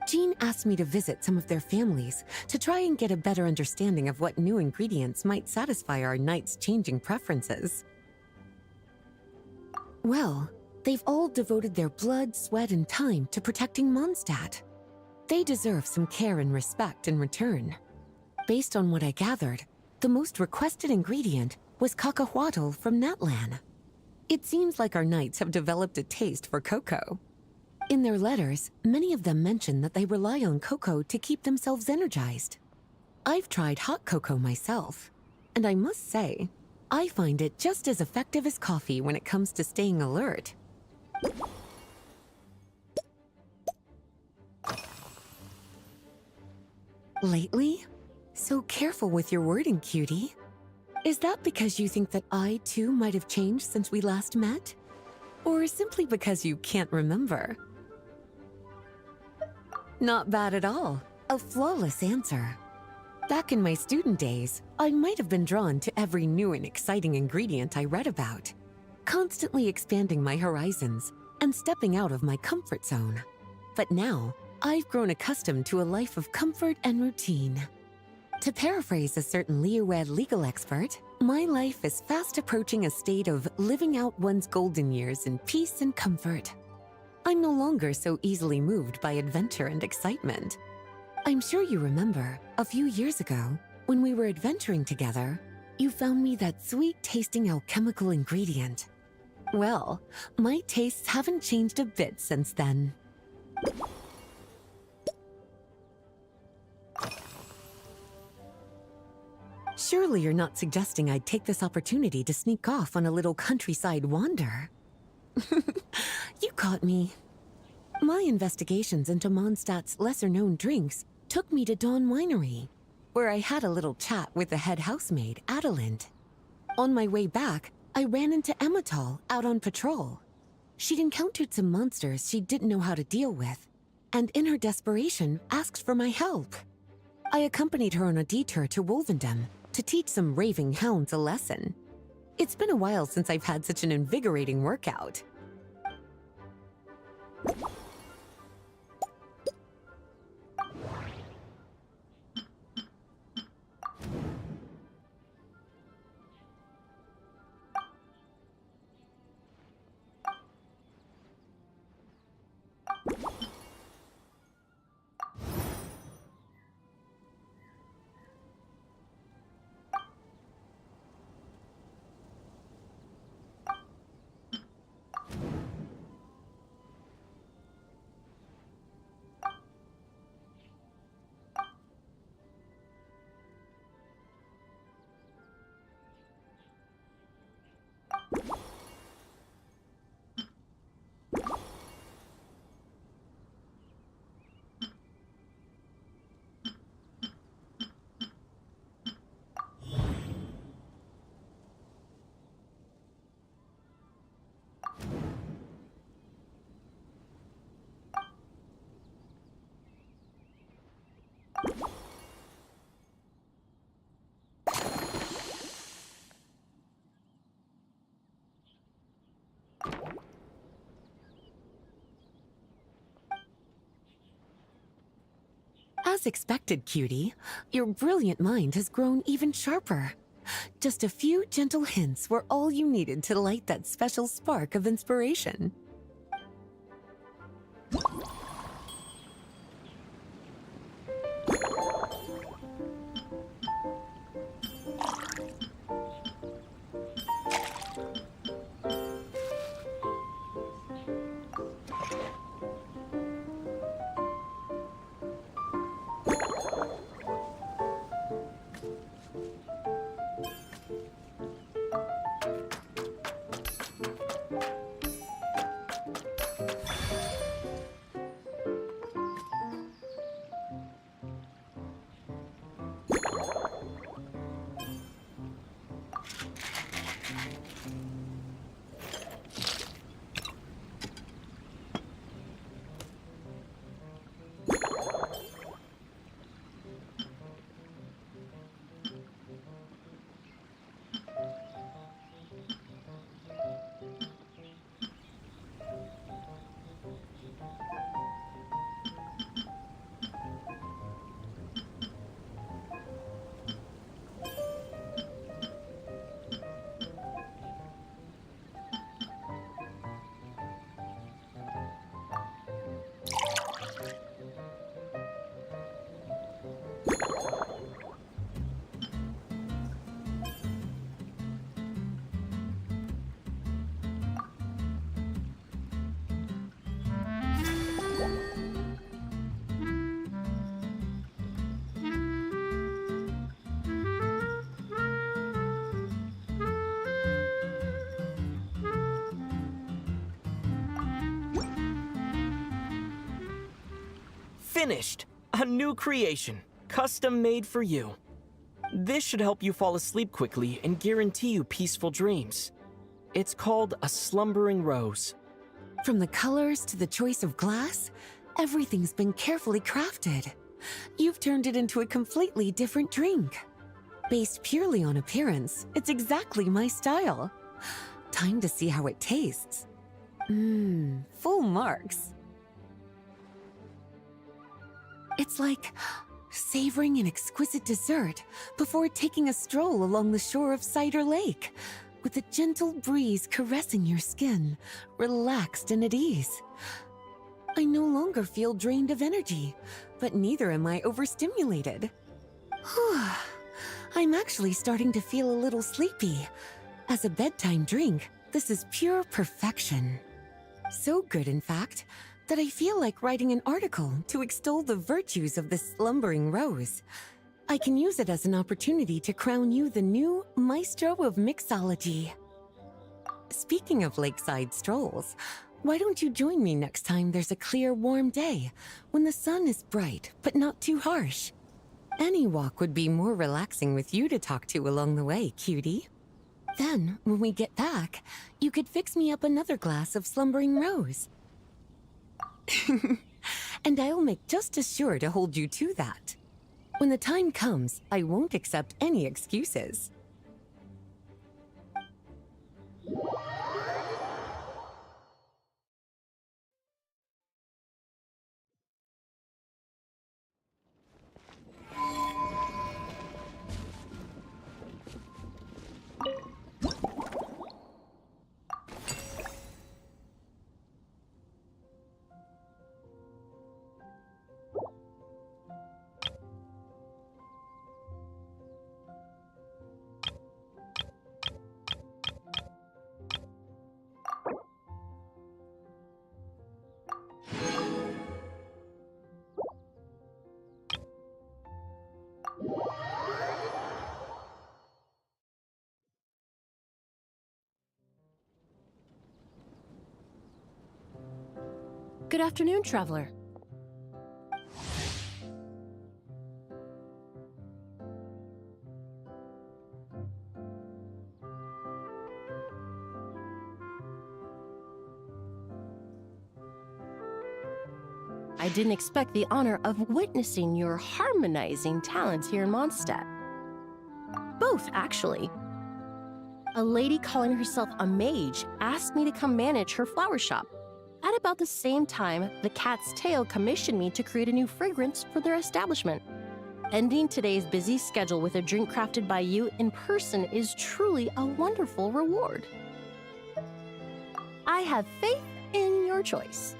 Jean asked me to visit some of their families to try and get a better understanding of what new ingredients might satisfy our knights' changing preferences. Well, they've all devoted their blood, sweat, and time to protecting Mondstadt. They deserve some care and respect in return. Based on what I gathered, the most requested ingredient was cacahuatl from Natlan. It seems like our knights have developed a taste for cocoa. In their letters, many of them mention that they rely on cocoa to keep themselves energized. I've tried hot cocoa myself, and I must say, I find it just as effective as coffee when it comes to staying alert. Lately? So careful with your wording, cutie. Is that because you think that I, too, might have changed since we last met? Or simply because you can't remember? Not bad at all. A flawless answer. Back in my student days, I might have been drawn to every new and exciting ingredient I read about, constantly expanding my horizons and stepping out of my comfort zone. But now, I've grown accustomed to a life of comfort and routine. To paraphrase a certain Leo-Ed legal expert, my life is fast approaching a state of living out one's golden years in peace and comfort. I'm no longer so easily moved by adventure and excitement. I'm sure you remember, a few years ago, when we were adventuring together, you found me that sweet-tasting alchemical ingredient. Well, my tastes haven't changed a bit since then. Surely you're not suggesting I'd take this opportunity to sneak off on a little countryside wander? You caught me. My investigations into Mondstadt's lesser-known drinks took me to Dawn Winery, where I had a little chat with the head housemaid, Adelind. On my way back, I ran into Emmetall out on patrol. She'd encountered some monsters she didn't know how to deal with, and in her desperation, asked for my help. I accompanied her on a detour to Wolvendom to teach some raving hounds a lesson. It's been a while since I've had such an invigorating workout. As expected, cutie, your brilliant mind has grown even sharper. Just a few gentle hints were all you needed to light that special spark of inspiration. Finished! A new creation, custom made for you. This should help you fall asleep quickly and guarantee you peaceful dreams. It's called a slumbering rose. From the colors to the choice of glass, everything's been carefully crafted. You've turned it into a completely different drink. Based purely on appearance, it's exactly my style. Time to see how it tastes. Full marks. It's like savoring an exquisite dessert before taking a stroll along the shore of Cider Lake, with a gentle breeze caressing your skin, relaxed and at ease. I no longer feel drained of energy, but neither am I overstimulated. I'm actually starting to feel a little sleepy. As a bedtime drink, this is pure perfection. So good, in fact, that I feel like writing an article to extol the virtues of this slumbering rose. I can use it as an opportunity to crown you the new maestro of mixology. Speaking of lakeside strolls, why don't you join me next time there's a clear, warm day, when the sun is bright but not too harsh? Any walk would be more relaxing with you to talk to along the way, cutie. Then, when we get back, you could fix me up another glass of slumbering rose. And I'll make just as sure to hold you to that. When the time comes, I won't accept any excuses. Good afternoon, traveler. I didn't expect the honor of witnessing your harmonizing talents here in Mondstadt. Both, actually. A lady calling herself a mage asked me to come manage her flower shop. At about the same time, the Cat's Tail commissioned me to create a new fragrance for their establishment. Ending today's busy schedule with a drink crafted by you in person is truly a wonderful reward. I have faith in your choice.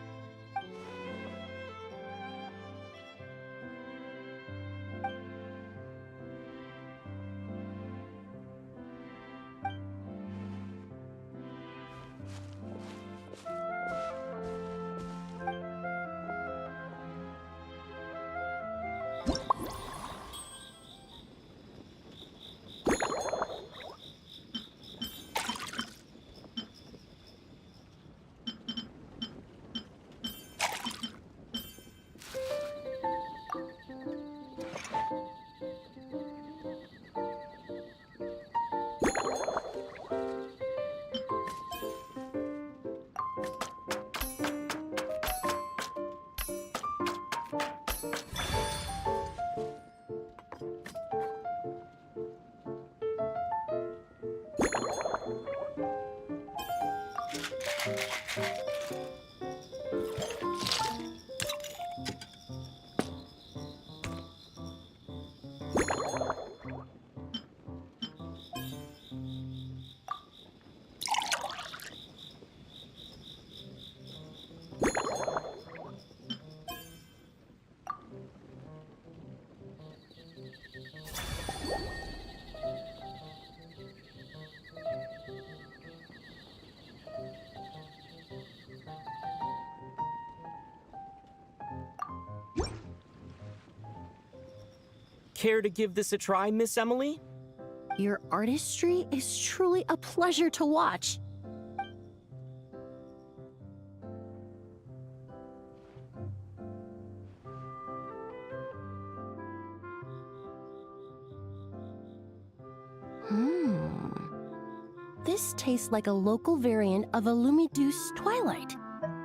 Care to give this a try, Miss Emily? Your artistry is truly a pleasure to watch. this tastes like a local variant of a Lumidouce Twilight.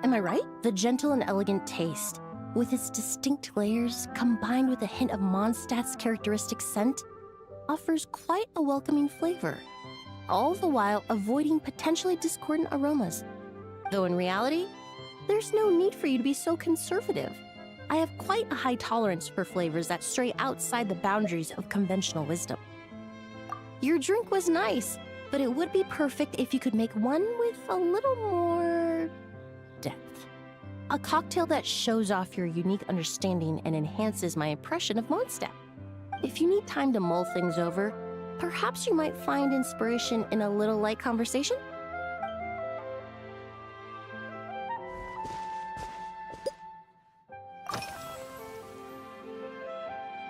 Am I right? The gentle and elegant taste, with its distinct layers combined with a hint of Mondstadt's characteristic scent, offers quite a welcoming flavor, all the while avoiding potentially discordant aromas. Though in reality, there's no need for you to be so conservative. I have quite a high tolerance for flavors that stray outside the boundaries of conventional wisdom. Your drink was nice, but it would be perfect if you could make one with a little more depth. A cocktail that shows off your unique understanding and enhances my impression of Mondstadt. If you need time to mull things over, perhaps you might find inspiration in a little light conversation?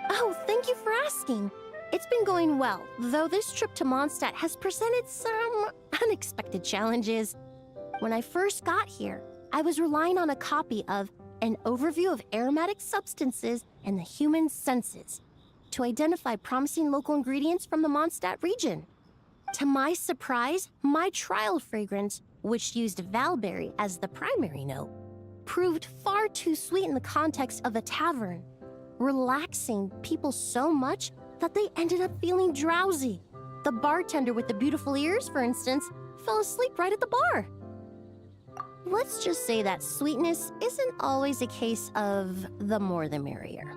Oh, thank you for asking. It's been going well, though this trip to Mondstadt has presented some unexpected challenges. When I first got here, I was relying on a copy of An Overview of Aromatic Substances and the Human Senses to identify promising local ingredients from the Mondstadt region. To my surprise, my trial fragrance, which used valberry as the primary note, proved far too sweet in the context of a tavern, relaxing people so much that they ended up feeling drowsy. The bartender with the beautiful ears, for instance, fell asleep right at the bar. Let's just say that sweetness isn't always a case of the more the merrier.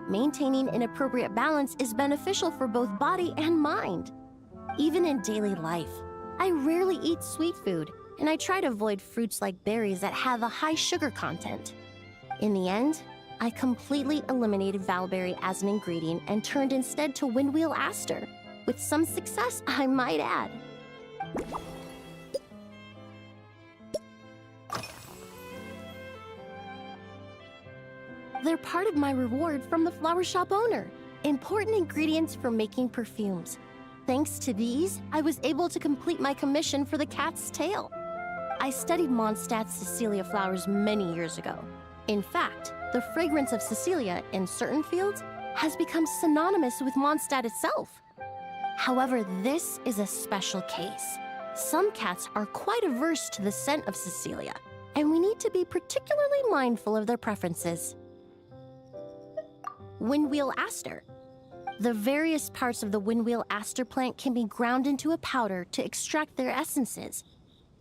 Maintaining an appropriate balance is beneficial for both body and mind. Even in daily life, I rarely eat sweet food, and I try to avoid fruits like berries that have a high sugar content. In the end, I completely eliminated valberry as an ingredient and turned instead to windwheel aster, with some success, I might add. They're part of my reward from the flower shop owner, important ingredients for making perfumes. Thanks to these, I was able to complete my commission for the cat's tail. I studied Mondstadt's Cecilia flowers many years ago. In fact, the fragrance of Cecilia in certain fields has become synonymous with Mondstadt itself. However, this is a special case. Some cats are quite averse to the scent of Cecilia, and we need to be particularly mindful of their preferences. Windwheel aster. The various parts of the windwheel aster plant can be ground into a powder to extract their essences.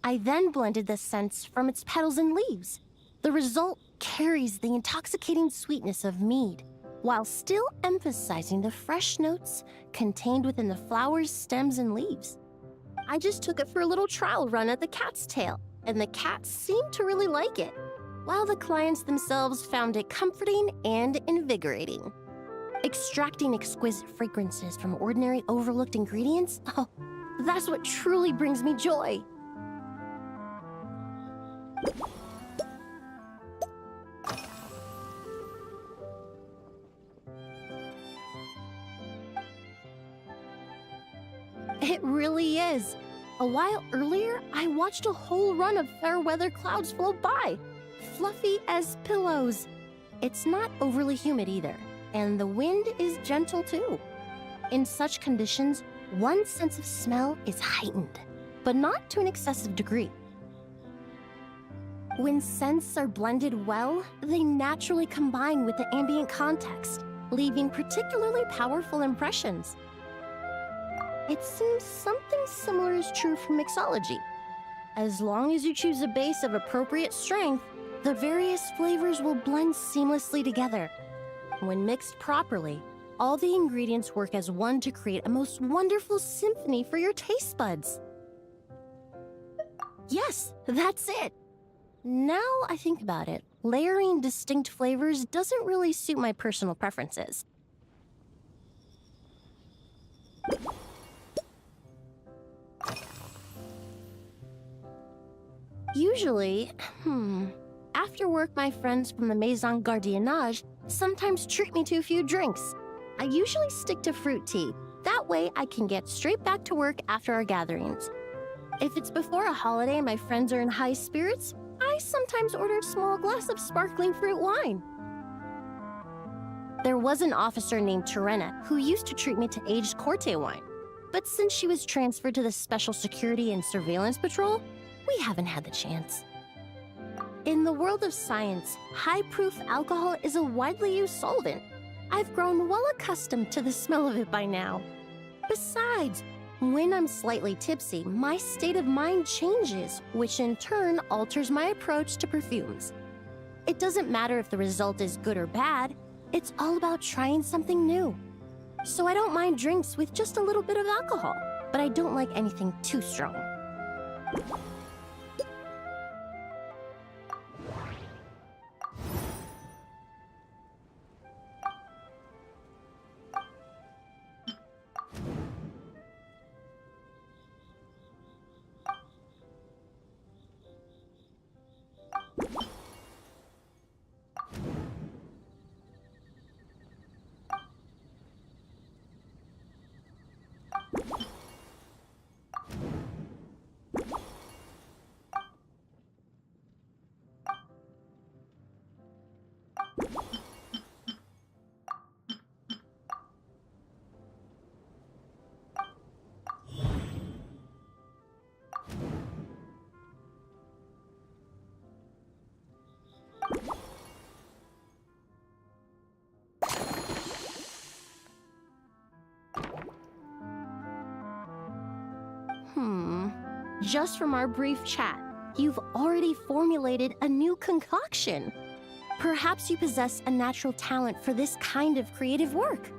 I then blended the scents from its petals and leaves. The result carries the intoxicating sweetness of mead, while still emphasizing the fresh notes contained within the flowers, stems, and leaves. I just took it for a little trial run at the cat's tail, and the cats seemed to really like it, while the clients themselves found it comforting and invigorating. Extracting exquisite fragrances from ordinary overlooked ingredients? Oh, that's what truly brings me joy. It really is. A while earlier, I watched a whole run of fair weather clouds float by, fluffy as pillows. It's not overly humid either, and the wind is gentle too. In such conditions, one's sense of smell is heightened, but not to an excessive degree. When scents are blended well, they naturally combine with the ambient context, leaving particularly powerful impressions. It seems something similar is true for mixology. As long as you choose a base of appropriate strength, the various flavors will blend seamlessly together. When mixed properly, all the ingredients work as one to create a most wonderful symphony for your taste buds. Yes, that's it. Now I think about it, layering distinct flavors doesn't really suit my personal preferences. Usually, after work, my friends from the Maison Gardiennage sometimes treat me to a few drinks. I usually stick to fruit tea. That way I can get straight back to work after our gatherings. If it's before a holiday and my friends are in high spirits, I sometimes order a small glass of sparkling fruit wine. There was an officer named Terena who used to treat me to aged Corte wine. but since she was transferred to the Special Security and Surveillance Patrol, we haven't had the chance. In the world of science, high-proof alcohol is a widely used solvent. I've grown well accustomed to the smell of it by now. Besides, when I'm slightly tipsy, my state of mind changes, which in turn alters my approach to perfumes. It doesn't matter if the result is good or bad, it's all about trying something new. So I don't mind drinks with just a little bit of alcohol, but I don't like anything too strong. Just from our brief chat, you've already formulated a new concoction. Perhaps you possess a natural talent for this kind of creative work.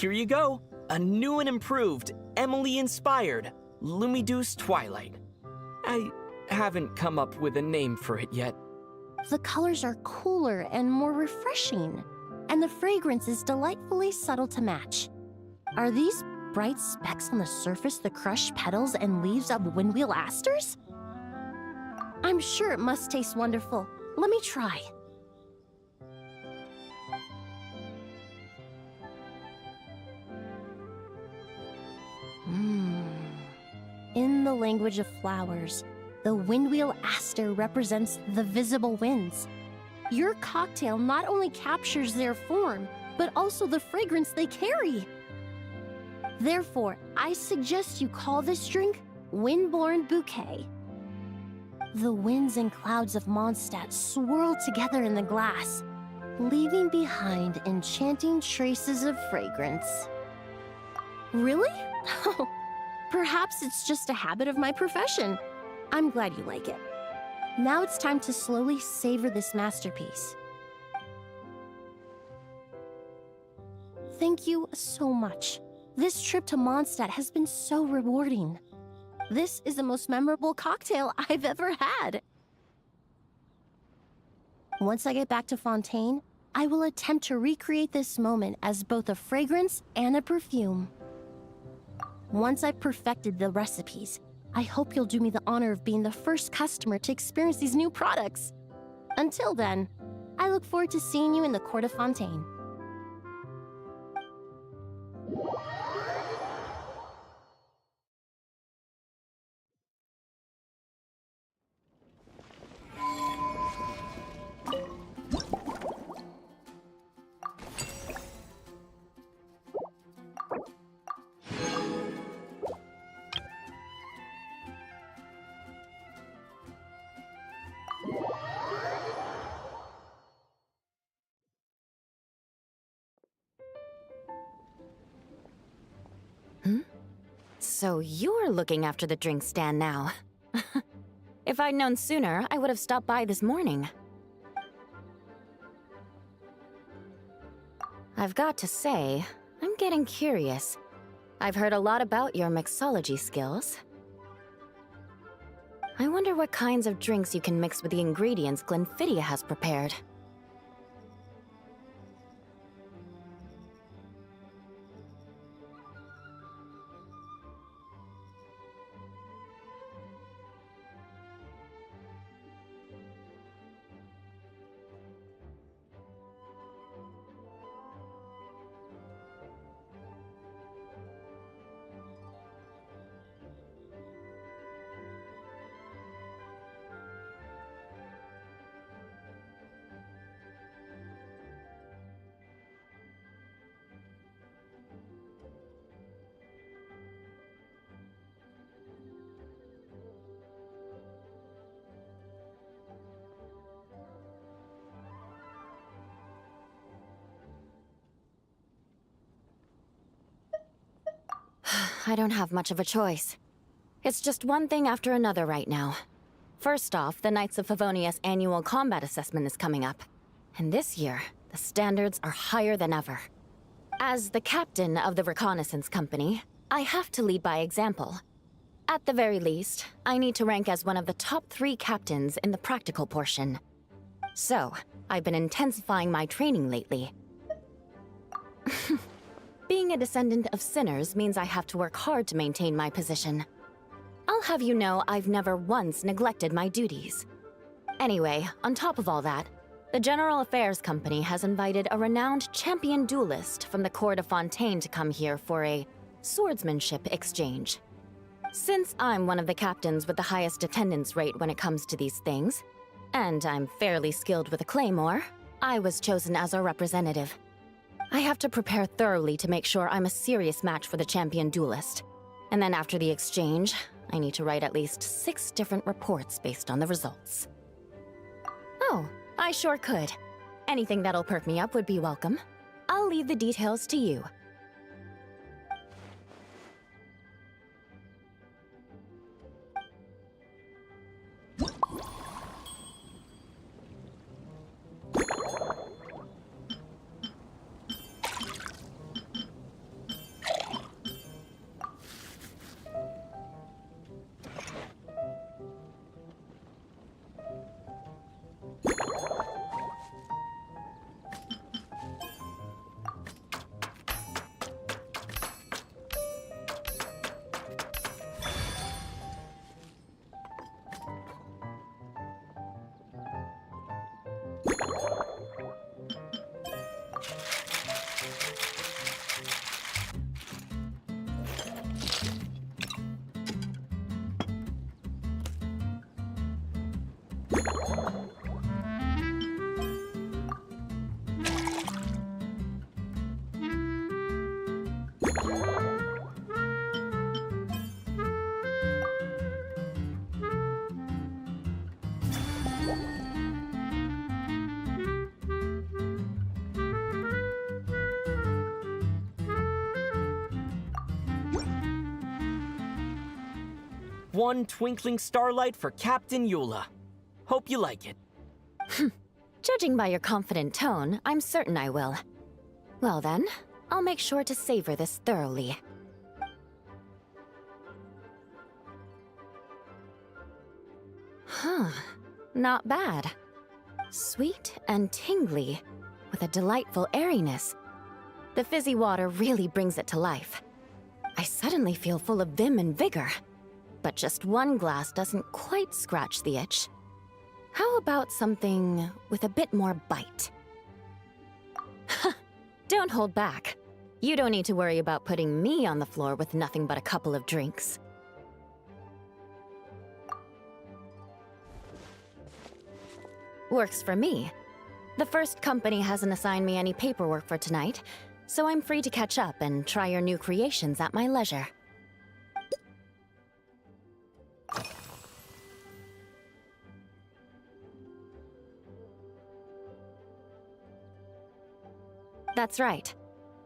Here you go. A new and improved, Emily-inspired Lumiduce Twilight. I haven't come up with a name for it yet. The colors are cooler and more refreshing, and the fragrance is delightfully subtle to match. Are these bright specks on the surface the crushed petals and leaves of windwheel asters? I'm sure it must taste wonderful. Let me try. In the language of flowers, the windwheel aster represents the visible winds. Your cocktail not only captures their form, but also the fragrance they carry. Therefore, I suggest you call this drink Windborne Bouquet. The winds and clouds of Mondstadt swirl together in the glass, leaving behind enchanting traces of fragrance. Really? Perhaps it's just a habit of my profession. I'm glad you like it. Now it's time to slowly savor this masterpiece. Thank you so much. This trip to Mondstadt has been so rewarding. This is the most memorable cocktail I've ever had. Once I get back to Fontaine, I will attempt to recreate this moment as both a fragrance and a perfume. Once I've perfected the recipes, I hope you'll do me the honor of being the first customer to experience these new products. Until then, I look forward to seeing you in the Court of Fontaine. So you're looking after the drink stand now. If I'd known sooner, I would have stopped by this morning. I've got to say, I'm getting curious. I've heard a lot about your mixology skills. I wonder what kinds of drinks you can mix with the ingredients Glenfiddia has prepared. I don't have much of a choice. It's just one thing after another right now. First off, the Knights of Favonia's annual combat assessment is coming up. And this year, the standards are higher than ever. As the captain of the reconnaissance company, I have to lead by example. At the very least, I need to rank as one of the top 3 captains in the practical portion. So, I've been intensifying my training lately. Being a descendant of sinners means I have to work hard to maintain my position. I'll have you know I've never once neglected my duties. Anyway, on top of all that, the General Affairs Company has invited a renowned champion duelist from the Court of Fontaine to come here for a swordsmanship exchange. Since I'm one of the captains with the highest attendance rate when it comes to these things, and I'm fairly skilled with a claymore, I was chosen as a representative. I have to prepare thoroughly to make sure I'm a serious match for the champion duelist. And then after the exchange, I need to write at least 6 different reports based on the results. Oh, I sure could. Anything that'll perk me up would be welcome. I'll leave the details to you. One twinkling starlight for Captain Eula. Hope you like it. Judging by your confident tone, I'm certain I will. Well then, I'll make sure to savor this thoroughly. Huh. Not bad. Sweet and tingly, with a delightful airiness. The fizzy water really brings it to life. I suddenly feel full of vim and vigor. But just one glass doesn't quite scratch the itch. How about something with a bit more bite? Don't hold back. You don't need to worry about putting me on the floor with nothing but a couple of drinks. Works for me. The first company hasn't assigned me any paperwork for tonight, so I'm free to catch up and try your new creations at my leisure. That's right.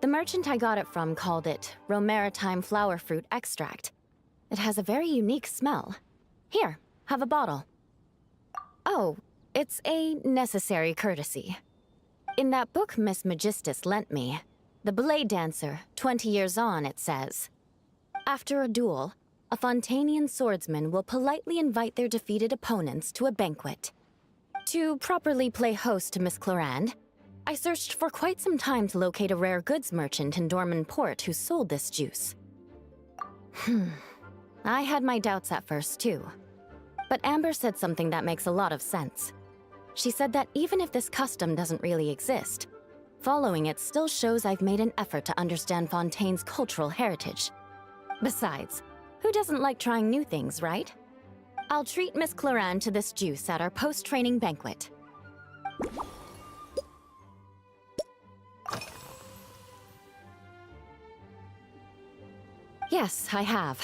The merchant I got it from called it Romaritime Flower Fruit Extract. It has a very unique smell. Here, have a bottle. Oh, it's a necessary courtesy. In that book Miss Magistus lent me, The Blade Dancer, 20 Years On, it says, after a duel, a Fontanian swordsman will politely invite their defeated opponents to a banquet. To properly play host to Miss Clorand, I searched for quite some time to locate a rare goods merchant in Dorman Port who sold this juice. I had my doubts at first, too. But Amber said something that makes a lot of sense. She said that even if this custom doesn't really exist, following it still shows I've made an effort to understand Fontaine's cultural heritage. Besides, who doesn't like trying new things, right? I'll treat Miss Clorand to this juice at our post-training banquet. Yes, I have.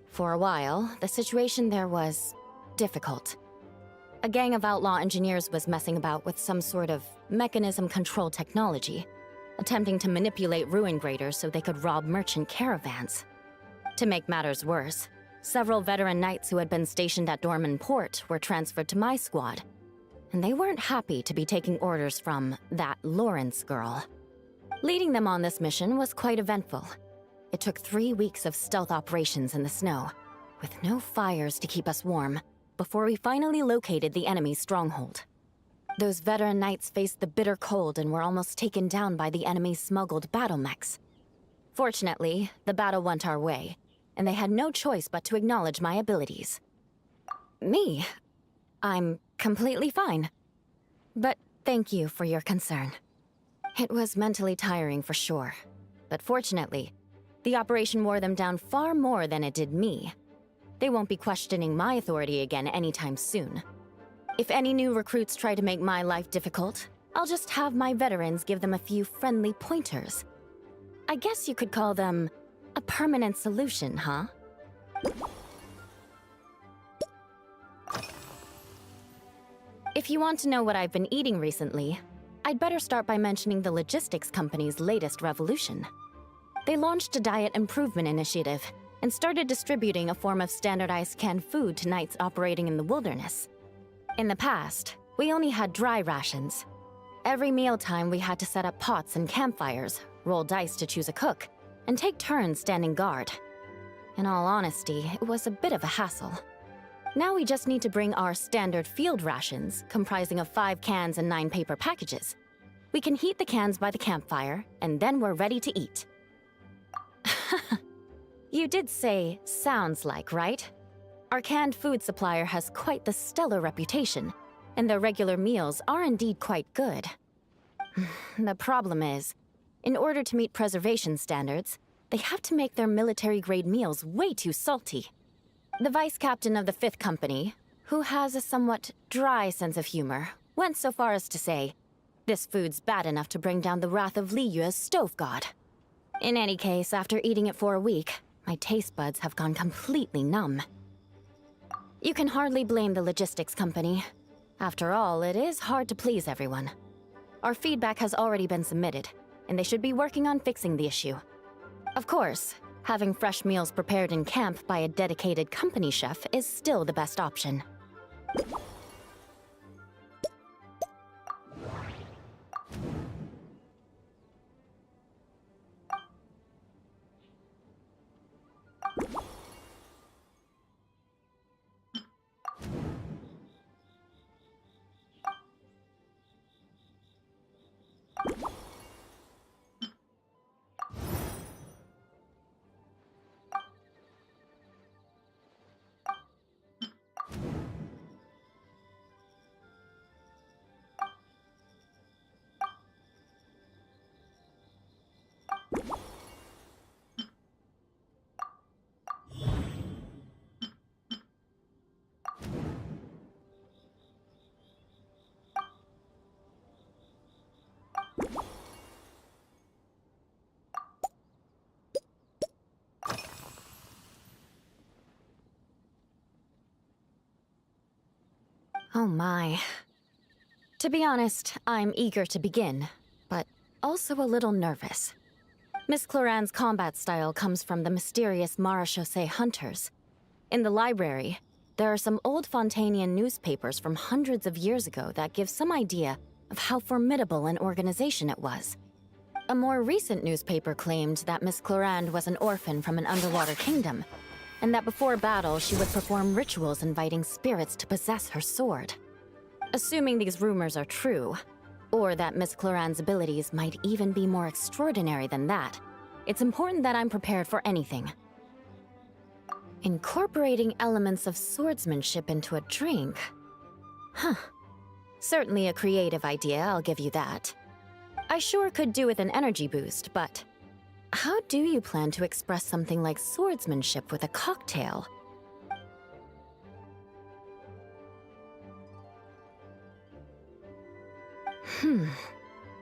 For a while, the situation there was difficult. A gang of outlaw engineers was messing about with some sort of mechanism control technology, attempting to manipulate ruin graders so they could rob merchant caravans. To make matters worse, several veteran knights who had been stationed at Dorman Port were transferred to my squad, and they weren't happy to be taking orders from that Lawrence girl. Leading them on this mission was quite eventful. It took 3 weeks of stealth operations in the snow, with no fires to keep us warm, before we finally located the enemy's stronghold. Those veteran knights faced the bitter cold and were almost taken down by the enemy's smuggled battle mechs. Fortunately, the battle went our way, and they had no choice but to acknowledge my abilities. Me? I'm completely fine. But thank you for your concern. It was mentally tiring for sure, but fortunately, the operation wore them down far more than it did me. They won't be questioning my authority again anytime soon. If any new recruits try to make my life difficult, I'll just have my veterans give them a few friendly pointers. I guess you could call them a permanent solution, huh? If you want to know what I've been eating recently, I'd better start by mentioning the logistics company's latest revolution. They launched a diet improvement initiative and started distributing a form of standardized canned food to knights operating in the wilderness. In the past, we only had dry rations. Every mealtime we had to set up pots and campfires, roll dice to choose a cook, and take turns standing guard. In all honesty, it was a bit of a hassle. Now we just need to bring our standard field rations, comprising of 5 cans and 9 paper packages. We can heat the cans by the campfire, and then we're ready to eat. You did say, sounds like, right? Our canned food supplier has quite the stellar reputation, and their regular meals are indeed quite good. The problem is, in order to meet preservation standards, they have to make their military-grade meals way too salty. The vice captain of the 5th Company, who has a somewhat dry sense of humor, went so far as to say, this food's bad enough to bring down the wrath of Liyue's stove god. In any case, after eating it for a week, my taste buds have gone completely numb. You can hardly blame the logistics company. After all, it is hard to please everyone. Our feedback has already been submitted, and they should be working on fixing the issue. Of course, having fresh meals prepared in camp by a dedicated company chef is still the best option. Oh my. To be honest, I'm eager to begin, but also a little nervous. Miss Cloran's combat style comes from the mysterious Marechaussee hunters. In the library, there are some old Fontanian newspapers from hundreds of years ago that give some idea of how formidable an organization it was. A more recent newspaper claimed that Miss Cloran was an orphan from an underwater kingdom, and that before battle she would perform rituals inviting spirits to possess her sword. Assuming these rumors are true, or that Miss Cloran's abilities might even be more extraordinary than that, it's important that I'm prepared for anything. Incorporating elements of swordsmanship into a drink? Huh. Certainly a creative idea, I'll give you that. I sure could do with an energy boost, but how do you plan to express something like swordsmanship with a cocktail?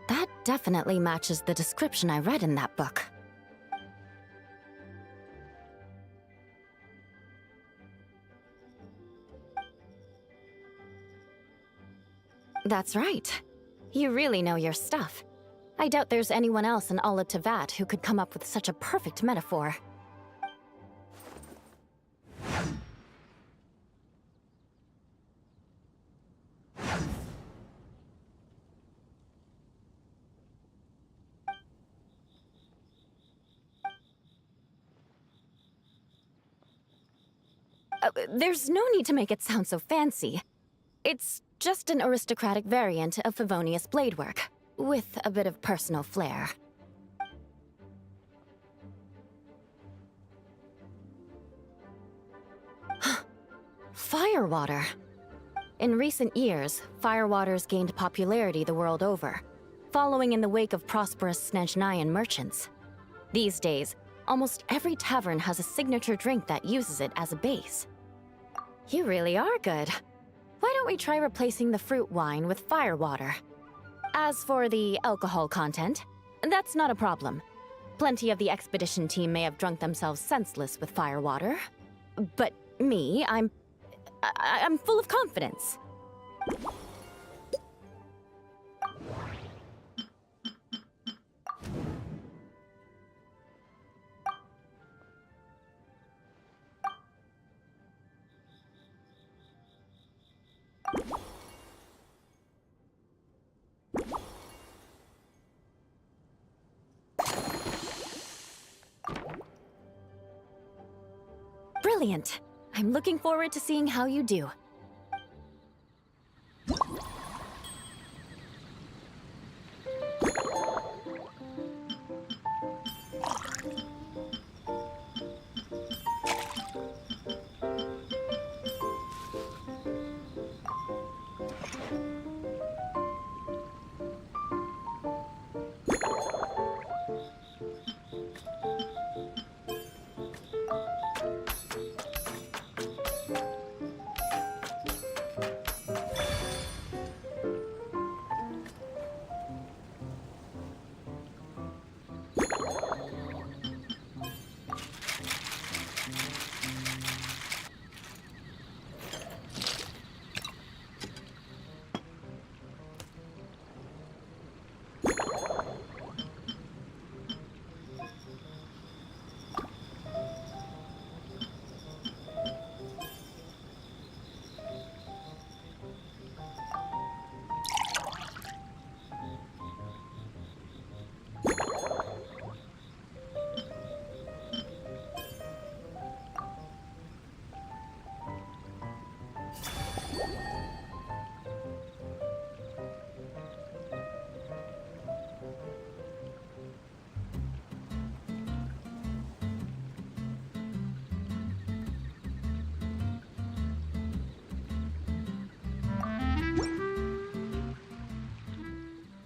That definitely matches the description I read in that book. That's right. You really know your stuff. I doubt there's anyone else in all of Tevat who could come up with such a perfect metaphor. There's no need to make it sound so fancy. It's just an aristocratic variant of Favonius bladework, with a bit of personal flair. Firewater. In recent years, firewaters gained popularity the world over, following in the wake of prosperous Snezhnayan merchants. These days, almost every tavern has a signature drink that uses it as a base. You really are good. Why don't we try replacing the fruit wine with firewater? As for the alcohol content, that's not a problem. Plenty of the expedition team may have drunk themselves senseless with firewater. But me, I'm full of confidence. Brilliant. I'm looking forward to seeing how you do.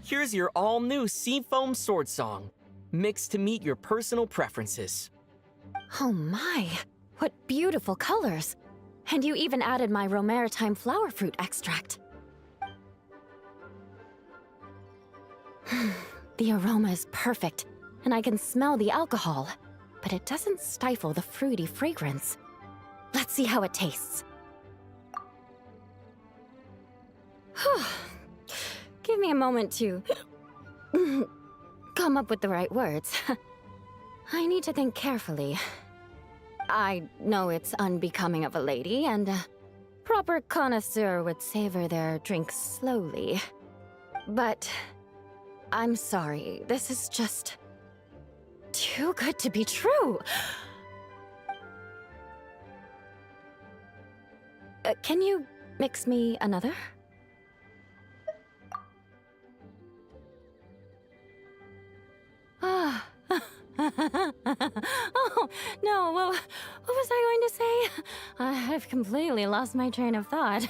Here's your all-new Seafoam Sword Song, mixed to meet your personal preferences. Oh my, what beautiful colors! And you even added my Romaritime flower fruit extract. The aroma is perfect, and I can smell the alcohol, but it doesn't stifle the fruity fragrance. Let's see how it tastes. Give me a moment to come up with the right words. I need to think carefully. I know it's unbecoming of a lady, and a proper connoisseur would savor their drinks slowly. But I'm sorry, this is just too good to be true. Can you mix me another? Ah. Oh, no, what was I going to say? I've completely lost my train of thought.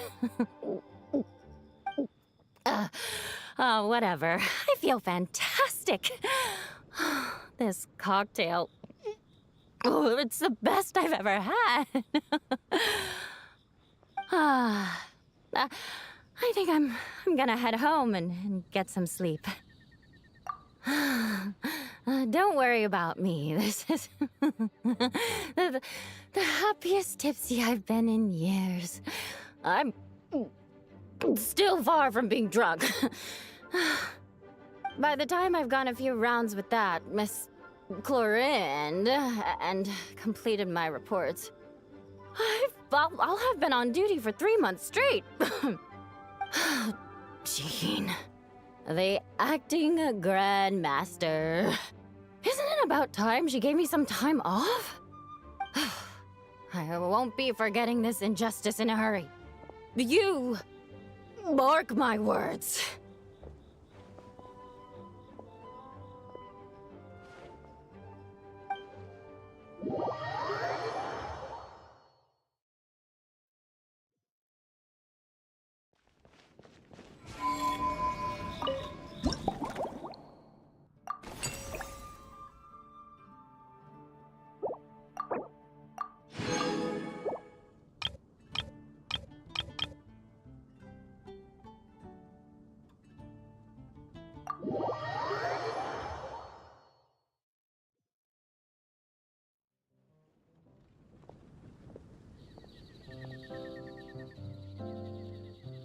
Whatever. I feel fantastic. This cocktail... Oh, it's the best I've ever had. I think I'm gonna head home and get some sleep. Don't worry about me. This is the happiest tipsy I've been in years. I'm still far from being drunk. By the time I've gone a few rounds with that, Miss Chlorinde, and completed my reports, I'll have been on duty for 3 months straight. Jean. The acting grandmaster. Isn't it about time she gave me some time off? I won't be forgetting this injustice in a hurry. You mark my words.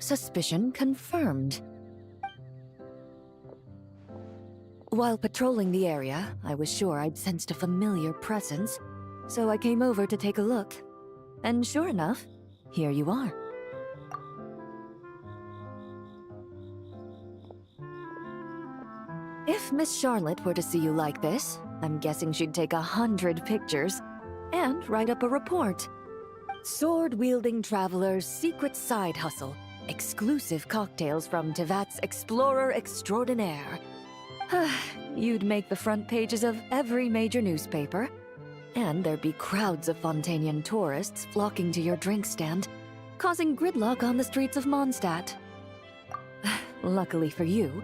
Suspicion confirmed. While patrolling the area, I was sure I'd sensed a familiar presence, so I came over to take a look. And sure enough, here you are. If Miss Charlotte were to see you like this, I'm guessing she'd take 100 pictures and write up a report. Sword-wielding traveler's secret side hustle. Exclusive cocktails from Tevat's Explorer Extraordinaire. You'd make the front pages of every major newspaper. And there'd be crowds of Fontanian tourists flocking to your drink stand, causing gridlock on the streets of Mondstadt. Luckily for you,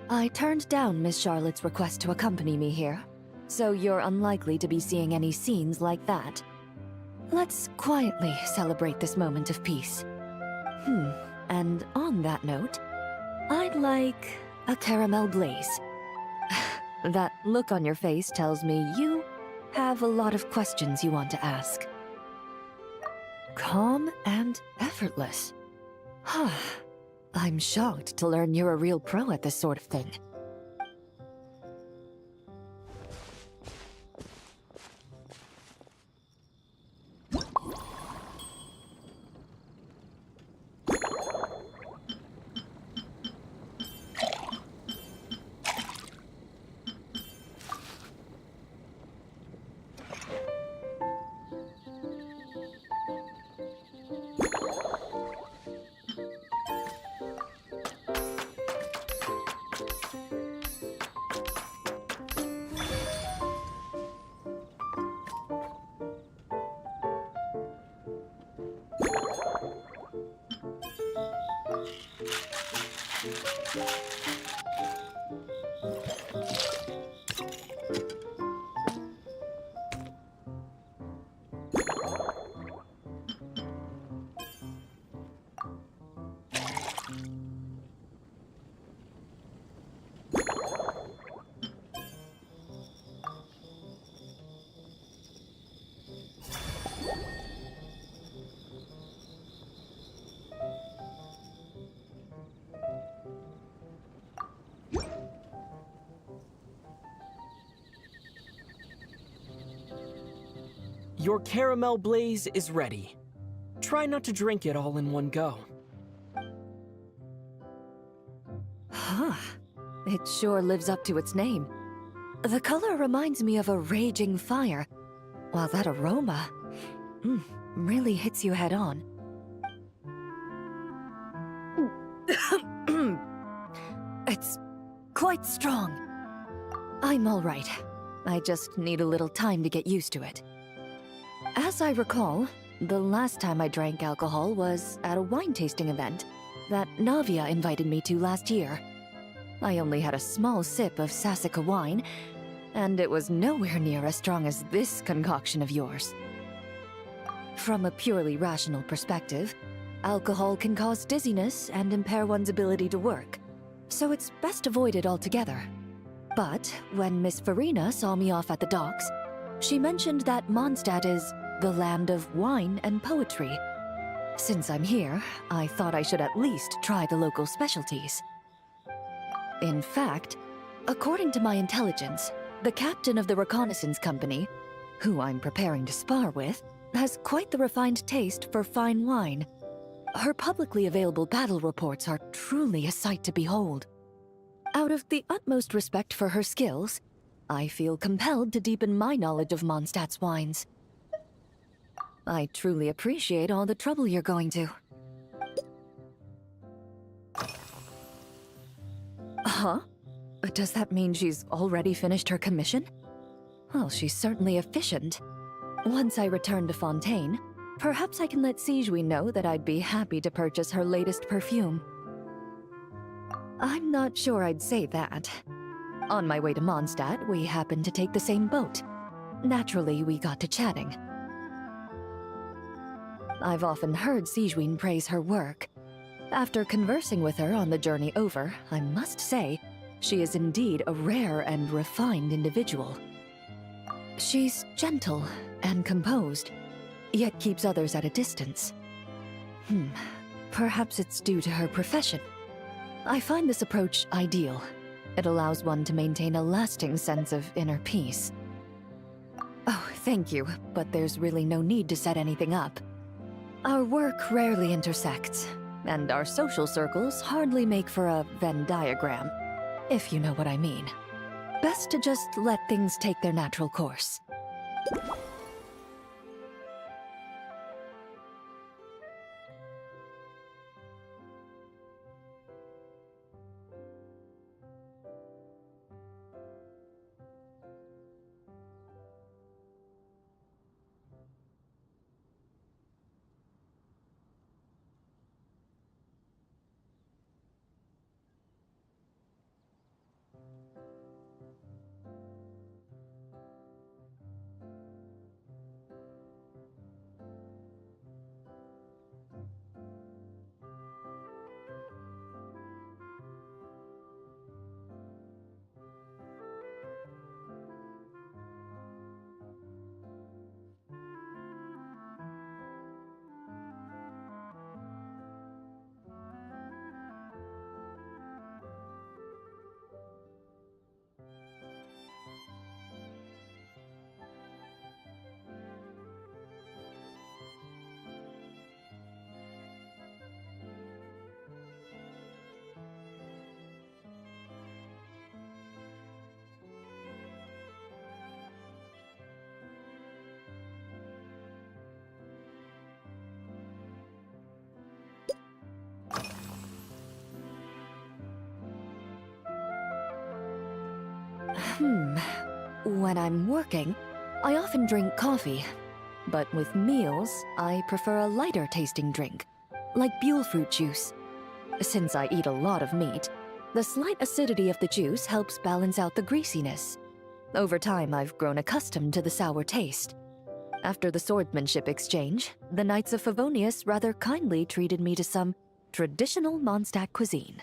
I turned down Miss Charlotte's request to accompany me here, so you're unlikely to be seeing any scenes like that. Let's quietly celebrate this moment of peace. And on that note, I'd like a caramel glaze. That look on your face tells me you have a lot of questions you want to ask. Calm and effortless. I'm shocked to learn you're a real pro at this sort of thing. Your caramel blaze is ready. Try not to drink it all in one go. Huh. It sure lives up to its name. The color reminds me of a raging fire, while that aroma really hits you head on. It's quite strong. I'm all right. I just need a little time to get used to it. As I recall, the last time I drank alcohol was at a wine tasting event that Navia invited me to last year. I only had a small sip of Sassica wine, and it was nowhere near as strong as this concoction of yours. From a purely rational perspective, alcohol can cause dizziness and impair one's ability to work, so it's best avoided altogether. But when Miss Farina saw me off at the docks, she mentioned that Mondstadt is the land of wine and poetry. Since I'm here, I thought I should at least try the local specialties. In fact, according to my intelligence, the captain of the reconnaissance company, who I'm preparing to spar with, has quite the refined taste for fine wine. Her publicly available battle reports are truly a sight to behold. Out of the utmost respect for her skills, I feel compelled to deepen my knowledge of Mondstadt's wines. I truly appreciate all the trouble you're going to. Huh? Does that mean she's already finished her commission? Well, she's certainly efficient. Once I return to Fontaine, perhaps I can let Sigewinne know that I'd be happy to purchase her latest perfume. I'm not sure I'd say that. On my way to Mondstadt, we happened to take the same boat. Naturally, we got to chatting. I've often heard Sigewinne praise her work. After conversing with her on the journey over, I must say, she is indeed a rare and refined individual. She's gentle and composed, yet keeps others at a distance. Perhaps it's due to her profession. I find this approach ideal. It allows one to maintain a lasting sense of inner peace. Oh, thank you, but there's really no need to set anything up. Our work rarely intersects, and our social circles hardly make for a Venn diagram, if you know what I mean. Best to just let things take their natural course. When I'm working, I often drink coffee. But with meals, I prefer a lighter tasting drink, like Buell fruit juice. Since I eat a lot of meat, the slight acidity of the juice helps balance out the greasiness. Over time, I've grown accustomed to the sour taste. After the swordsmanship exchange, the Knights of Favonius rather kindly treated me to some traditional Mondstadt cuisine.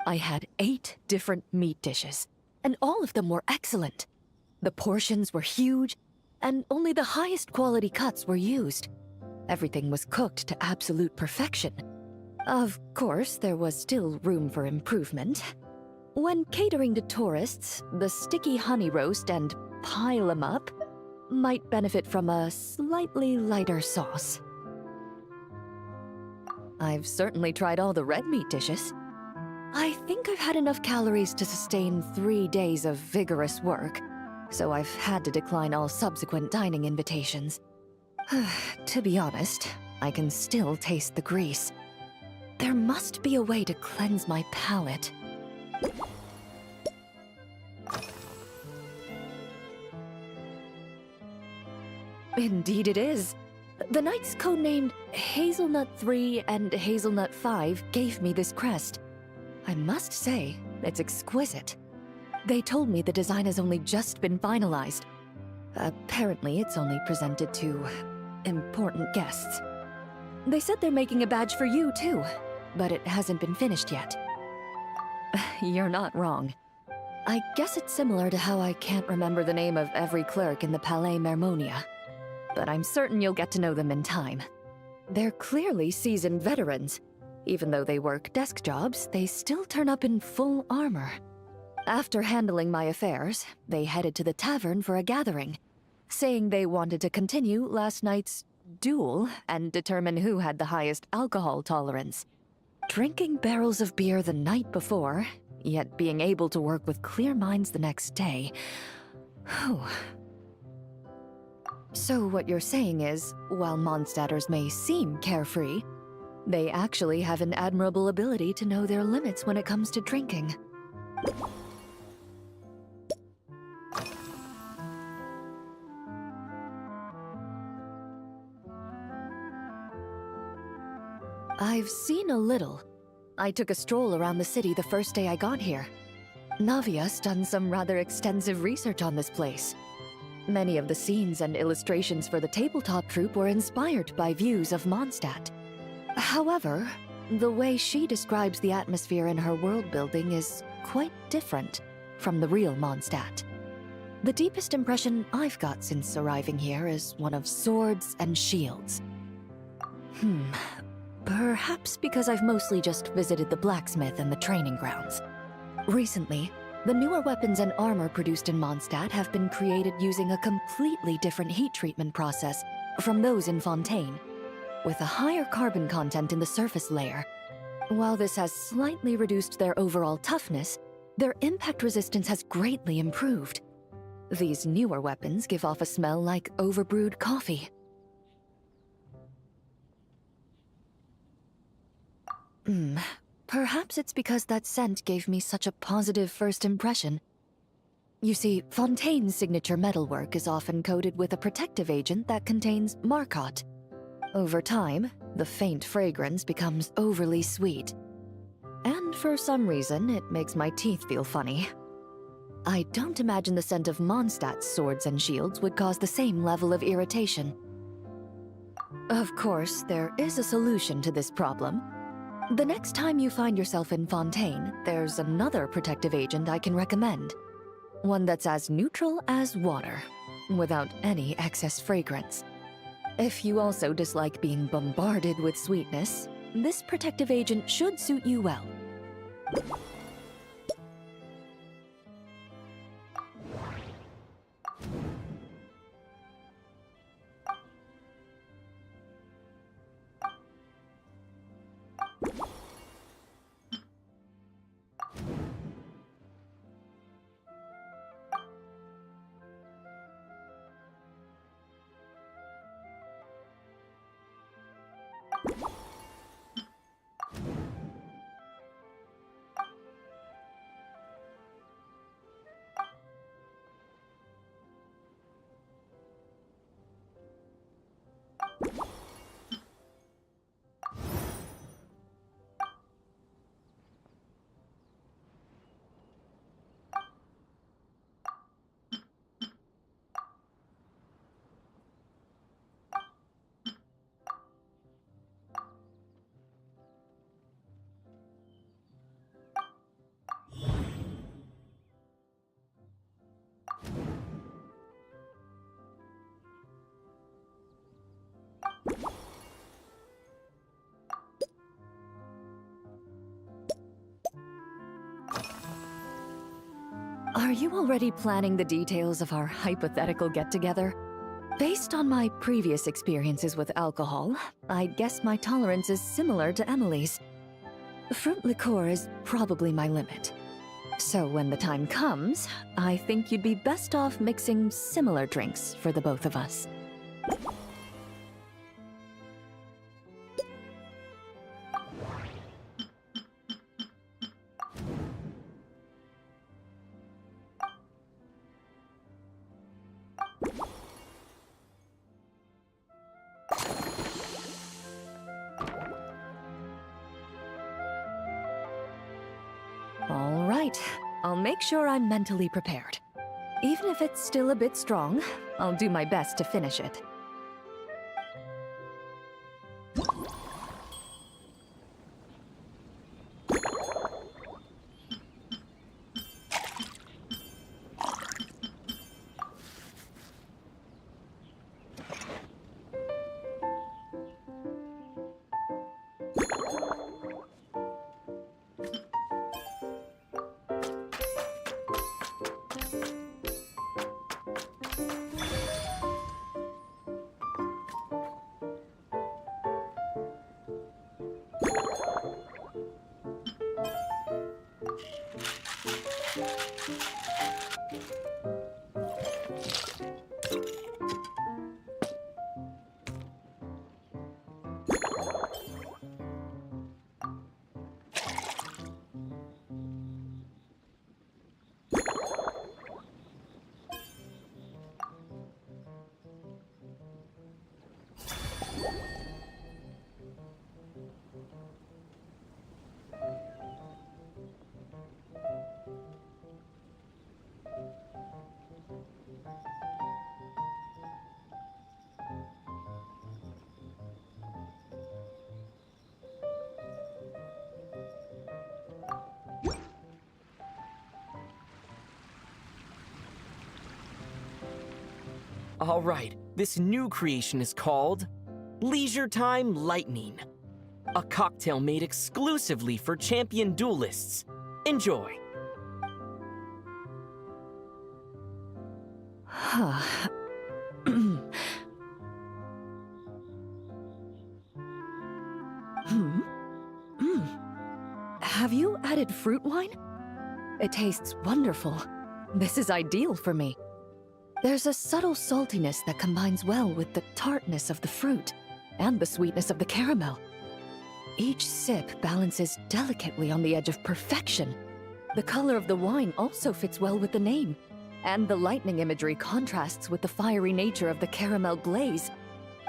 I had 8 different meat dishes, and all of them were excellent. The portions were huge, and only the highest quality cuts were used. Everything was cooked to absolute perfection. Of course, there was still room for improvement. When catering to tourists, the sticky honey roast and pile 'em up might benefit from a slightly lighter sauce. I've certainly tried all the red meat dishes. I think I've had enough calories to sustain 3 days of vigorous work, so I've had to decline all subsequent dining invitations. To be honest, I can still taste the grease. There must be a way to cleanse my palate. Indeed it is. The knights codenamed Hazelnut 3 and Hazelnut 5 gave me this crest. I must say, it's exquisite. They told me the design has only just been finalized. Apparently, it's only presented to important guests. They said they're making a badge for you, too, but it hasn't been finished yet. You're not wrong. I guess it's similar to how I can't remember the name of every clerk in the Palais Mermonia, but I'm certain you'll get to know them in time. They're clearly seasoned veterans. Even though they work desk jobs, they still turn up in full armor. After handling my affairs, they headed to the tavern for a gathering, saying they wanted to continue last night's duel and determine who had the highest alcohol tolerance. Drinking barrels of beer the night before, yet being able to work with clear minds the next day. Whew. So what you're saying is, while Mondstadters may seem carefree, they actually have an admirable ability to know their limits when it comes to drinking. I've seen a little. I took a stroll around the city the first day I got here. Navia's done some rather extensive research on this place. Many of the scenes and illustrations for the tabletop troupe were inspired by views of Mondstadt. However, the way she describes the atmosphere in her world building is quite different from the real Mondstadt. The deepest impression I've got since arriving here is one of swords and shields. Perhaps because I've mostly just visited the blacksmith and the training grounds. Recently, the newer weapons and armor produced in Mondstadt have been created using a completely different heat treatment process from those in Fontaine, with a higher carbon content in the surface layer. While this has slightly reduced their overall toughness, their impact resistance has greatly improved. These newer weapons give off a smell like overbrewed coffee. Perhaps it's because that scent gave me such a positive first impression. You see, Fontaine's signature metalwork is often coated with a protective agent that contains Marcotte. Over time, the faint fragrance becomes overly sweet. And for some reason, it makes my teeth feel funny. I don't imagine the scent of Mondstadt's swords and shields would cause the same level of irritation. Of course, there is a solution to this problem. The next time you find yourself in Fontaine, there's another protective agent I can recommend. One that's as neutral as water, without any excess fragrance. If you also dislike being bombarded with sweetness, this protective agent should suit you well. Are you already planning the details of our hypothetical get-together? Based on my previous experiences with alcohol, I guess my tolerance is similar to Emily's. Fruit liqueur is probably my limit. So when the time comes, I think you'd be best off mixing similar drinks for the both of us. All right, I'll make sure I'm mentally prepared. Even if it's still a bit strong, I'll do my best to finish it. All right, this new creation is called Leisure Time Lightning. A cocktail made exclusively for champion duelists. Enjoy. Have you added fruit wine? It tastes wonderful. This is ideal for me. There's a subtle saltiness that combines well with the tartness of the fruit and the sweetness of the caramel. Each sip balances delicately on the edge of perfection. The color of the wine also fits well with the name, and the lightning imagery contrasts with the fiery nature of the caramel glaze.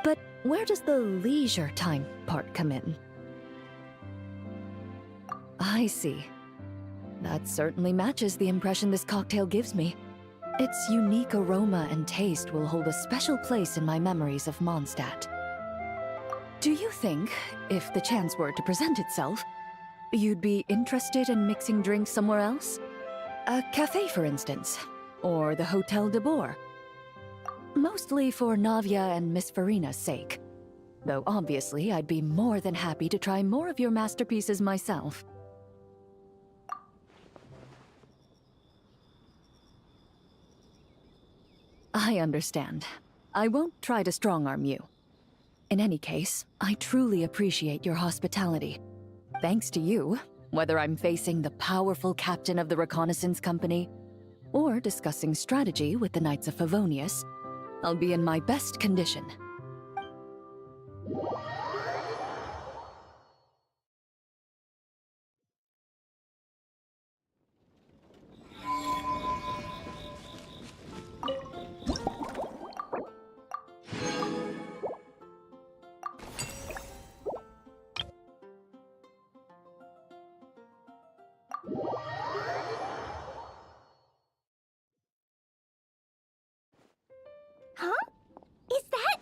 But where does the leisure time part come in? I see. That certainly matches the impression this cocktail gives me. Its unique aroma and taste will hold a special place in my memories of Mondstadt. Do you think, if the chance were to present itself, you'd be interested in mixing drinks somewhere else? A cafe, for instance, or the Hotel de Boer? Mostly for Navia and Miss Farina's sake. Though obviously I'd be more than happy to try more of your masterpieces myself. I understand. I won't try to strong-arm you. In any case, I truly appreciate your hospitality. Thanks to you, whether I'm facing the powerful captain of the reconnaissance company or discussing strategy with the Knights of Favonius, I'll be in my best condition. Huh? Is that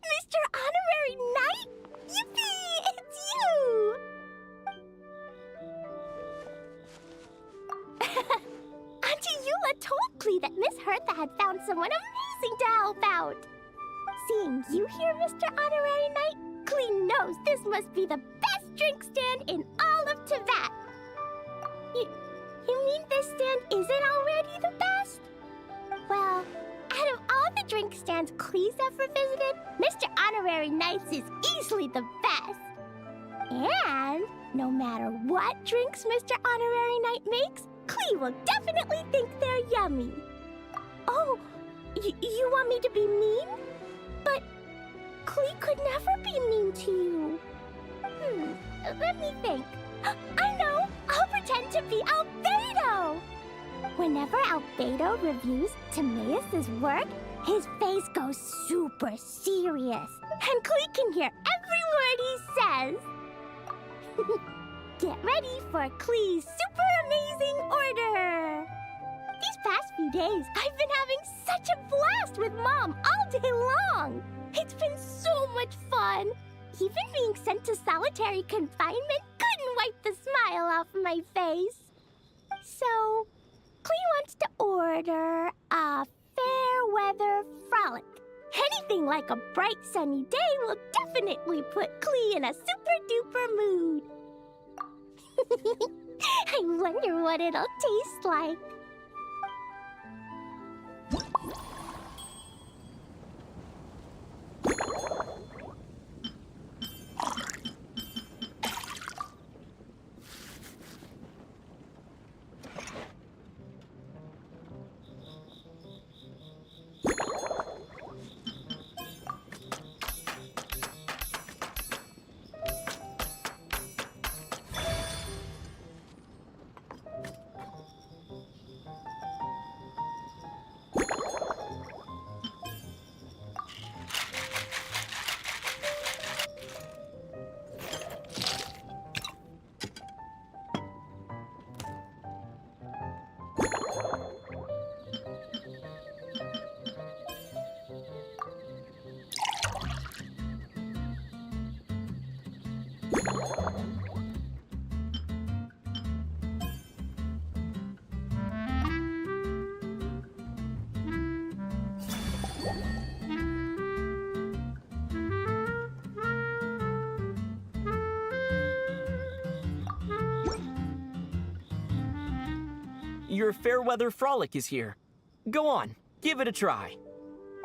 Mr. Honorary Knight? Yippee! It's you! Auntie Eula told Klee that Miss Hertha had found someone amazing to help out. Seeing you here, Mr. Honorary Knight, Klee knows this must be the best drink stand in all of Teyvat. You mean this stand isn't already the best? Well, out of all the drinks stands Clee's ever visited, Mr. Honorary Knights is easily the best. And no matter what drinks Mr. Honorary Knight makes, Clee will definitely think they're yummy. Oh, you want me to be mean? But Clee could never be mean to you. Let me think. I know! I'll pretend to be Albedo! Whenever Albedo reviews Timaeus' work, his face goes super serious, and Clee can hear every word he says. Get ready for Clee's super amazing order! These past few days, I've been having such a blast with Mom all day long! It's been so much fun! Even being sent to solitary confinement couldn't wipe the smile off my face. So, Clee wants to order a fair weather frolic. Anything like a bright sunny day will definitely put Clee in a super duper mood. I wonder what it'll taste like. Your Fairweather Frolic is here. Go on, give it a try.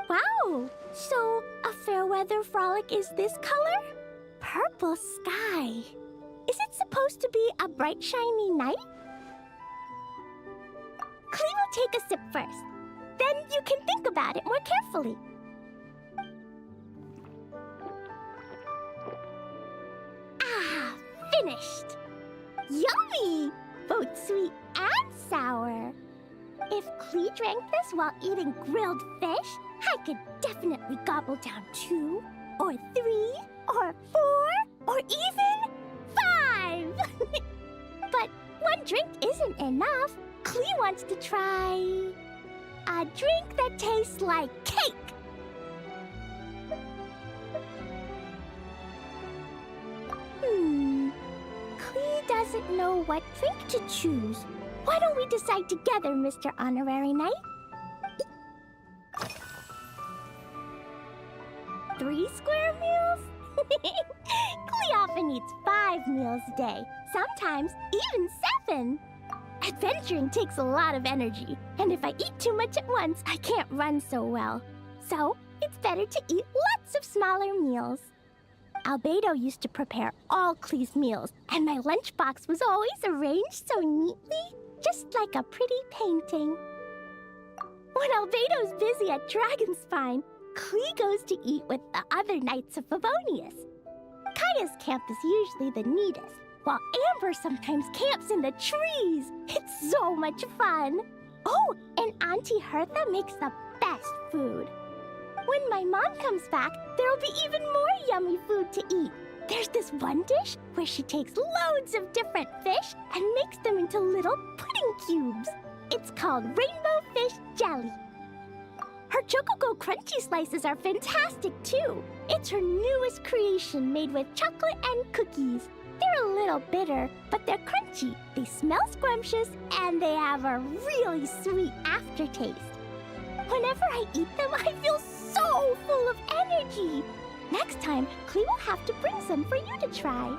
Wow! So, a fair weather frolic is this color? Purple sky. Is it supposed to be a bright, shiny night? Clee will take a sip first. Then you can think about it more carefully. Ah, finished! Yummy! Both sweet and sour. If Clee drank this while eating grilled fish, I could definitely gobble down 2, or 3, or 4, or even 5! But one drink isn't enough. Clee wants to try a drink that tastes like cake. Clee doesn't know what drink to choose. Why don't we decide together, Mr. Honorary Knight? 3 square meals? Clee often eats 5 meals a day, sometimes even 7. Adventuring takes a lot of energy, and if I eat too much at once, I can't run so well. So, it's better to eat lots of smaller meals. Albedo used to prepare all Clee's meals, and my lunchbox was always arranged so neatly, just like a pretty painting. When Albedo's busy at Dragonspine, Clee goes to eat with the other Knights of Favonius. Kaya's camp is usually the neatest, while Amber sometimes camps in the trees. It's so much fun. Oh, and Auntie Hertha makes the best food. When my mom comes back, there'll be even more yummy food to eat. There's this one dish where she takes loads of different fish and makes them into little pudding cubes. It's called Rainbow Fish Jelly. Her Chocogo Crunchy Slices are fantastic, too. It's her newest creation made with chocolate and cookies. They're a little bitter, but they're crunchy. They smell scrumptious, and they have a really sweet aftertaste. Whenever I eat them, I feel so full of energy. Next time, Clee will have to bring some for you to try.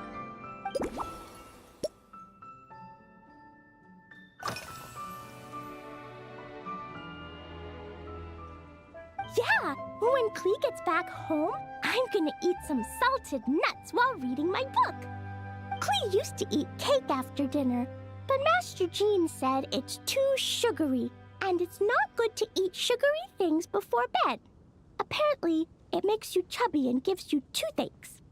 Yeah, when Klee gets back home, I'm gonna eat some salted nuts while reading my book. Klee used to eat cake after dinner, but Master Jean said it's too sugary, and it's not good to eat sugary things before bed. Apparently, it makes you chubby and gives you toothaches.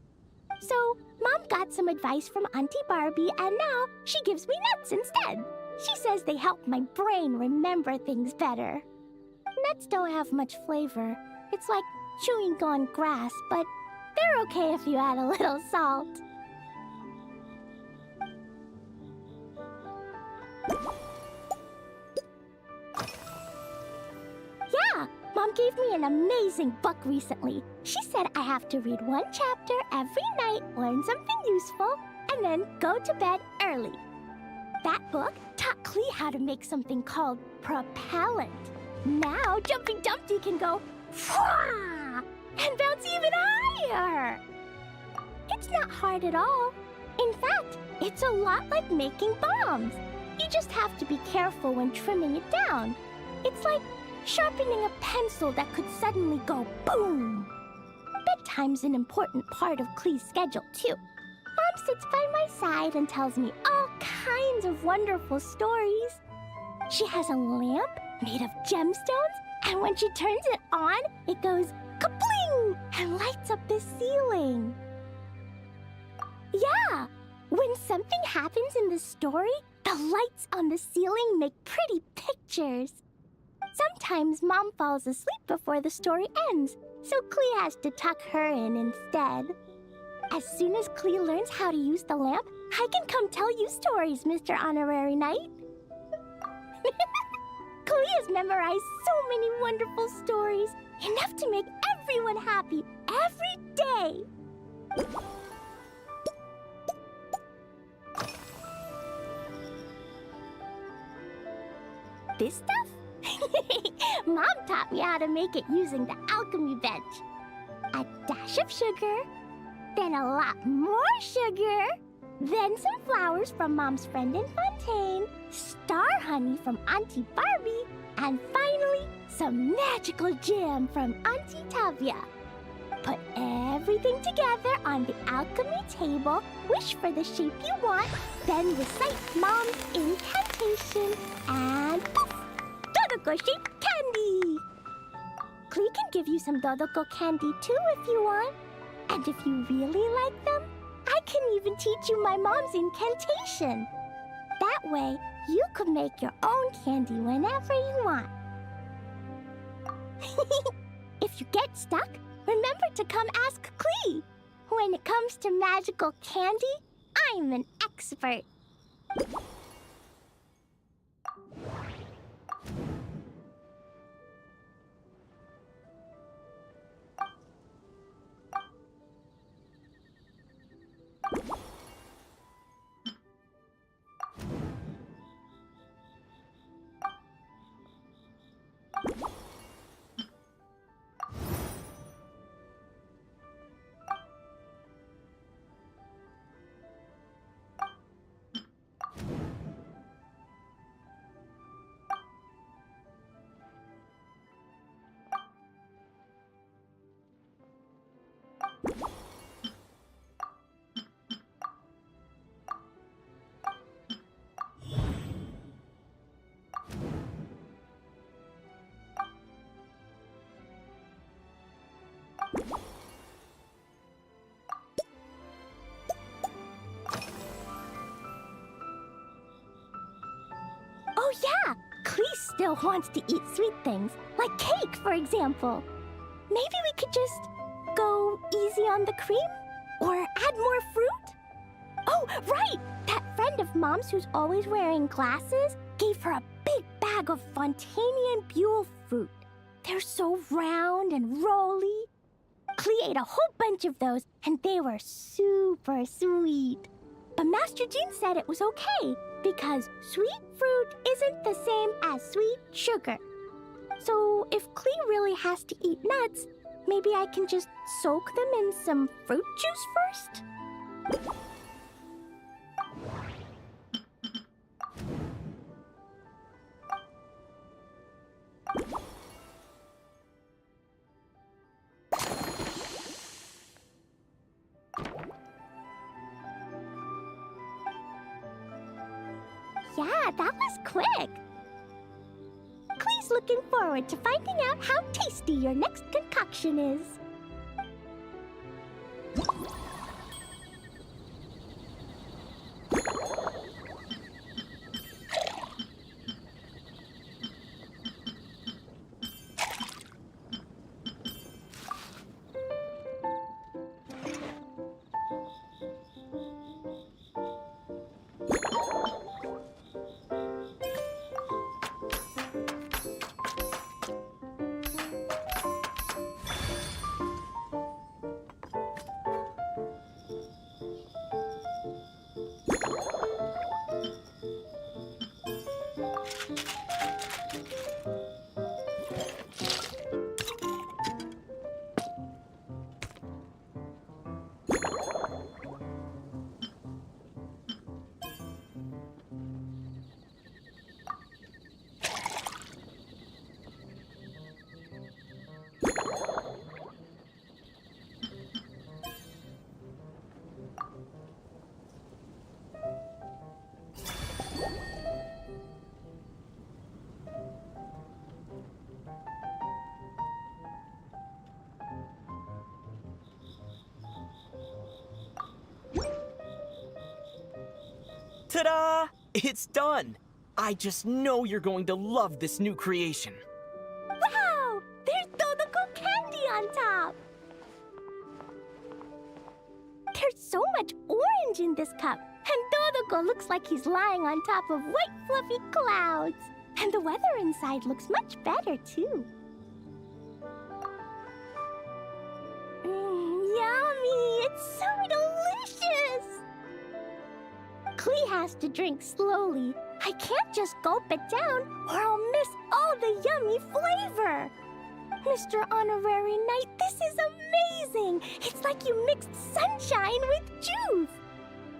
So, Mom got some advice from Auntie Barbie, and now she gives me nuts instead. She says they help my brain remember things better. Nuts don't have much flavor. It's like chewing on grass, but they're okay if you add a little salt. Yeah, Mom gave me an amazing book recently. She said I have to read one chapter every night, learn something useful, and then go to bed early. That book taught Klee how to make something called propellant. Now Jumpy Dumpty can go Fwah! And bounce even higher. It's not hard at all. In fact, it's a lot like making bombs. You just have to be careful when trimming it down. It's like sharpening a pencil that could suddenly go boom. Bedtime's an important part of Klee's schedule, too. Mom sits by my side and tells me all kinds of wonderful stories. She has a lamp made of gemstones, and when she turns it on, it goes kabling and lights up the ceiling. Yeah, when something happens in the story, the lights on the ceiling make pretty pictures. Sometimes Mom falls asleep before the story ends, so Klee has to tuck her in instead. As soon as Klee learns how to use the lamp, I can come tell you stories, Mr. Honorary Knight. Klee has memorized so many wonderful stories, enough to make everyone happy every day. This stuff? Mom taught me how to make it using the alchemy bench. A dash of sugar, then a lot more sugar, then some flowers from Mom's friend in Fontaine, star honey from Auntie Barbie, and finally, some magical jam from Auntie Tavia. Put everything together on the alchemy table, wish for the shape you want, then recite Mom's incantation, and poof! Dodoko-shaped candy! Klee can give you some Dodoko candy too if you want. And if you really like them, I can even teach you my mom's incantation. That way, you could make your own candy whenever you want. If you get stuck, remember to come ask Klee. When it comes to magical candy, I'm an expert. Oh yeah! Klee still wants to eat sweet things, like cake, for example. Maybe we could just go easy on the cream? Or add more fruit? Oh, right! That friend of Mom's who's always wearing glasses gave her a big bag of Fontanian Buell fruit. They're so round and rolly. Klee ate a whole bunch of those, and they were super sweet. But Master Jean said it was okay, because sweet fruit isn't the same as sweet sugar. So if Klee really has to eat nuts, maybe I can just soak them in some fruit juice first? yeah, that was quick. Clee's looking forward to finding out how tasty your next concoction is. Ta-da! It's done! I just know you're going to love this new creation. Wow! There's Dodoko candy on top! There's so much orange in this cup, and Dodoko looks like he's lying on top of white fluffy clouds. And the weather inside looks much better, too. Yummy! It's so delicious! Klee has to drink slowly. I can't just gulp it down, or I'll miss all the yummy flavor. Mr. Honorary Knight, this is amazing! It's like you mixed sunshine with juice!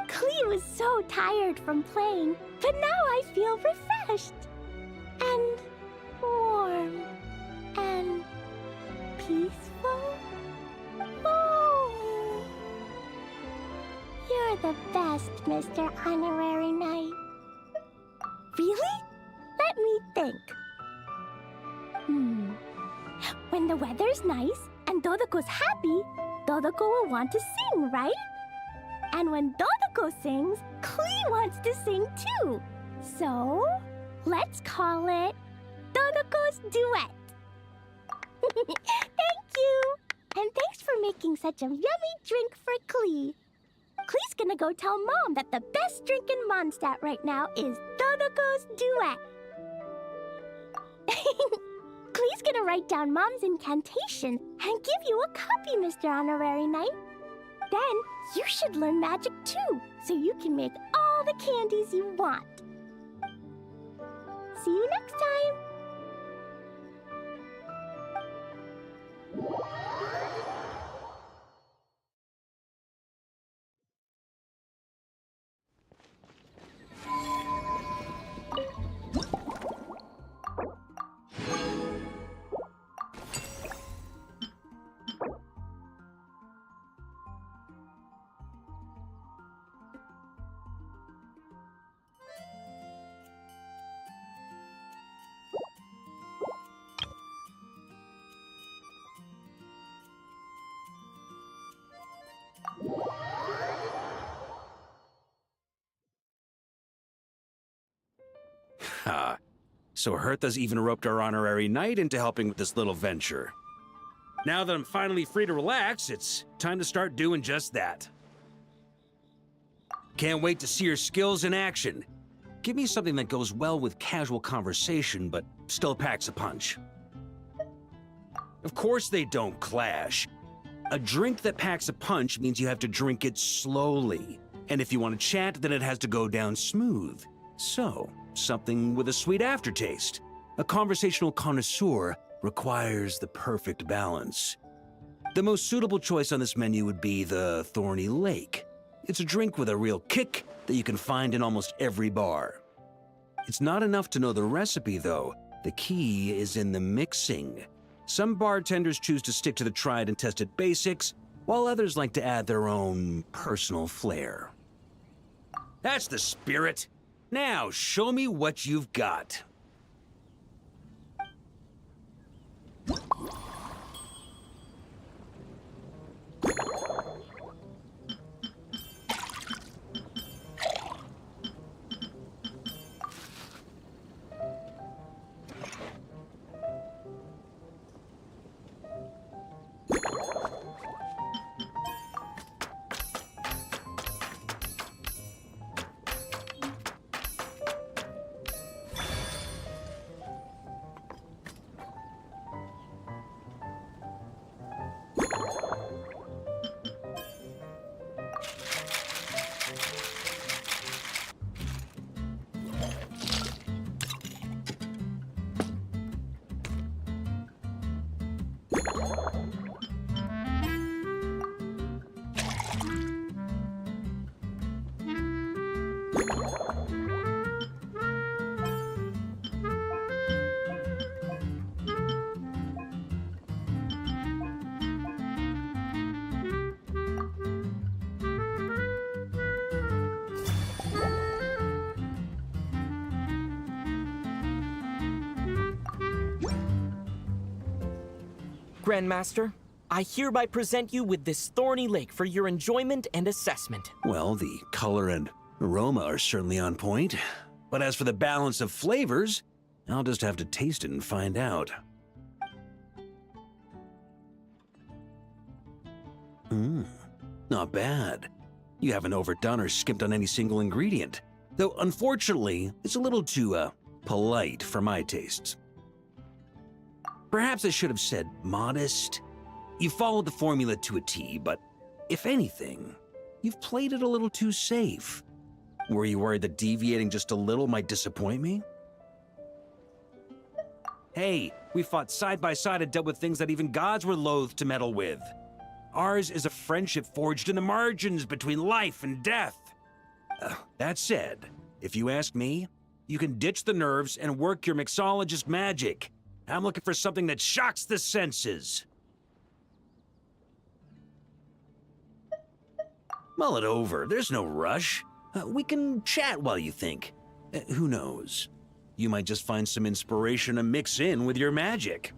Klee was so tired from playing, but now I feel refreshed. And warm. And peaceful. Oh! You're the best, Mr. Honorary Knight. Really? Let me think. When the weather's nice and Dodoko's happy, Dodoko will want to sing, right? And when Dodoko sings, Klee wants to sing too. So, let's call it Dodoko's Duet. Thank you! And thanks for making such a yummy drink for Klee. Klee's gonna go tell Mom that the best drink in Mondstadt right now is Dodoko's Duet. Klee's gonna write down Mom's incantation and give you a copy, Mr. Honorary Knight. Then you should learn magic too, so you can make all the candies you want. See you next time! Ha. So Hertha's even roped our honorary knight into helping with this little venture. Now that I'm finally free to relax, it's time to start doing just that. Can't wait to see your skills in action. Give me something that goes well with casual conversation, but still packs a punch. Of course they don't clash. A drink that packs a punch means you have to drink it slowly. And if you want to chat, then it has to go down smooth. So, something with a sweet aftertaste. A conversational connoisseur requires the perfect balance. The most suitable choice on this menu would be the Thorny Lake. It's a drink with a real kick that you can find in almost every bar. It's not enough to know the recipe, though. The key is in the mixing. Some bartenders choose to stick to the tried and tested basics, while others like to add their own personal flair. That's the spirit. Now, show me what you've got. Grandmaster, I hereby present you with this thorny lake for your enjoyment and assessment. Well, the color and aroma are certainly on point. But as for the balance of flavors, I'll just have to taste it and find out. Not bad. You haven't overdone or skimped on any single ingredient. Though, unfortunately, it's a little too, polite for my tastes. Perhaps I should have said modest. You followed the formula to a T, but if anything, you've played it a little too safe. Were you worried that deviating just a little might disappoint me? Hey, we fought side by side and dealt with things that even gods were loath to meddle with. Ours is a friendship forged in the margins between life and death. That said, if you ask me, you can ditch the nerves and work your mixologist magic. I'm looking for something that shocks the senses. Mull it over. There's no rush. We can chat while you think. Who knows? You might just find some inspiration to mix in with your magic.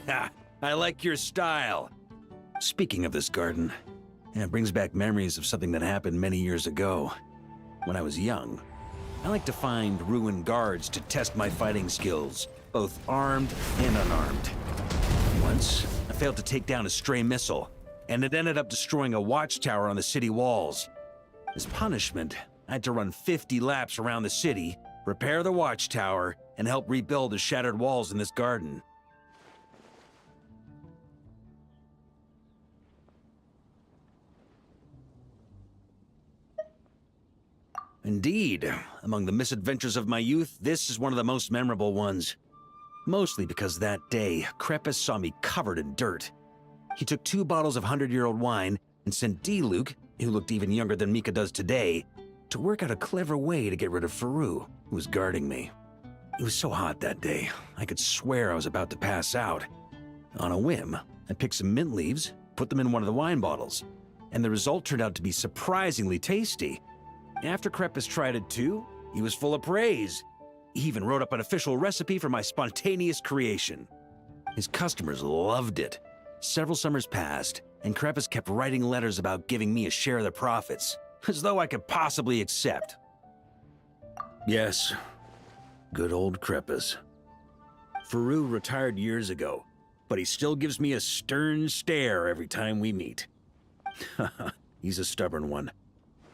Ha! I like your style. Speaking of this garden, it brings back memories of something that happened many years ago. When I was young, I like to find ruined guards to test my fighting skills, both armed and unarmed. Once, I failed to take down a stray missile, and it ended up destroying a watchtower on the city walls. As punishment, I had to run 50 laps around the city, repair the watchtower, and help rebuild the shattered walls in this garden. Indeed, among the misadventures of my youth, this is one of the most memorable ones. Mostly because that day, Crepus saw me covered in dirt. He took 2 bottles of 100-year-old wine and sent D-Luke, who looked even younger than Mika does today, to work out a clever way to get rid of Faru, who was guarding me. It was so hot that day, I could swear I was about to pass out. On a whim, I picked some mint leaves, put them in one of the wine bottles, and the result turned out to be surprisingly tasty. After Crepus tried it too, he was full of praise. He even wrote up an official recipe for my spontaneous creation. His customers loved it. Several summers passed, and Crepus kept writing letters about giving me a share of the profits, as though I could possibly accept. Yes, good old Crepus. Faru retired years ago, but he still gives me a stern stare every time we meet. He's a stubborn one.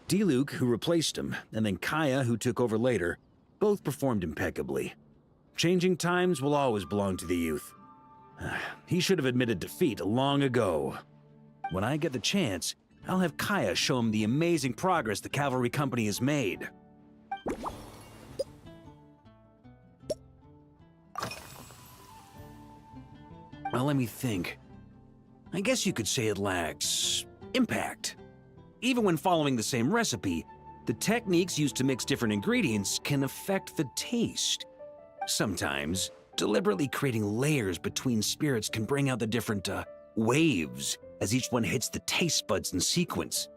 D-Luke, who replaced him, and then Kaya, who took over later, both performed impeccably. Changing times will always belong to the youth. He should have admitted defeat long ago. When I get the chance, I'll have Kaya show him the amazing progress the cavalry company has made. Well, let me think. I guess you could say it lacks impact. Even when following the same recipe, the techniques used to mix different ingredients can affect the taste. Sometimes, deliberately creating layers between spirits can bring out the different waves as each one hits the taste buds in sequence.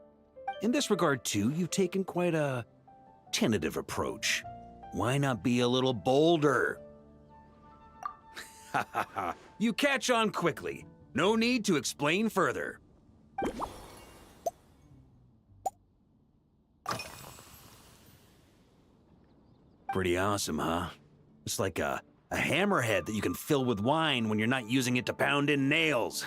In this regard, too, you've taken quite a tentative approach. Why not be a little bolder? Ha ha ha. You catch on quickly. No need to explain further. Pretty awesome, huh? It's like a hammerhead that you can fill with wine when you're not using it to pound in nails.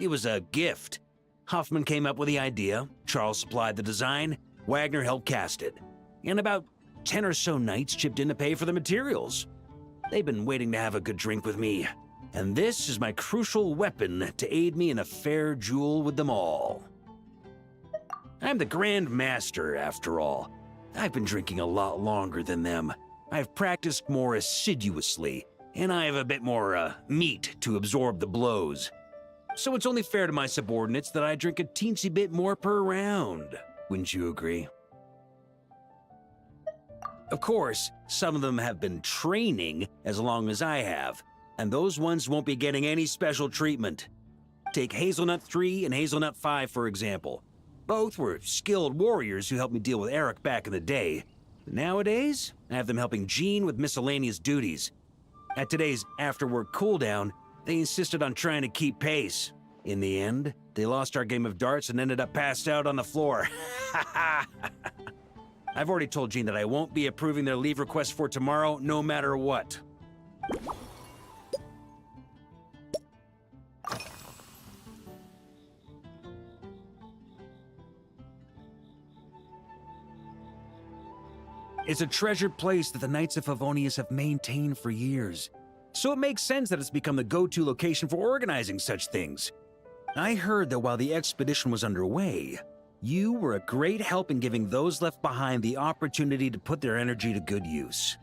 It was a gift. Hoffman came up with the idea, Charles supplied the design, Wagner helped cast it. And about 10 or so knights chipped in to pay for the materials. They've been waiting to have a good drink with me, and this is my crucial weapon to aid me in a fair duel with them all. I'm the Grand Master, after all. I've been drinking a lot longer than them. I've practiced more assiduously, and I have a bit more meat to absorb the blows. So it's only fair to my subordinates that I drink a teensy bit more per round. Wouldn't you agree? Of course, some of them have been training as long as I have, and those ones won't be getting any special treatment. Take Hazelnut 3 and Hazelnut 5, for example. Both were skilled warriors who helped me deal with Eric back in the day. Nowadays, I have them helping Jean with miscellaneous duties. At today's after-work cooldown, they insisted on trying to keep pace. In the end, they lost our game of darts and ended up passed out on the floor. I've already told Jean that I won't be approving their leave request for tomorrow, no matter what. It's a treasured place that the Knights of Favonius have maintained for years. So it makes sense that it's become the go-to location for organizing such things. I heard that while the expedition was underway, you were a great help in giving those left behind the opportunity to put their energy to good use.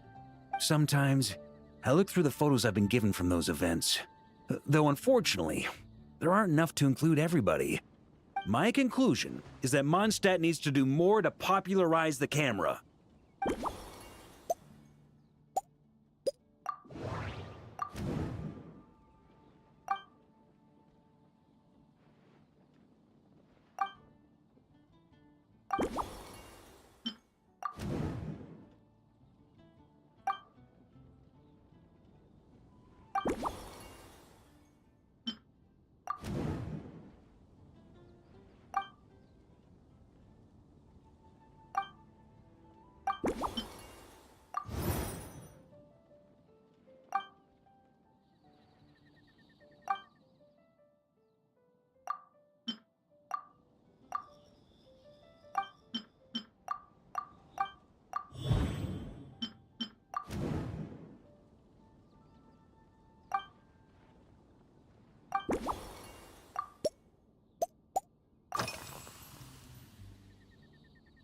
Sometimes, I look through the photos I've been given from those events. Though unfortunately, there aren't enough to include everybody. My conclusion is that Mondstadt needs to do more to popularize the camera.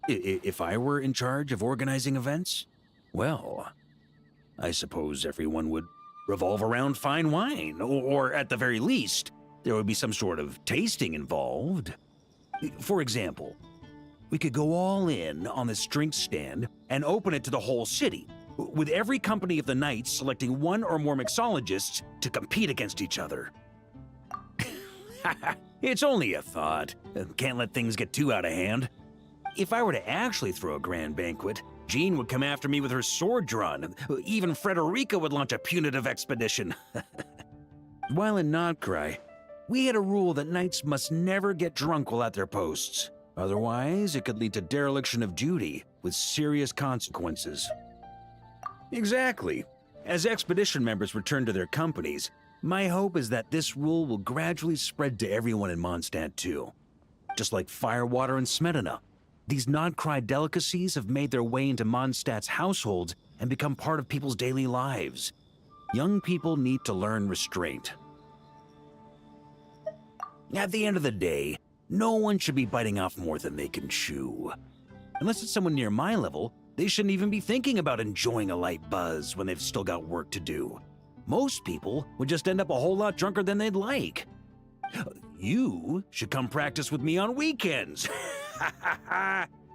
If I were in charge of organizing events, well, I suppose everyone would revolve around fine wine, or at the very least, there would be some sort of tasting involved. For example, we could go all in on this drink stand and open it to the whole city, with every company of the Knights selecting one or more mixologists to compete against each other. It's only a thought. Can't let things get too out of hand. If I were to actually throw a grand banquet, Jean would come after me with her sword drawn. Even Frederica would launch a punitive expedition. While in Nodcry, we had a rule that knights must never get drunk while at their posts. Otherwise, it could lead to dereliction of duty, with serious consequences. Exactly. As expedition members return to their companies, my hope is that this rule will gradually spread to everyone in Mondstadt too. Just like firewater and Smedina. These Nodcry delicacies have made their way into Mondstadt's households and become part of people's daily lives. Young people need to learn restraint. At the end of the day, no one should be biting off more than they can chew. Unless it's someone near my level, they shouldn't even be thinking about enjoying a light buzz when they've still got work to do. Most people would just end up a whole lot drunker than they'd like. You should come practice with me on weekends.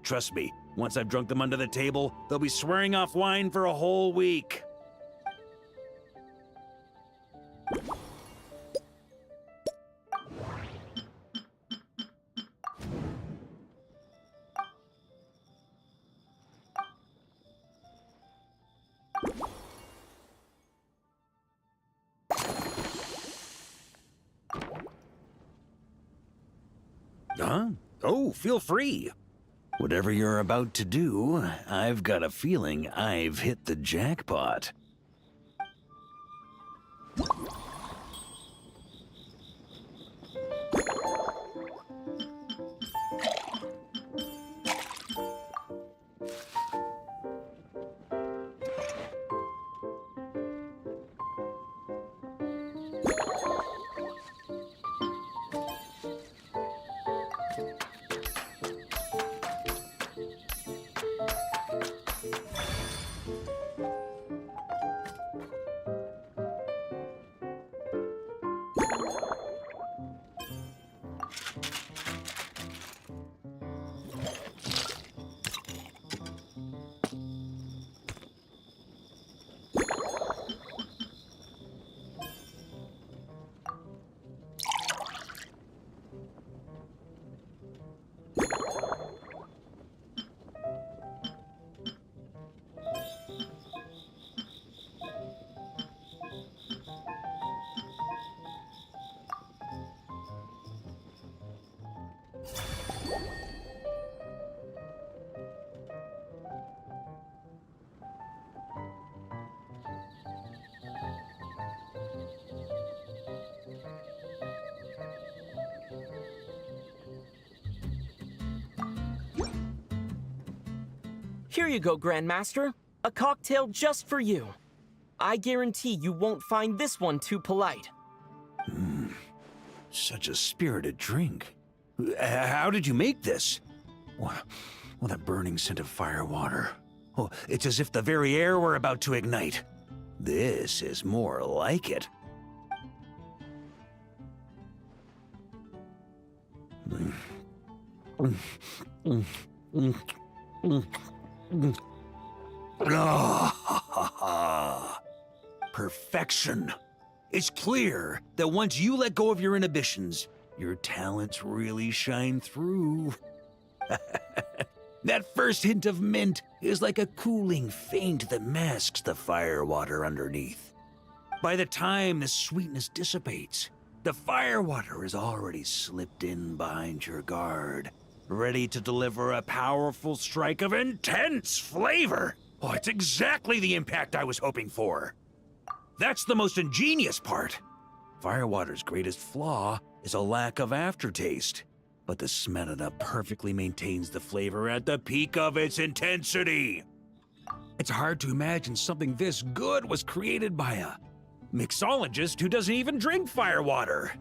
Trust me, once I've drunk them under the table, they'll be swearing off wine for a whole week. Huh? Oh, feel free. Whatever you're about to do, I've got a feeling I've hit the jackpot. Here you go, Grandmaster. A cocktail just for you. I guarantee you won't find this one too polite. Such a spirited drink. How did you make this? Well, the burning scent of firewater. Oh, it's as if the very air were about to ignite. This is more like it. Perfection. It's clear that once you let go of your inhibitions, your talents really shine through. That first hint of mint is like a cooling feint that masks the firewater underneath. By the time the sweetness dissipates, the firewater has already slipped in behind your guard, ready to deliver a powerful strike of intense flavor. Oh, it's exactly the impact I was hoping for. That's the most ingenious part. Firewater's greatest flaw is a lack of aftertaste, but the Smetana perfectly maintains the flavor at the peak of its intensity. It's hard to imagine something this good was created by a mixologist who doesn't even drink firewater.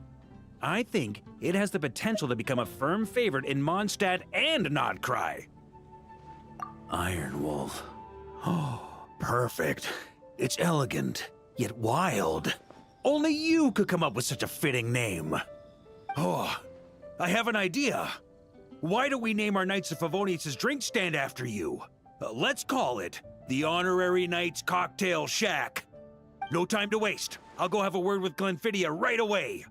I think it has the potential to become a firm favorite in Mondstadt and Nodcry. Iron Wolf. Oh, perfect. It's elegant, yet wild. Only you could come up with such a fitting name. Oh, I have an idea. Why don't we name our Knights of Favonius' drink stand after you? Let's call it the Honorary Knights Cocktail Shack. No time to waste. I'll go have a word with Glenfidia right away.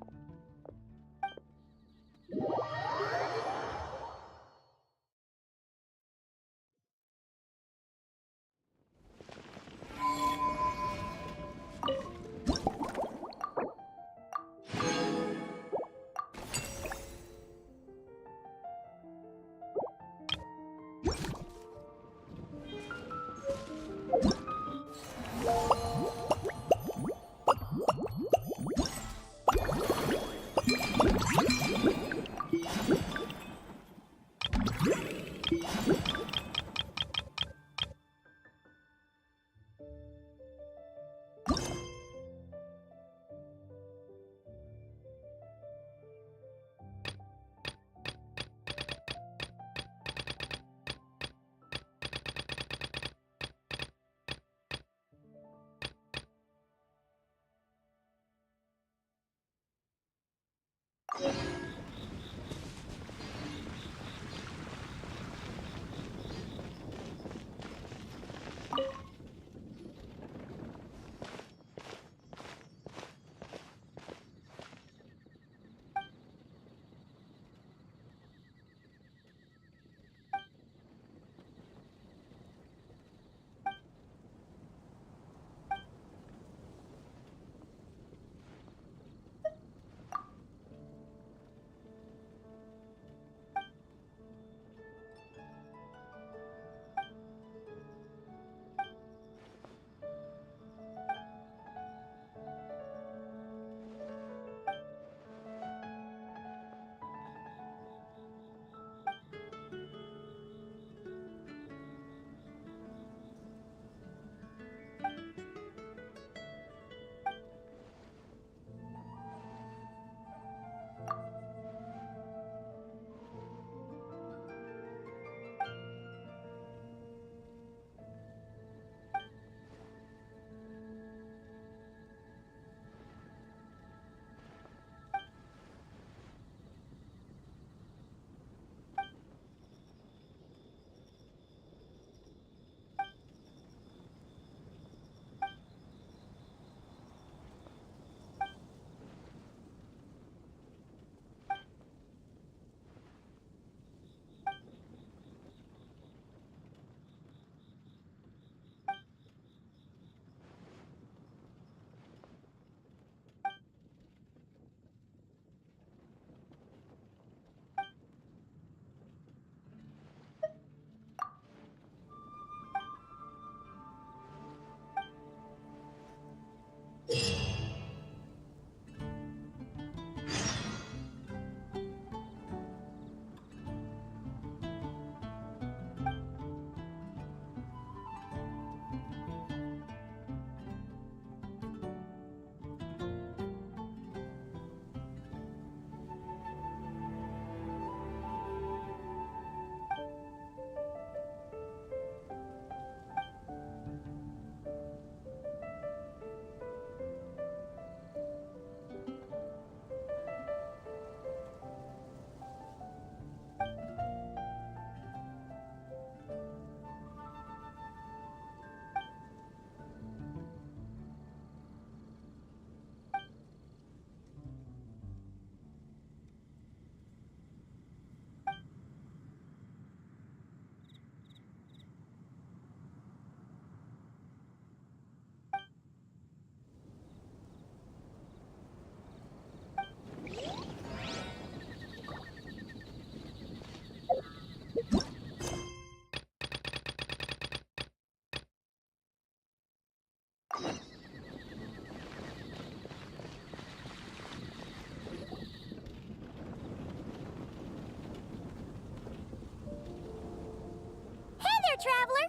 Traveler?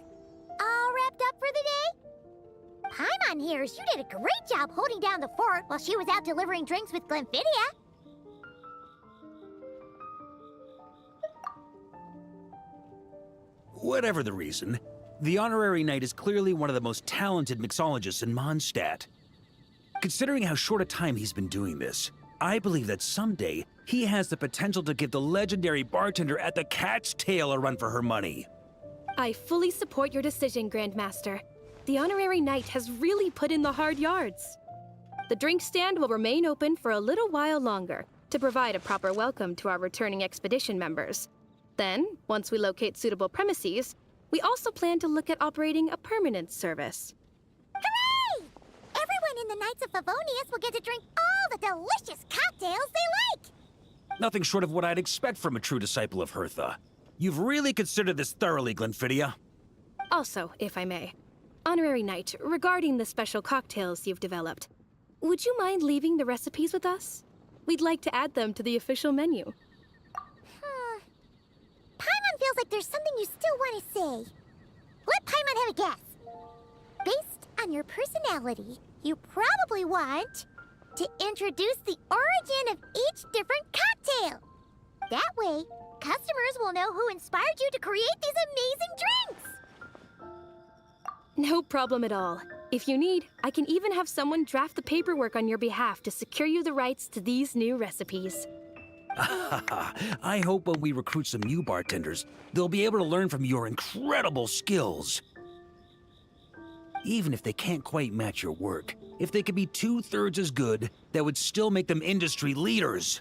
All wrapped up for the day? Paimon hears you did a great job holding down the fort while she was out delivering drinks with Glenfidia. Whatever the reason, the Honorary Knight is clearly one of the most talented mixologists in Mondstadt. Considering how short a time he's been doing this, I believe that someday he has the potential to give the legendary bartender at the Cat's Tail a run for her money. I fully support your decision, Grandmaster. The Honorary Knight has really put in the hard yards. The drink stand will remain open for a little while longer to provide a proper welcome to our returning expedition members. Then, once we locate suitable premises, we also plan to look at operating a permanent service. Hooray! Everyone in the Knights of Favonius will get to drink all the delicious cocktails they like! Nothing short of what I'd expect from a true disciple of Hertha. You've really considered this thoroughly, Glenfidia. Also, if I may, Honorary Knight, regarding the special cocktails you've developed, would you mind leaving the recipes with us? We'd like to add them to the official menu. Paimon feels like there's something you still want to say. Let Paimon have a guess. Based on your personality, you probably want to introduce the origin of each different cocktail. That way, customers will know who inspired you to create these amazing drinks. No problem at all. If you need, I can even have someone draft the paperwork on your behalf to secure you the rights to these new recipes. I hope when we recruit some new bartenders, they'll be able to learn from your incredible skills. Even if they can't quite match your work, if they could be 2/3 as good, that would still make them industry leaders.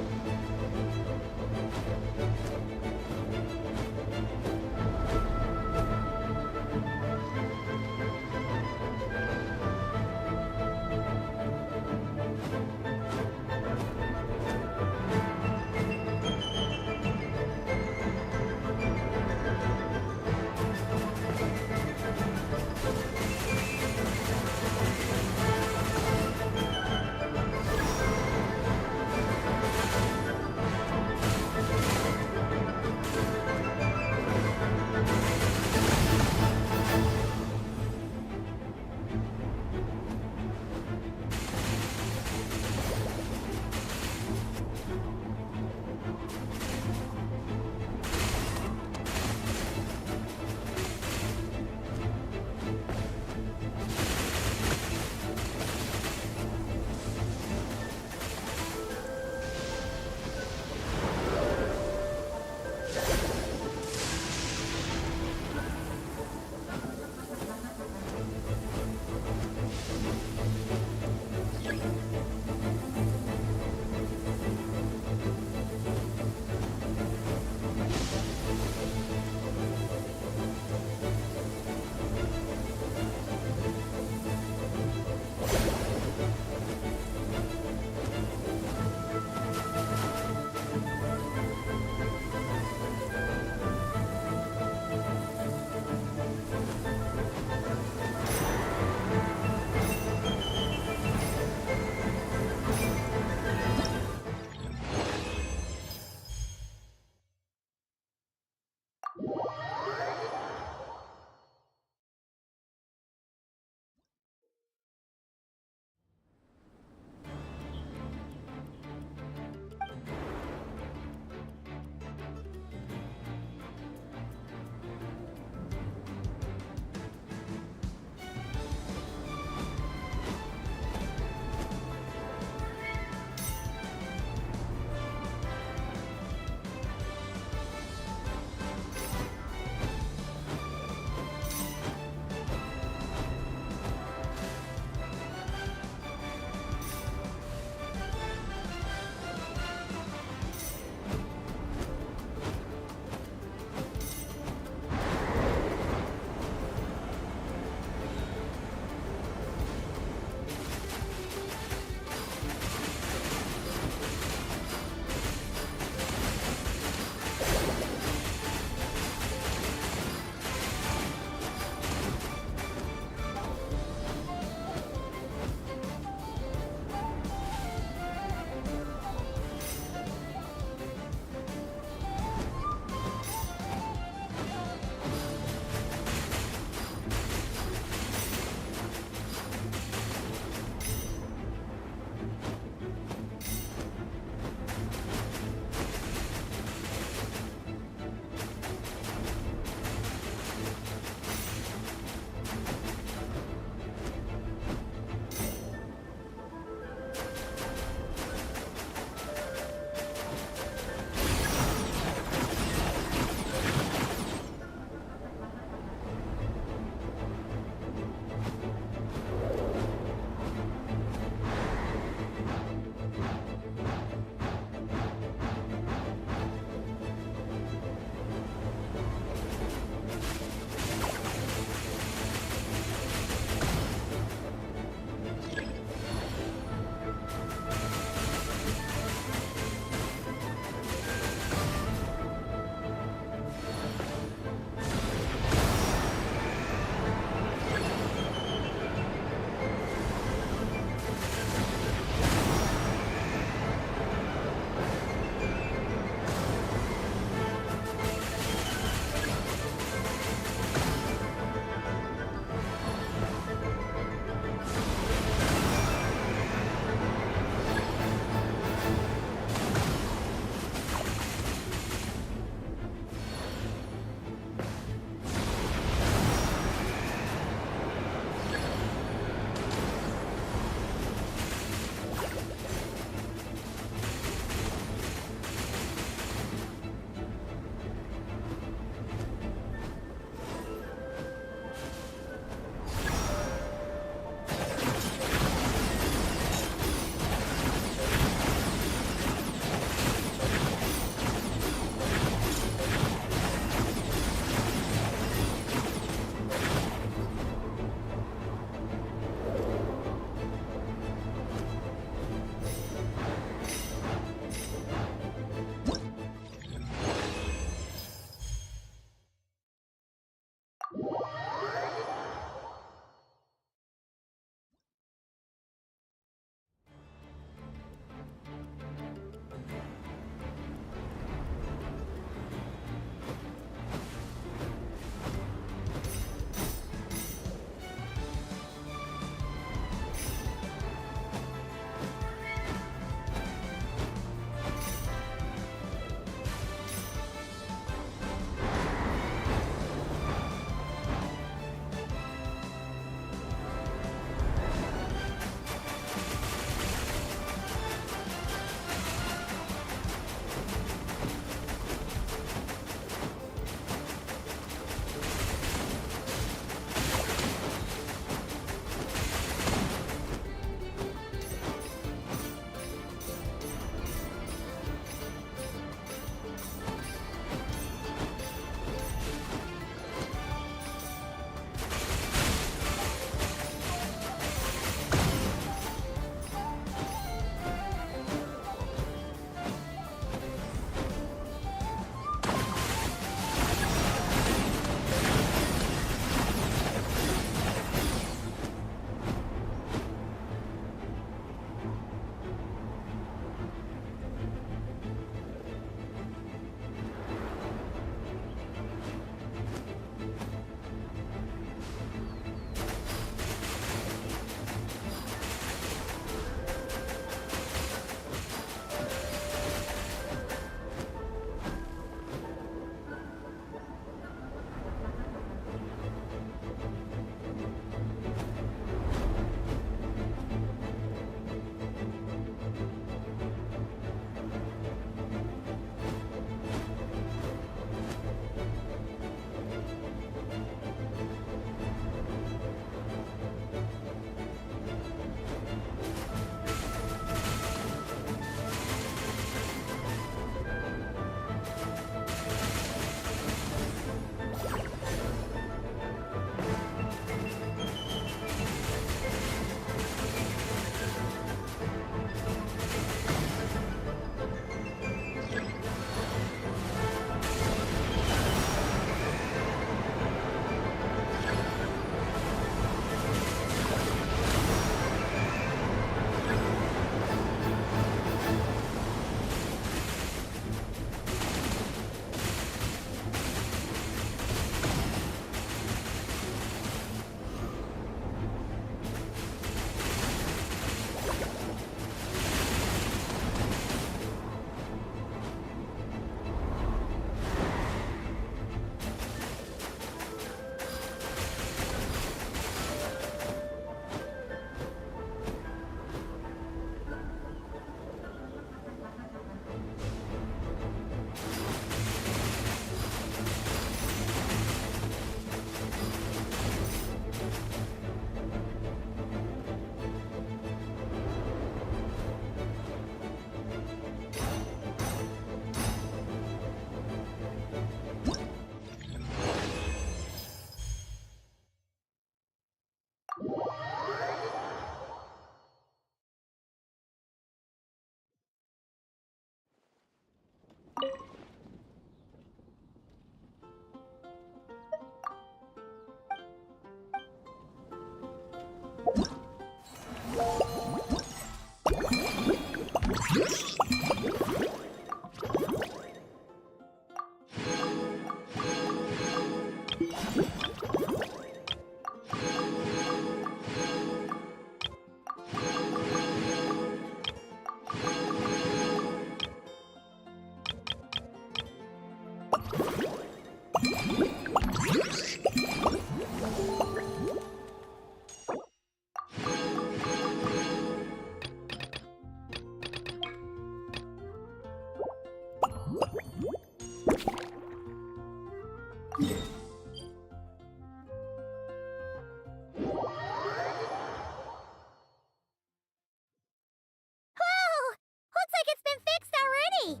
Whoa! Looks like it's been fixed already!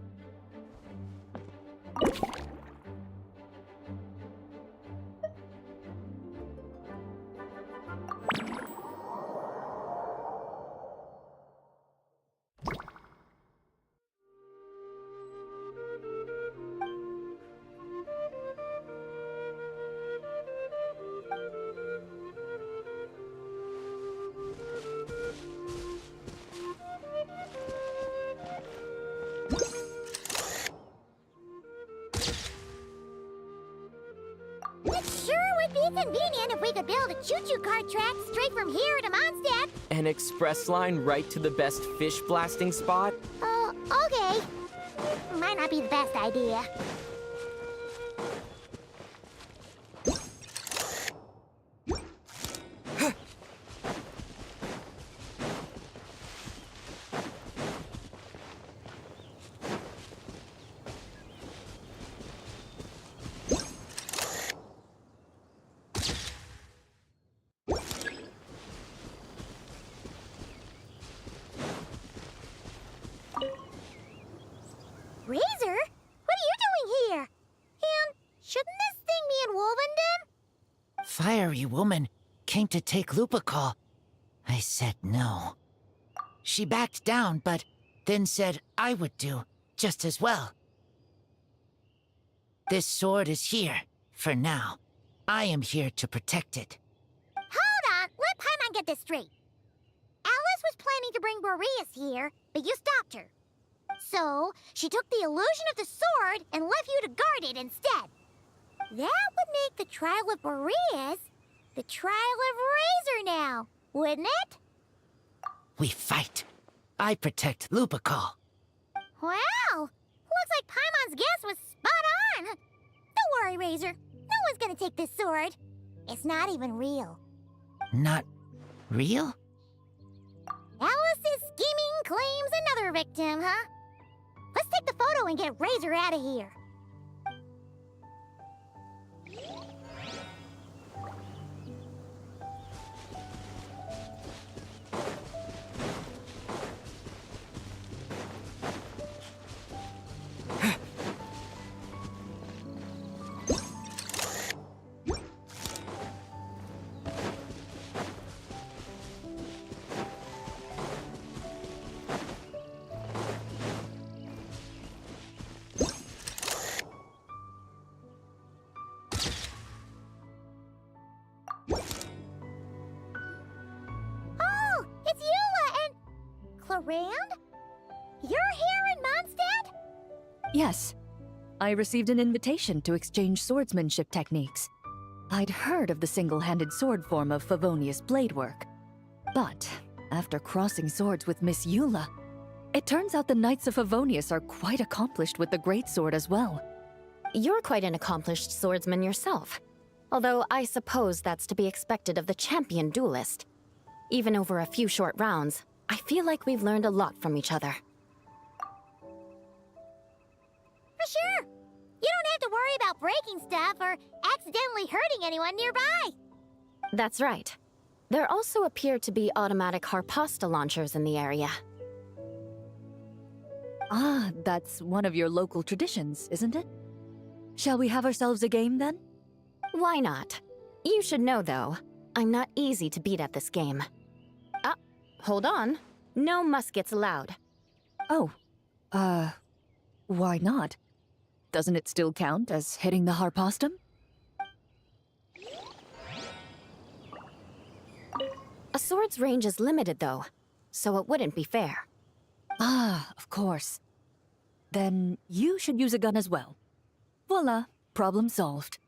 It sure would be convenient if we could build a choo-choo cart track straight from here to Mondstadt. An express line right to the best fish blasting spot? Oh, okay. Might not be the best idea. Razor? What are you doing here? And shouldn't this thing be in Wolvenden? Fiery woman came to take Lupical. I said no. She backed down, but then said I would do just as well. This sword is here, for now. I am here to protect it. Hold on, let Paimon get this straight. Alice was planning to bring Boreas here, but you stopped her. So, she took the illusion of the sword and left you to guard it instead. That would make the trial of Boreas the trial of Razor now, wouldn't it? We fight. I protect Lupical. Wow! Looks like Paimon's guess was spot on. Don't worry, Razor. No one's gonna take this sword. It's not even real. Not real? Alice's scheming claims another victim, huh? Let's take the photo and get Razor out of here. Oh, it's Eula and... Clarand? You're here in Mondstadt? Yes. I received an invitation to exchange swordsmanship techniques. I'd heard of the single-handed sword form of Favonius blade work. But, after crossing swords with Miss Eula, it turns out the Knights of Favonius are quite accomplished with the greatsword as well. You're quite an accomplished swordsman yourself. Although I suppose that's to be expected of the champion duelist. Even over a few short rounds, I feel like we've learned a lot from each other. For sure. You don't have to worry about breaking stuff or accidentally hurting anyone nearby. That's right. There also appear to be automatic Harpasta launchers in the area. Ah, that's one of your local traditions, isn't it? Shall we have ourselves a game, then? Why not? You should know, though, I'm not easy to beat at this game. Ah, hold on. No muskets allowed. Oh, why not? Doesn't it still count as hitting the Harpastum? A sword's range is limited, though, so it wouldn't be fair. Ah, of course. Then you should use a gun as well. Voila, problem solved.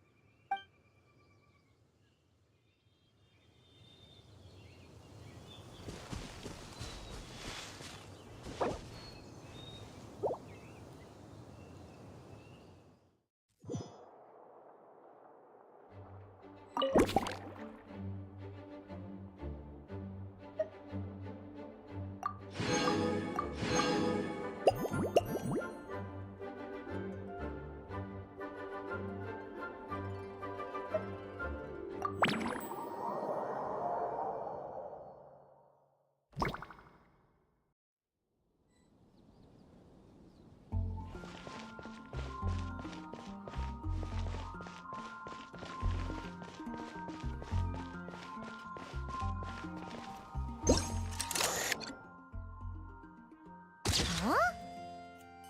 Huh?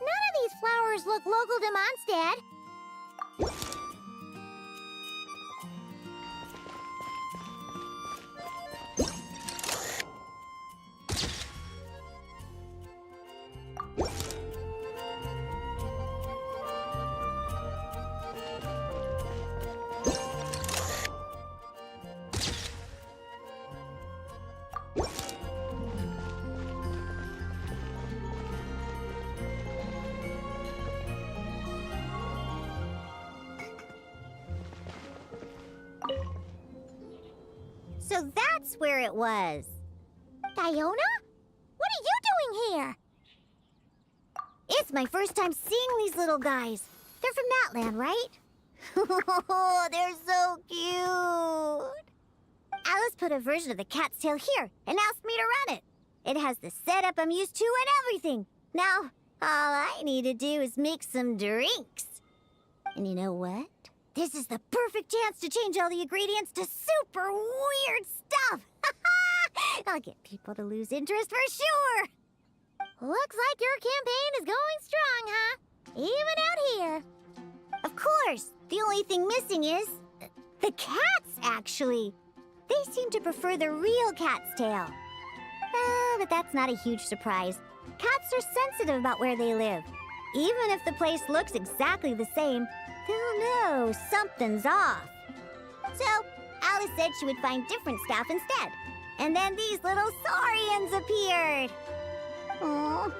None of these flowers look local to Mondstadt. So that's where it was. Diona? What are you doing here? It's my first time seeing these little guys. They're from that land, right? Oh, they're so cute. Alice put a version of the cat's tail here and asked me to run it. It has the setup I'm used to and everything. Now, all I need to do is make some drinks. And you know what? This is the perfect chance to change all the ingredients to super weird stuff. I'll get people to lose interest for sure. Looks like your campaign is going strong, huh? Even out here. Of course, the only thing missing is the cats, actually. They seem to prefer the real cat's tail. But that's not a huge surprise. Cats are sensitive about where they live. Even if the place looks exactly the same, they'll know something's off. So, Alice said she would find different staff instead. And then these little saurians appeared. Aww.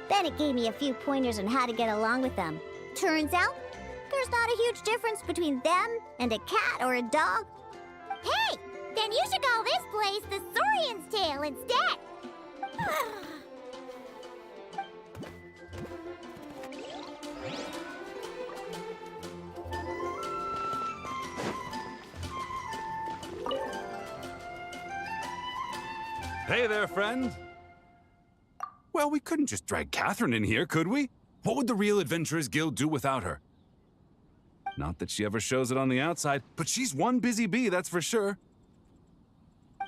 Then it gave me a few pointers on how to get along with them. Turns out, there's not a huge difference between them and a cat or a dog. Hey, then you should call this place the Saurian's Tail instead. Hey there, friend. Well, we couldn't just drag Catherine in here, could we? What would the Real Adventurers Guild do without her? Not that she ever shows it on the outside, but she's one busy bee, that's for sure.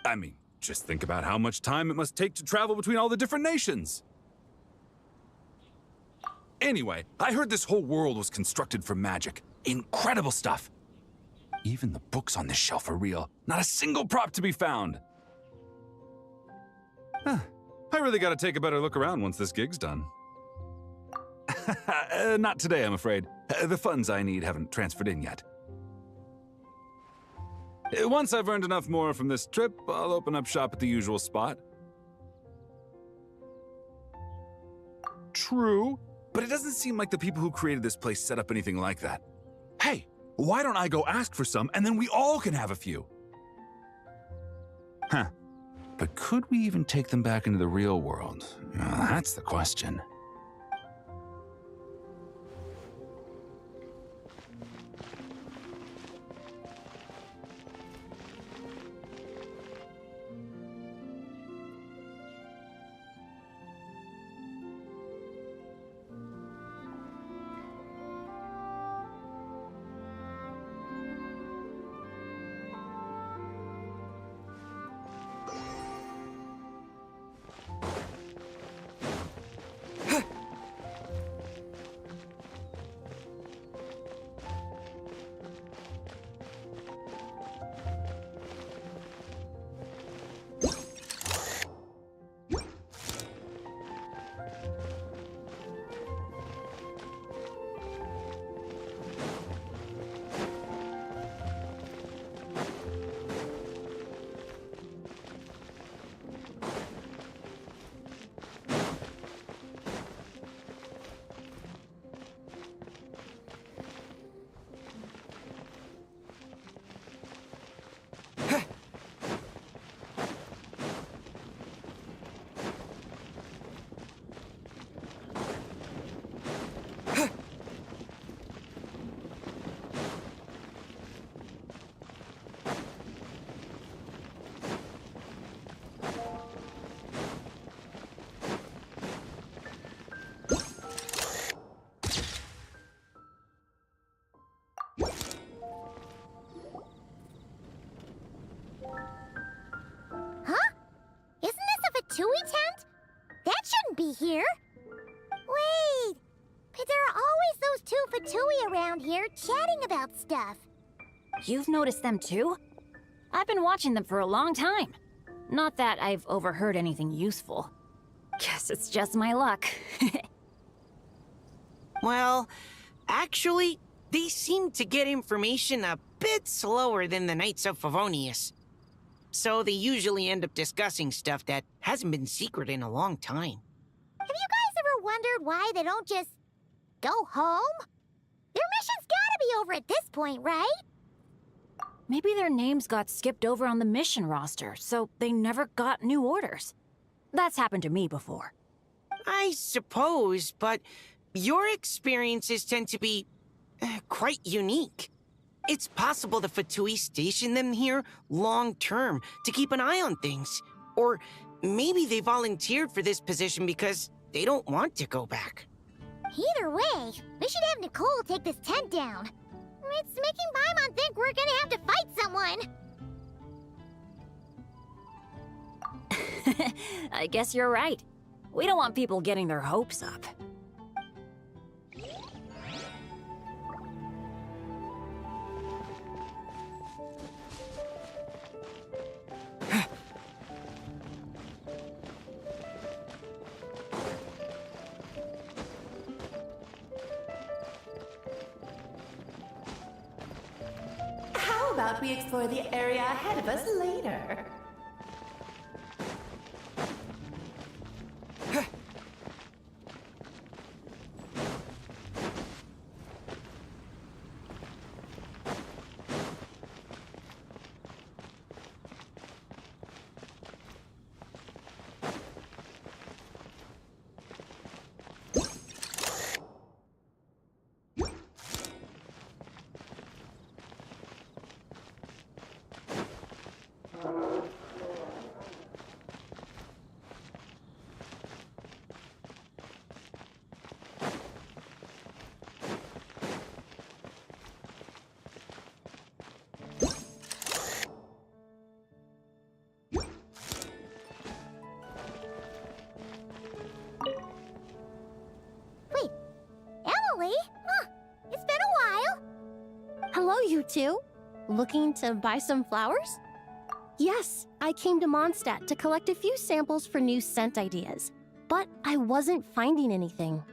I mean, just think about how much time it must take to travel between all the different nations. Anyway, I heard this whole world was constructed from magic. Incredible stuff. Even the books on this shelf are real. Not a single prop to be found. Huh. I really gotta take a better look around once this gig's done. Not today, I'm afraid. The funds I need haven't transferred in yet. Once I've earned enough more from this trip, I'll open up shop at the usual spot. True, but it doesn't seem like the people who created this place set up anything like that. Hey, why don't I go ask for some, and then we all can have a few? Huh. But could we even take them back into the real world? Well, that's the question. Fatui tent? That shouldn't be here. Wait, but there are always those two Fatui around here chatting about stuff. You've noticed them too? I've been watching them for a long time. Not that I've overheard anything useful. Guess it's just my luck. Well, actually, they seem to get information a bit slower than the Knights of Favonius. So they usually end up discussing stuff that hasn't been secret in a long time. Have you guys ever wondered why they don't just go home? Their mission's gotta be over at this point, right? Maybe their names got skipped over on the mission roster, so they never got new orders. That's happened to me before. I suppose, but your experiences tend to be quite unique. It's possible the Fatui stationed them here long-term to keep an eye on things. Or maybe they volunteered for this position because they don't want to go back. Either way, we should have Nicole take this tent down. It's making Paimon think we're gonna have to fight someone. I guess you're right. We don't want people getting their hopes up. How about we explore the area ahead of us later? Emily? Huh, it's been a while. Hello, you two. Looking to buy some flowers? Yes, I came to Mondstadt to collect a few samples for new scent ideas, but I wasn't finding anything.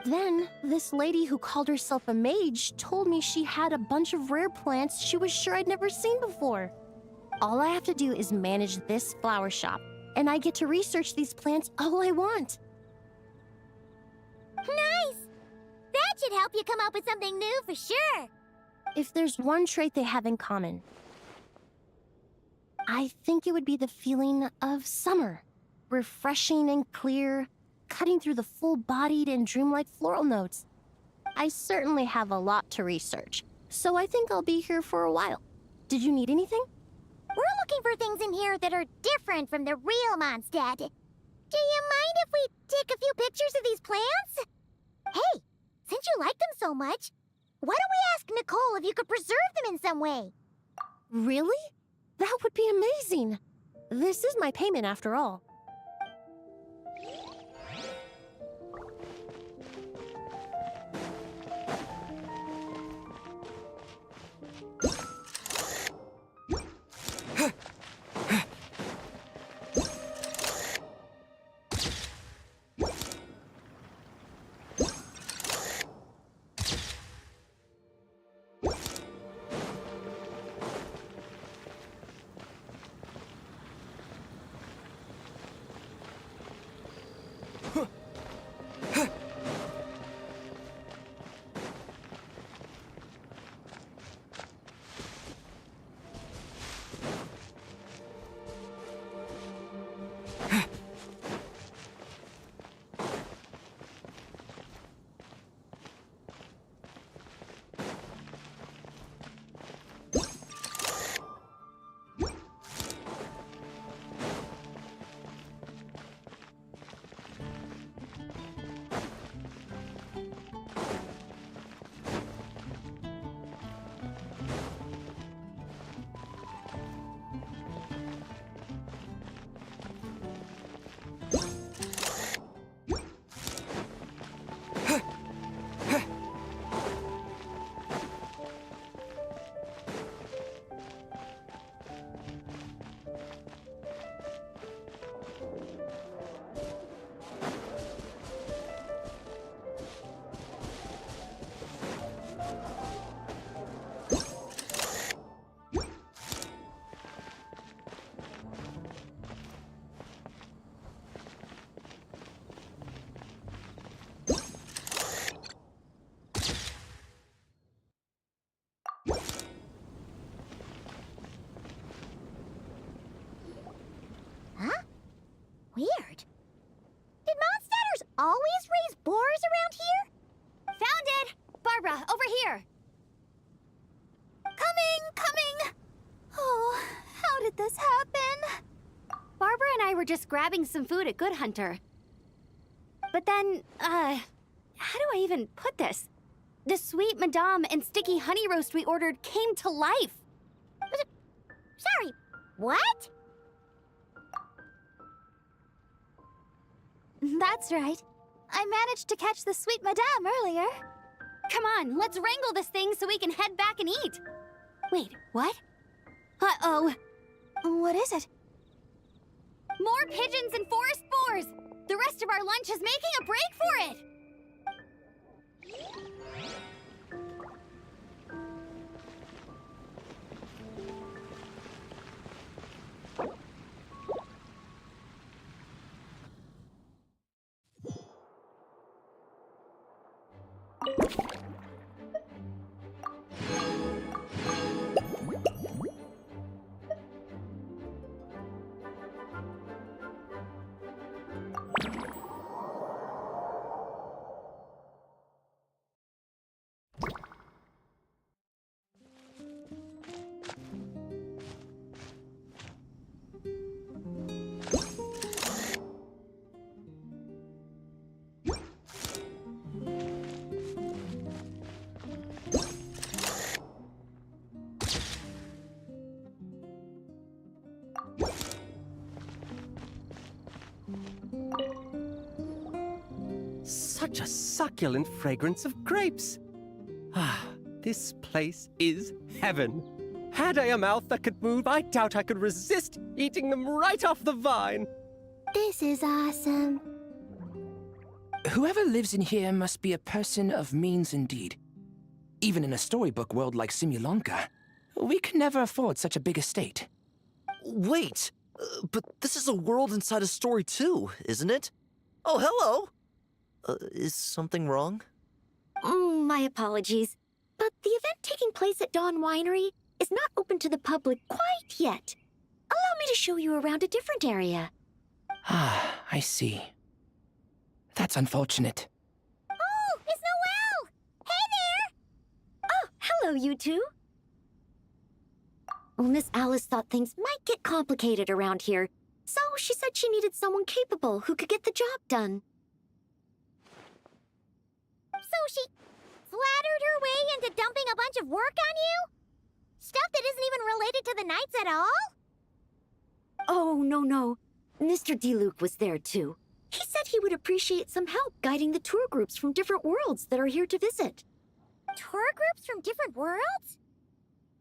Then, this lady who called herself a mage told me she had a bunch of rare plants she was sure I'd never seen before. All I have to do is manage this flower shop, and I get to research these plants all I want. Nice! That should help you come up with something new for sure. If there's one trait they have in common, I think it would be the feeling of summer. Refreshing and clear, cutting through the full-bodied and dreamlike floral notes. I certainly have a lot to research, so I think I'll be here for a while. Did you need anything? We're looking for things in here that are different from the real Mondstadt. Do you mind if we take a few pictures of these plants? Hey, since you like them so much, why don't we ask Nicole if you could preserve them in some way? Really? That would be amazing. This is my payment after all. happen? Barbara and I were just grabbing some food at Good Hunter. But then, how do I even put this? The sweet madame and sticky honey roast we ordered came to life. Sorry, what? That's right. I managed to catch the sweet madame earlier. Come on, let's wrangle this thing so we can head back and eat. Wait, what? Uh-oh. What is it? More pigeons and forest boars! The rest of our lunch is making a break for it! Such a succulent fragrance of grapes. Ah, this place is heaven. Had I a mouth that could move, I doubt I could resist eating them right off the vine. This is awesome. Whoever lives in here must be a person of means indeed. Even in a storybook world like Simulanka, we could never afford such a big estate. Wait, but this is a world inside a story too, isn't it? Oh, hello! Is something wrong? My apologies, but the event taking place at Dawn Winery is not open to the public quite yet. Allow me to show you around a different area. Ah, I see. That's unfortunate. Oh, it's Noelle! Hey there! Oh, hello, you two. Well, Miss Alice thought things might get complicated around here, so she said she needed someone capable who could get the job done. So she flattered her way into dumping a bunch of work on you? Stuff that isn't even related to the Knights at all? Oh, no. Mr. DeLuke was there, too. He said he would appreciate some help guiding the tour groups from different worlds that are here to visit. Tour groups from different worlds?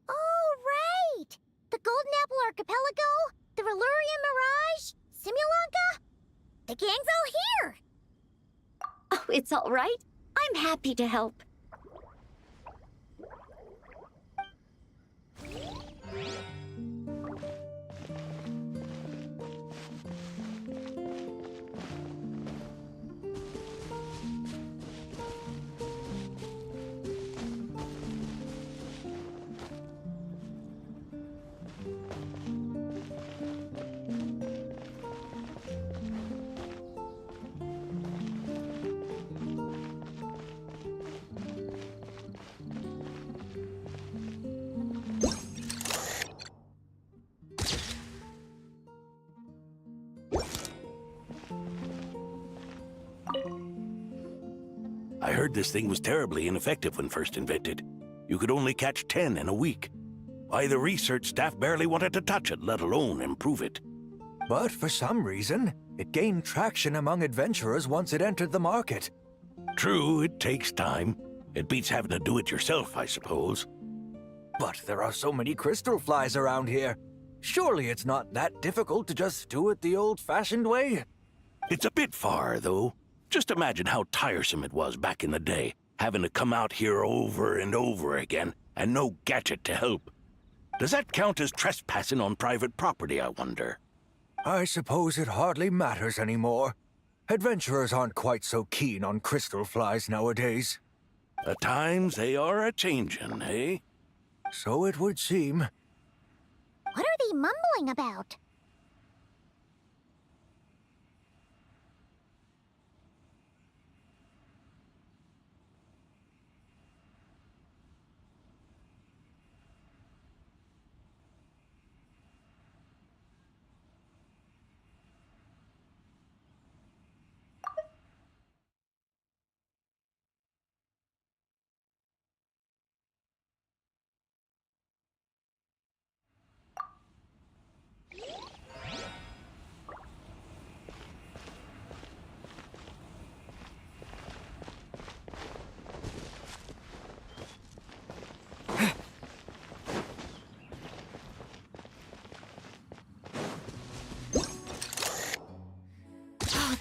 Oh, right! The Golden Apple Archipelago, the Valurian Mirage, Simulanka. The gang's all here! Oh, it's all right. I'm happy to help. I heard this thing was terribly ineffective when first invented. You could only catch 10 in a week. Why, the research staff barely wanted to touch it, let alone improve it. But for some reason, it gained traction among adventurers once it entered the market. True, it takes time. It beats having to do it yourself, I suppose. But there are so many crystal flies around here. Surely it's not that difficult to just do it the old-fashioned way? It's a bit far, though. Just imagine how tiresome it was back in the day, having to come out here over and over again, and no gadget to help. Does that count as trespassing on private property, I wonder? I suppose it hardly matters anymore. Adventurers aren't quite so keen on crystal flies nowadays. The times they are a-changin', eh? So it would seem. What are they mumbling about?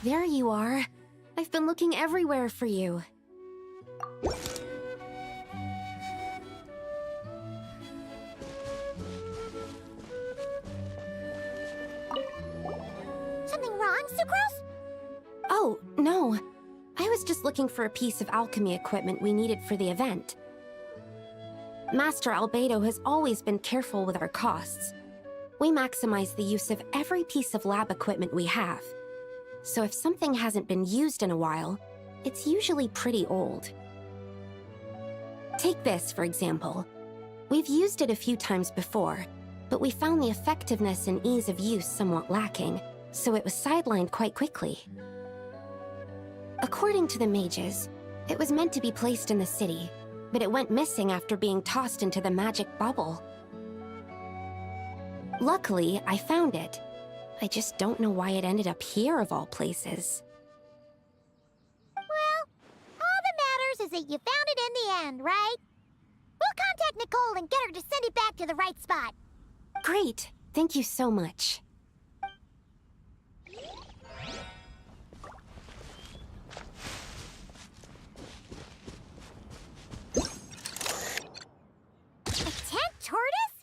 there you are. I've been looking everywhere for you. Something wrong, Sucrose? Oh, no. I was just looking for a piece of alchemy equipment we needed for the event. Master Albedo has always been careful with our costs. We maximize the use of every piece of lab equipment we have. So if something hasn't been used in a while, it's usually pretty old. Take this, for example. We've used it a few times before, but we found the effectiveness and ease of use somewhat lacking, so it was sidelined quite quickly. According to the mages, it was meant to be placed in the city, but it went missing after being tossed into the magic bubble. Luckily, I found it. I just don't know why it ended up here of all places. Well, all that matters is that you found it in the end, right? We'll contact Nicole and get her to send it back to the right spot. Great. Thank you so much. A tent tortoise?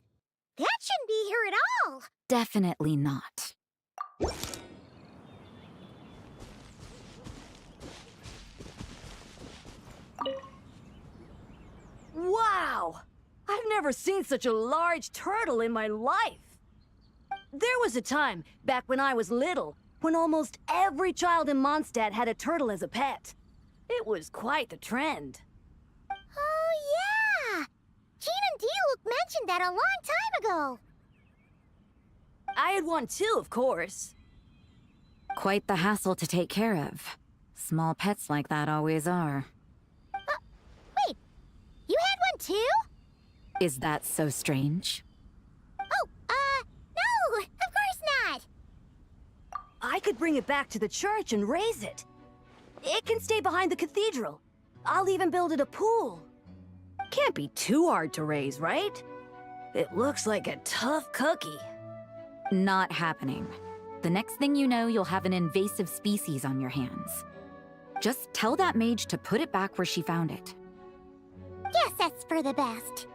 That shouldn't be here at all. Definitely not. Wow! I've never seen such a large turtle in my life. There was a time, back when I was little, when almost every child in Mondstadt had a turtle as a pet. It was quite the trend. Oh, yeah! Jean and Diluc mentioned that a long time ago. I had one too, of course. Quite the hassle to take care of. Small pets like that always are. Wait, you had one too? Is that so strange? Oh, no, of course not. I could bring it back to the church and raise it. It can stay behind the cathedral. I'll even build it a pool. Can't be too hard to raise, right? It looks like a tough cookie. Not happening. The next thing you know, you'll have an invasive species on your hands. Just tell that mage to put it back where she found it. Guess that's for the best.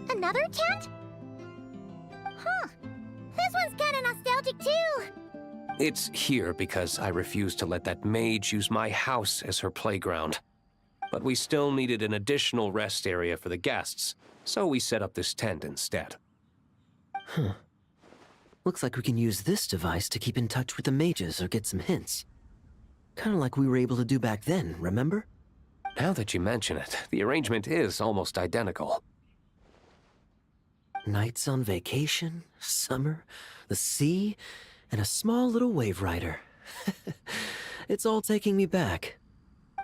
Another tent? Huh. This one's kinda nostalgic too. It's here because I refused to let that mage use my house as her playground. But we still needed an additional rest area for the guests, so we set up this tent instead. Huh. Looks like we can use this device to keep in touch with the mages or get some hints. Kinda like we were able to do back then, remember? Now that you mention it, the arrangement is almost identical. Nights on vacation, summer, the sea, and a small little wave rider. It's all taking me back.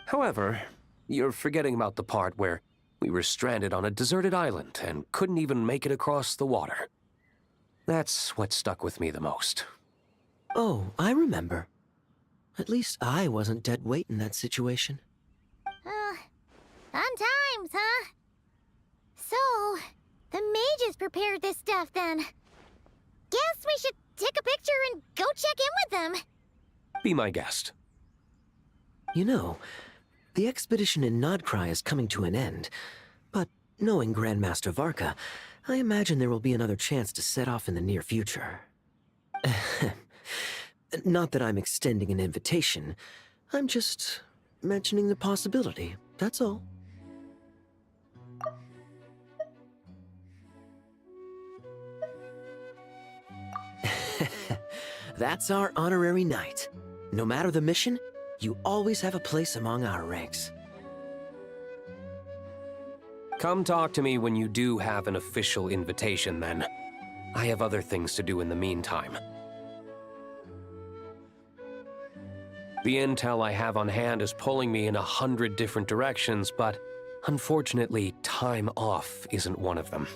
However, you're forgetting about the part where we were stranded on a deserted island and couldn't even make it across the water. That's what stuck with me the most. Oh, I remember. At least I wasn't dead weight in that situation. Fun times, huh? So, the mages prepared this stuff then. Guess we should take a picture and go check in with them. Be my guest. You know, the expedition in Nodcry is coming to an end, but knowing Grandmaster Varka, I imagine there will be another chance to set off in the near future. Not that I'm extending an invitation, I'm just mentioning the possibility, that's all. That's our honorary knight. No matter the mission, you always have a place among our ranks. Come talk to me when you do have an official invitation, then. I have other things to do in the meantime. The intel I have on hand is pulling me in 100 different directions, but unfortunately, time off isn't one of them.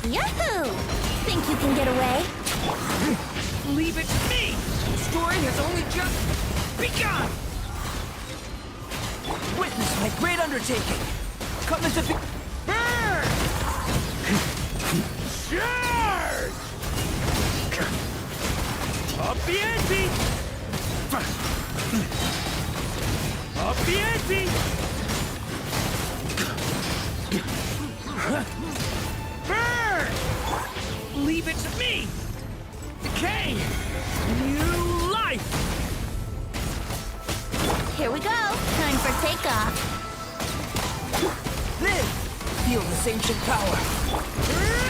Yahoo! Think you can get away? Leave it to me! The story has only just begun! Witness my great undertaking! Come as a burn! Charge! Up the ante! Up the ante! Burn! Leave it to me! Decay! New life! Here we go. Time for takeoff. Live! Feel this ancient power! Burn!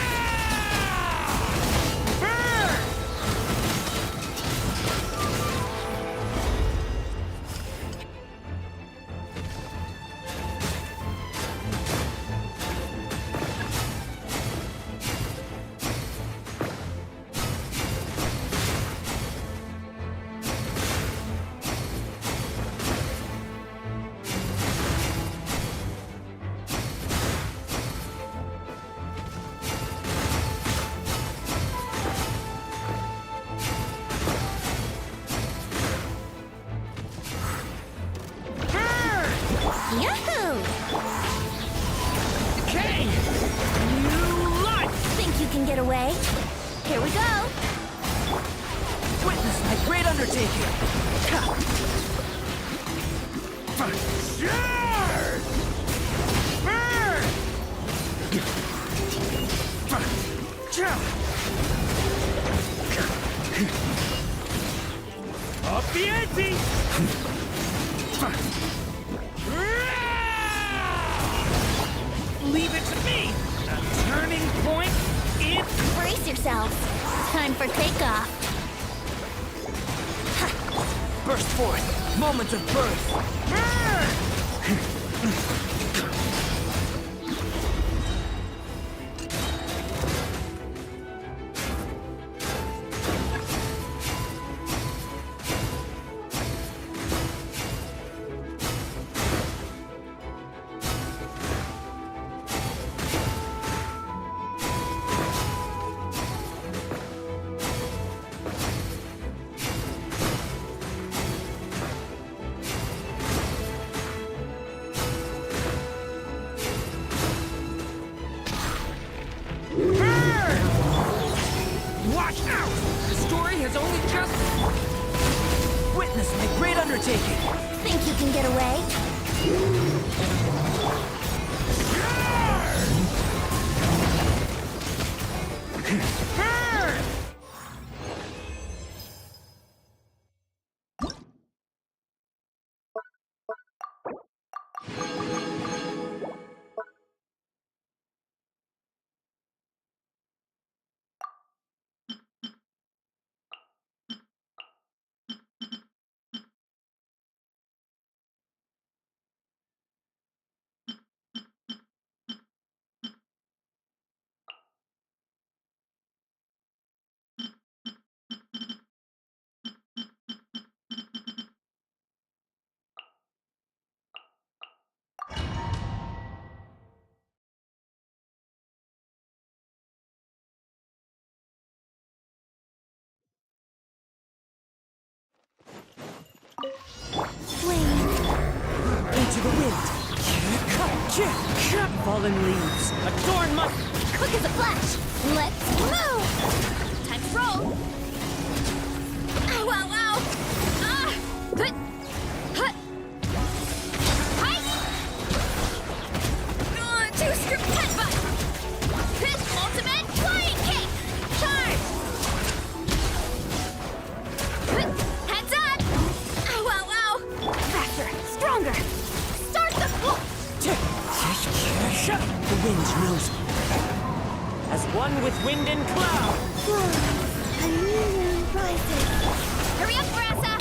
Yahoo! Decay! New life! Think you can get away? Here we go. Witness my great undertaking! Charge! Burn! Up the ante! Leave it to me! A turning point in... Brace yourselves. Time for takeoff. Burst forth! Moment of birth! Burn! Watch out! The story has only just... Witness my great undertaking! Think you can get away? Burn! Into the wind. Fallen leaves. Adorn my... Quick as a flash. Let's move. Time to roll. Ow, ow, ow. Ah. Hut. Hut. Hi. Two script headbutt. Hit ultimate flying kick. Charge. Hut. Heads up. Ow, ow, ow. Faster. Stronger. Start the... The wind knows me. As one with wind and cloud. A new moon rises. Hurry up, Brassa.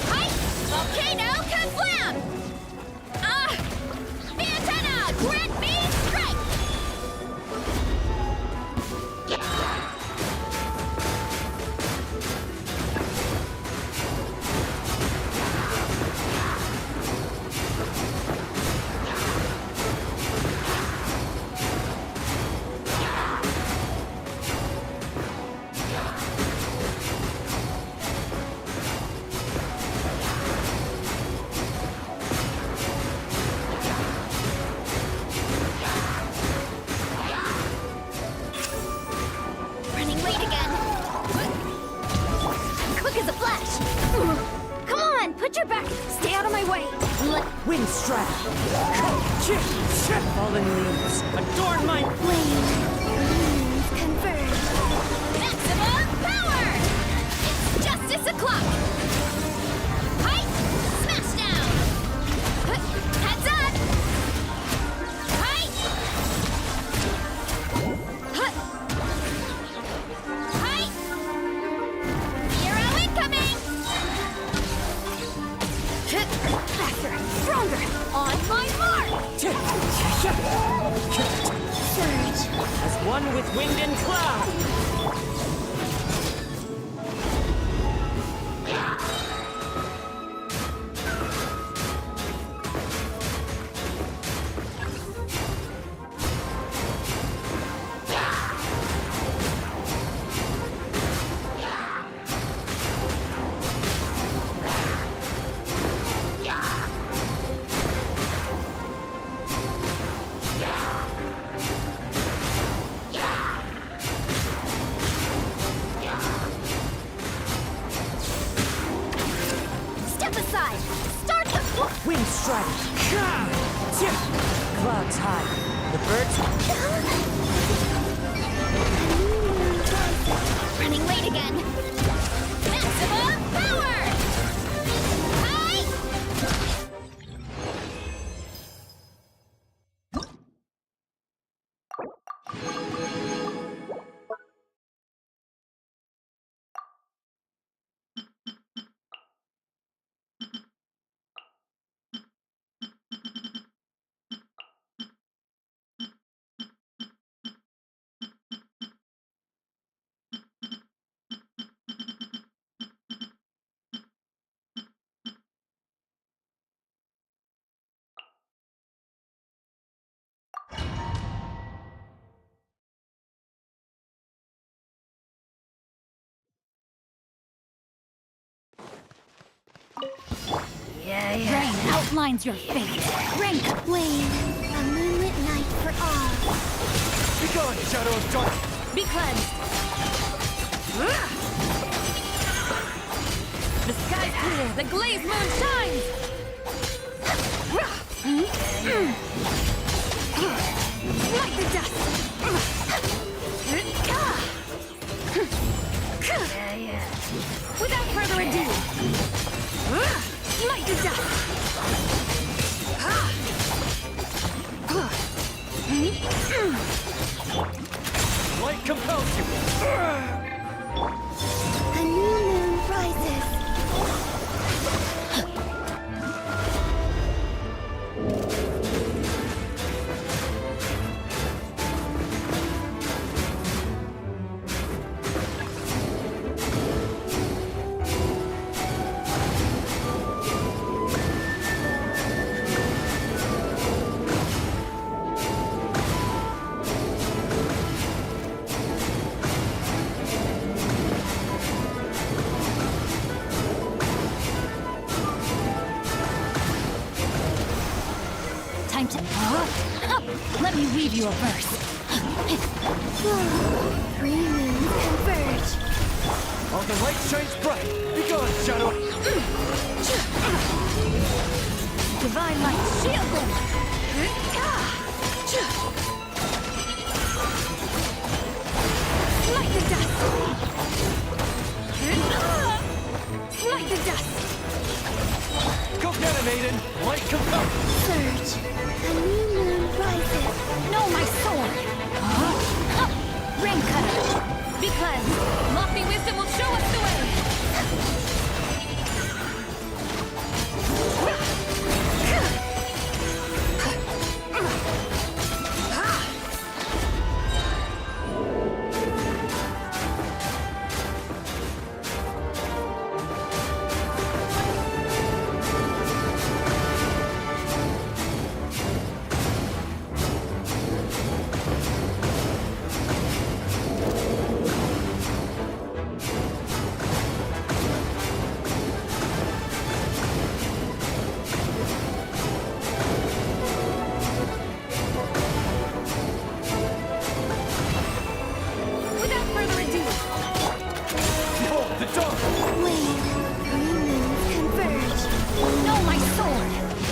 Hi. Volcano Kaflam. Antenna. Grant me strength. Get back! Stay out of my way! Wind strike! Fallen leaves, adorn my Flame. Converge. Maximum power! It's justice o'clock! Height! Smash down! Heads up! Height! Height! Zero incoming! Faster! Stronger! On my mark! Surge! as one with wind and cloud! Step aside! Start the... Wind strike! Clouds high. The birds... Running late again! Maximum power! Height! Rain outlines your fate. Rank Flame, a moonlit night for all. Be gone, shadow of dark! Be cleansed. The sky's clear. The glazed moon shines. Light the dust. Without further ado, light the dust. Light compels you! A new moon rises. Time to... Let me weave you a verse. Three moons converge. All the light shines bright! Be gone, shadow! Divine light, shield them! Light the dust! Light the dust! Go get him, Aiden! Light compels! Surge. A new moon rises. No, my sword! Rain cutter! Be cleansed! Lofty wisdom will show us the way!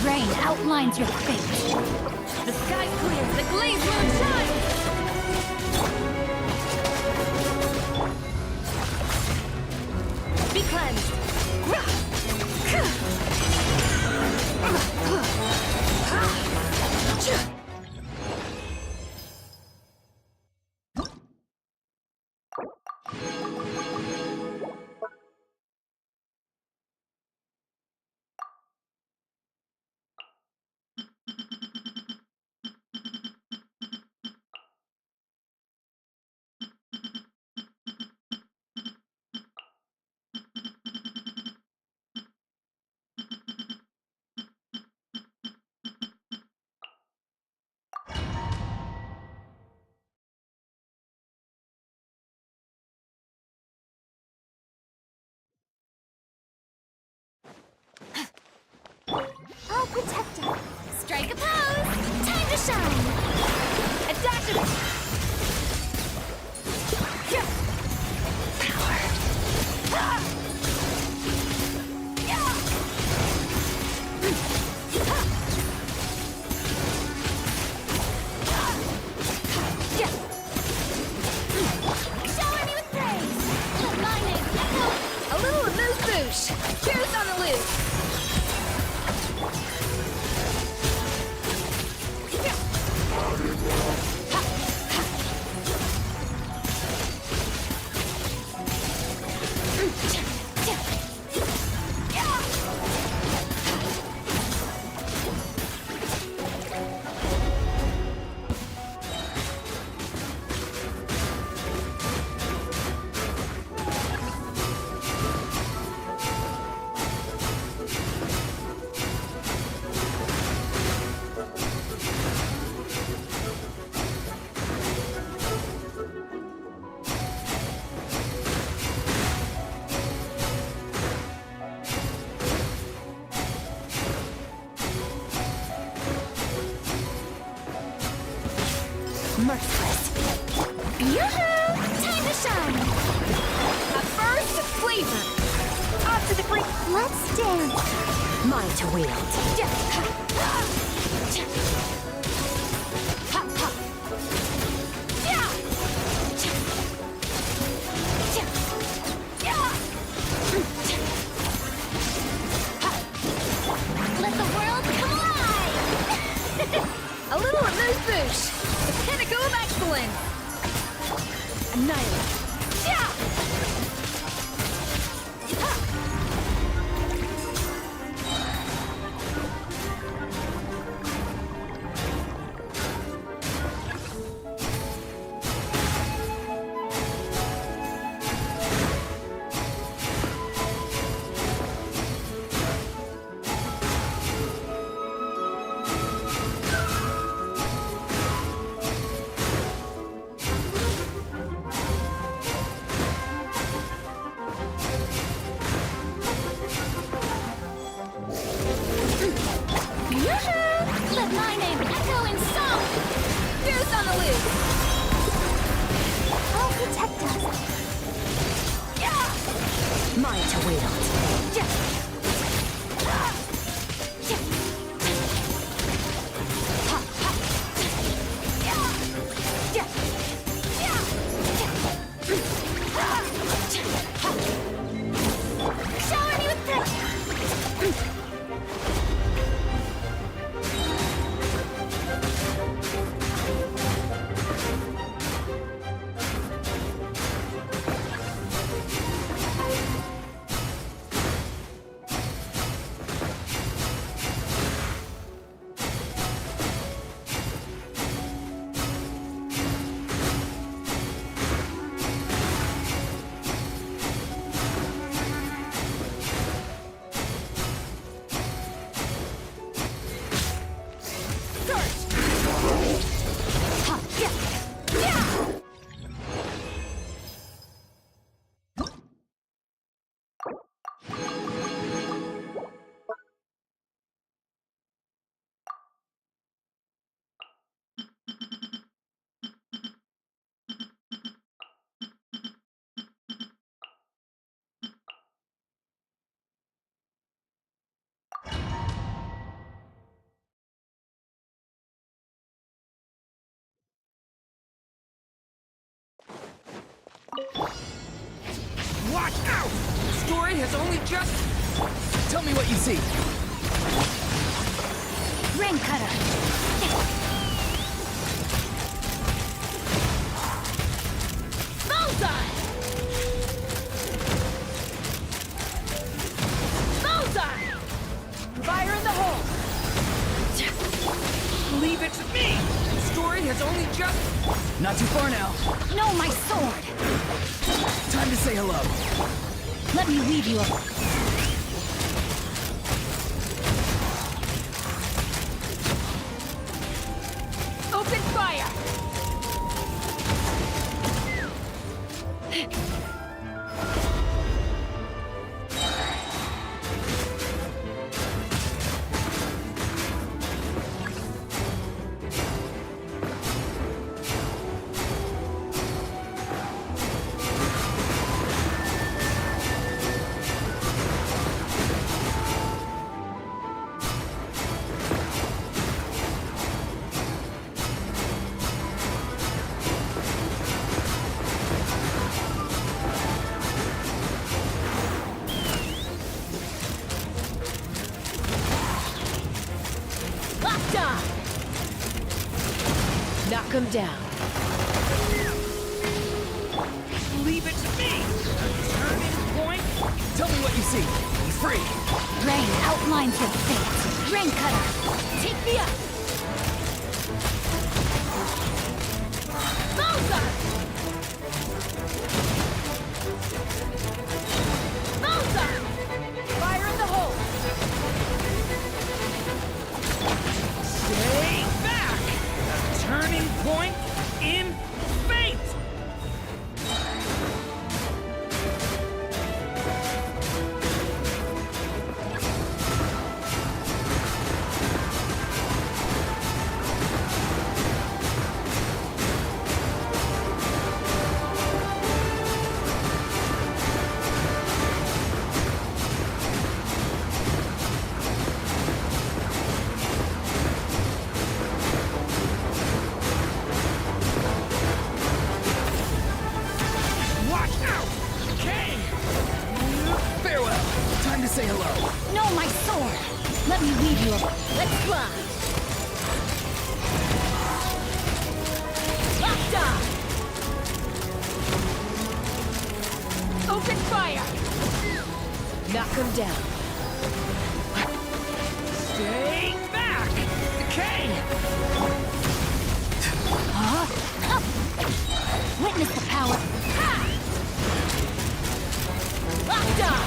rain outlines your fate. The sky's clear, the glazed moon shines! Be cleansed! I'll protect her. Strike a pose. Time to shine. Attack him! Shower me with praise. Let my name echo. A little amuse-bouche. Cheers on the loose. Merciless. Yoo-hoo! Time to shine. A burst of flavor. Up to the brink. Let's dance. Mine to wield. Let the world come alive. A little amuse-bouche. The pinnacle of excellence. Annihilate. Yoo-hoo! Let my name echo in song. Goose on the loose. I'll protect us. Mine to wield. Shower me with praise. Watch out! The story has only just... Tell me what you see. Ring cutter. Bullseye! Bullseye! Fire in the hole! Leave it to me! The story has only just... Not too far now. No, my sword! Time to say hello. Let me weave you up. Open fire! Knock him down. Leave it to me! Turning point! Tell me what you see. Be free! Rain outlines your fate. Ring cutter. Take me up! Bullseye! Bullseye! Fire in the hole! Stay back! A turning point in fate! Watch out! Okay! Farewell! Time to say hello. No, my sword! Let me weave you up. Let's fly! Locked on! Open fire! Knock him down. Stay back! Decay! Huh? Up! Witness the power. Ha! Locked on!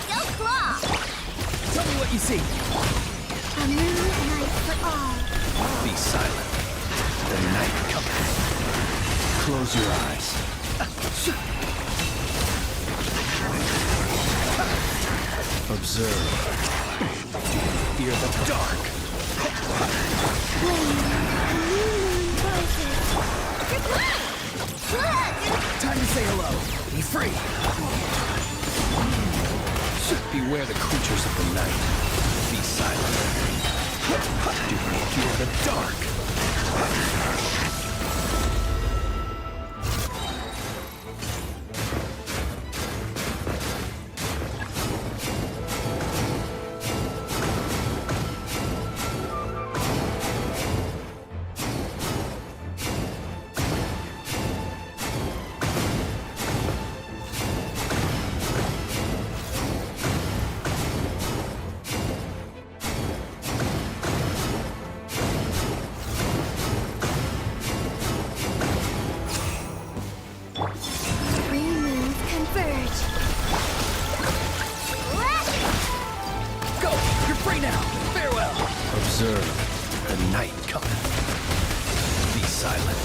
Go claw! Tell me what you see. A moonlit night for all. Be silent. The night cometh. Close your eyes. Observe. Fear the dark. Time to say hello. Be free. Beware the creatures of the night. Be silent. Do not fear the dark. free now. Farewell. Observe the night cometh. Be silent.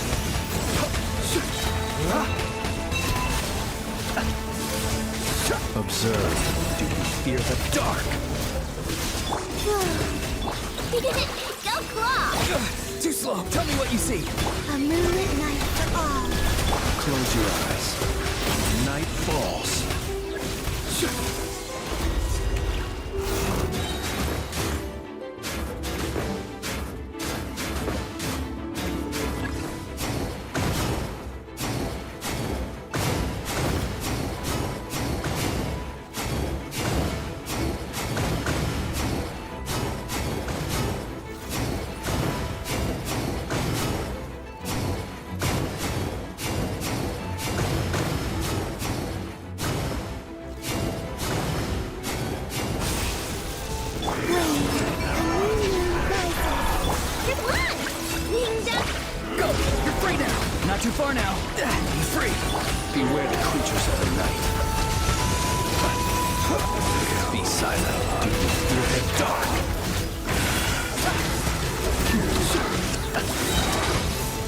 Observe. Do you fear the dark? Go claw! Too slow. Tell me what you see. A moonlit night for all. Close your eyes. Night falls. Go! You're free now! Not too far now. Be free! Beware the creatures of the night. Be silent. Do you fear the dark?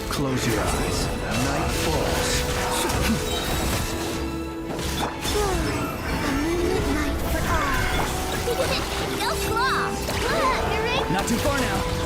Close your eyes. Night falls. A moonlit night for all. Go claw! Look, you're right. Not too far now.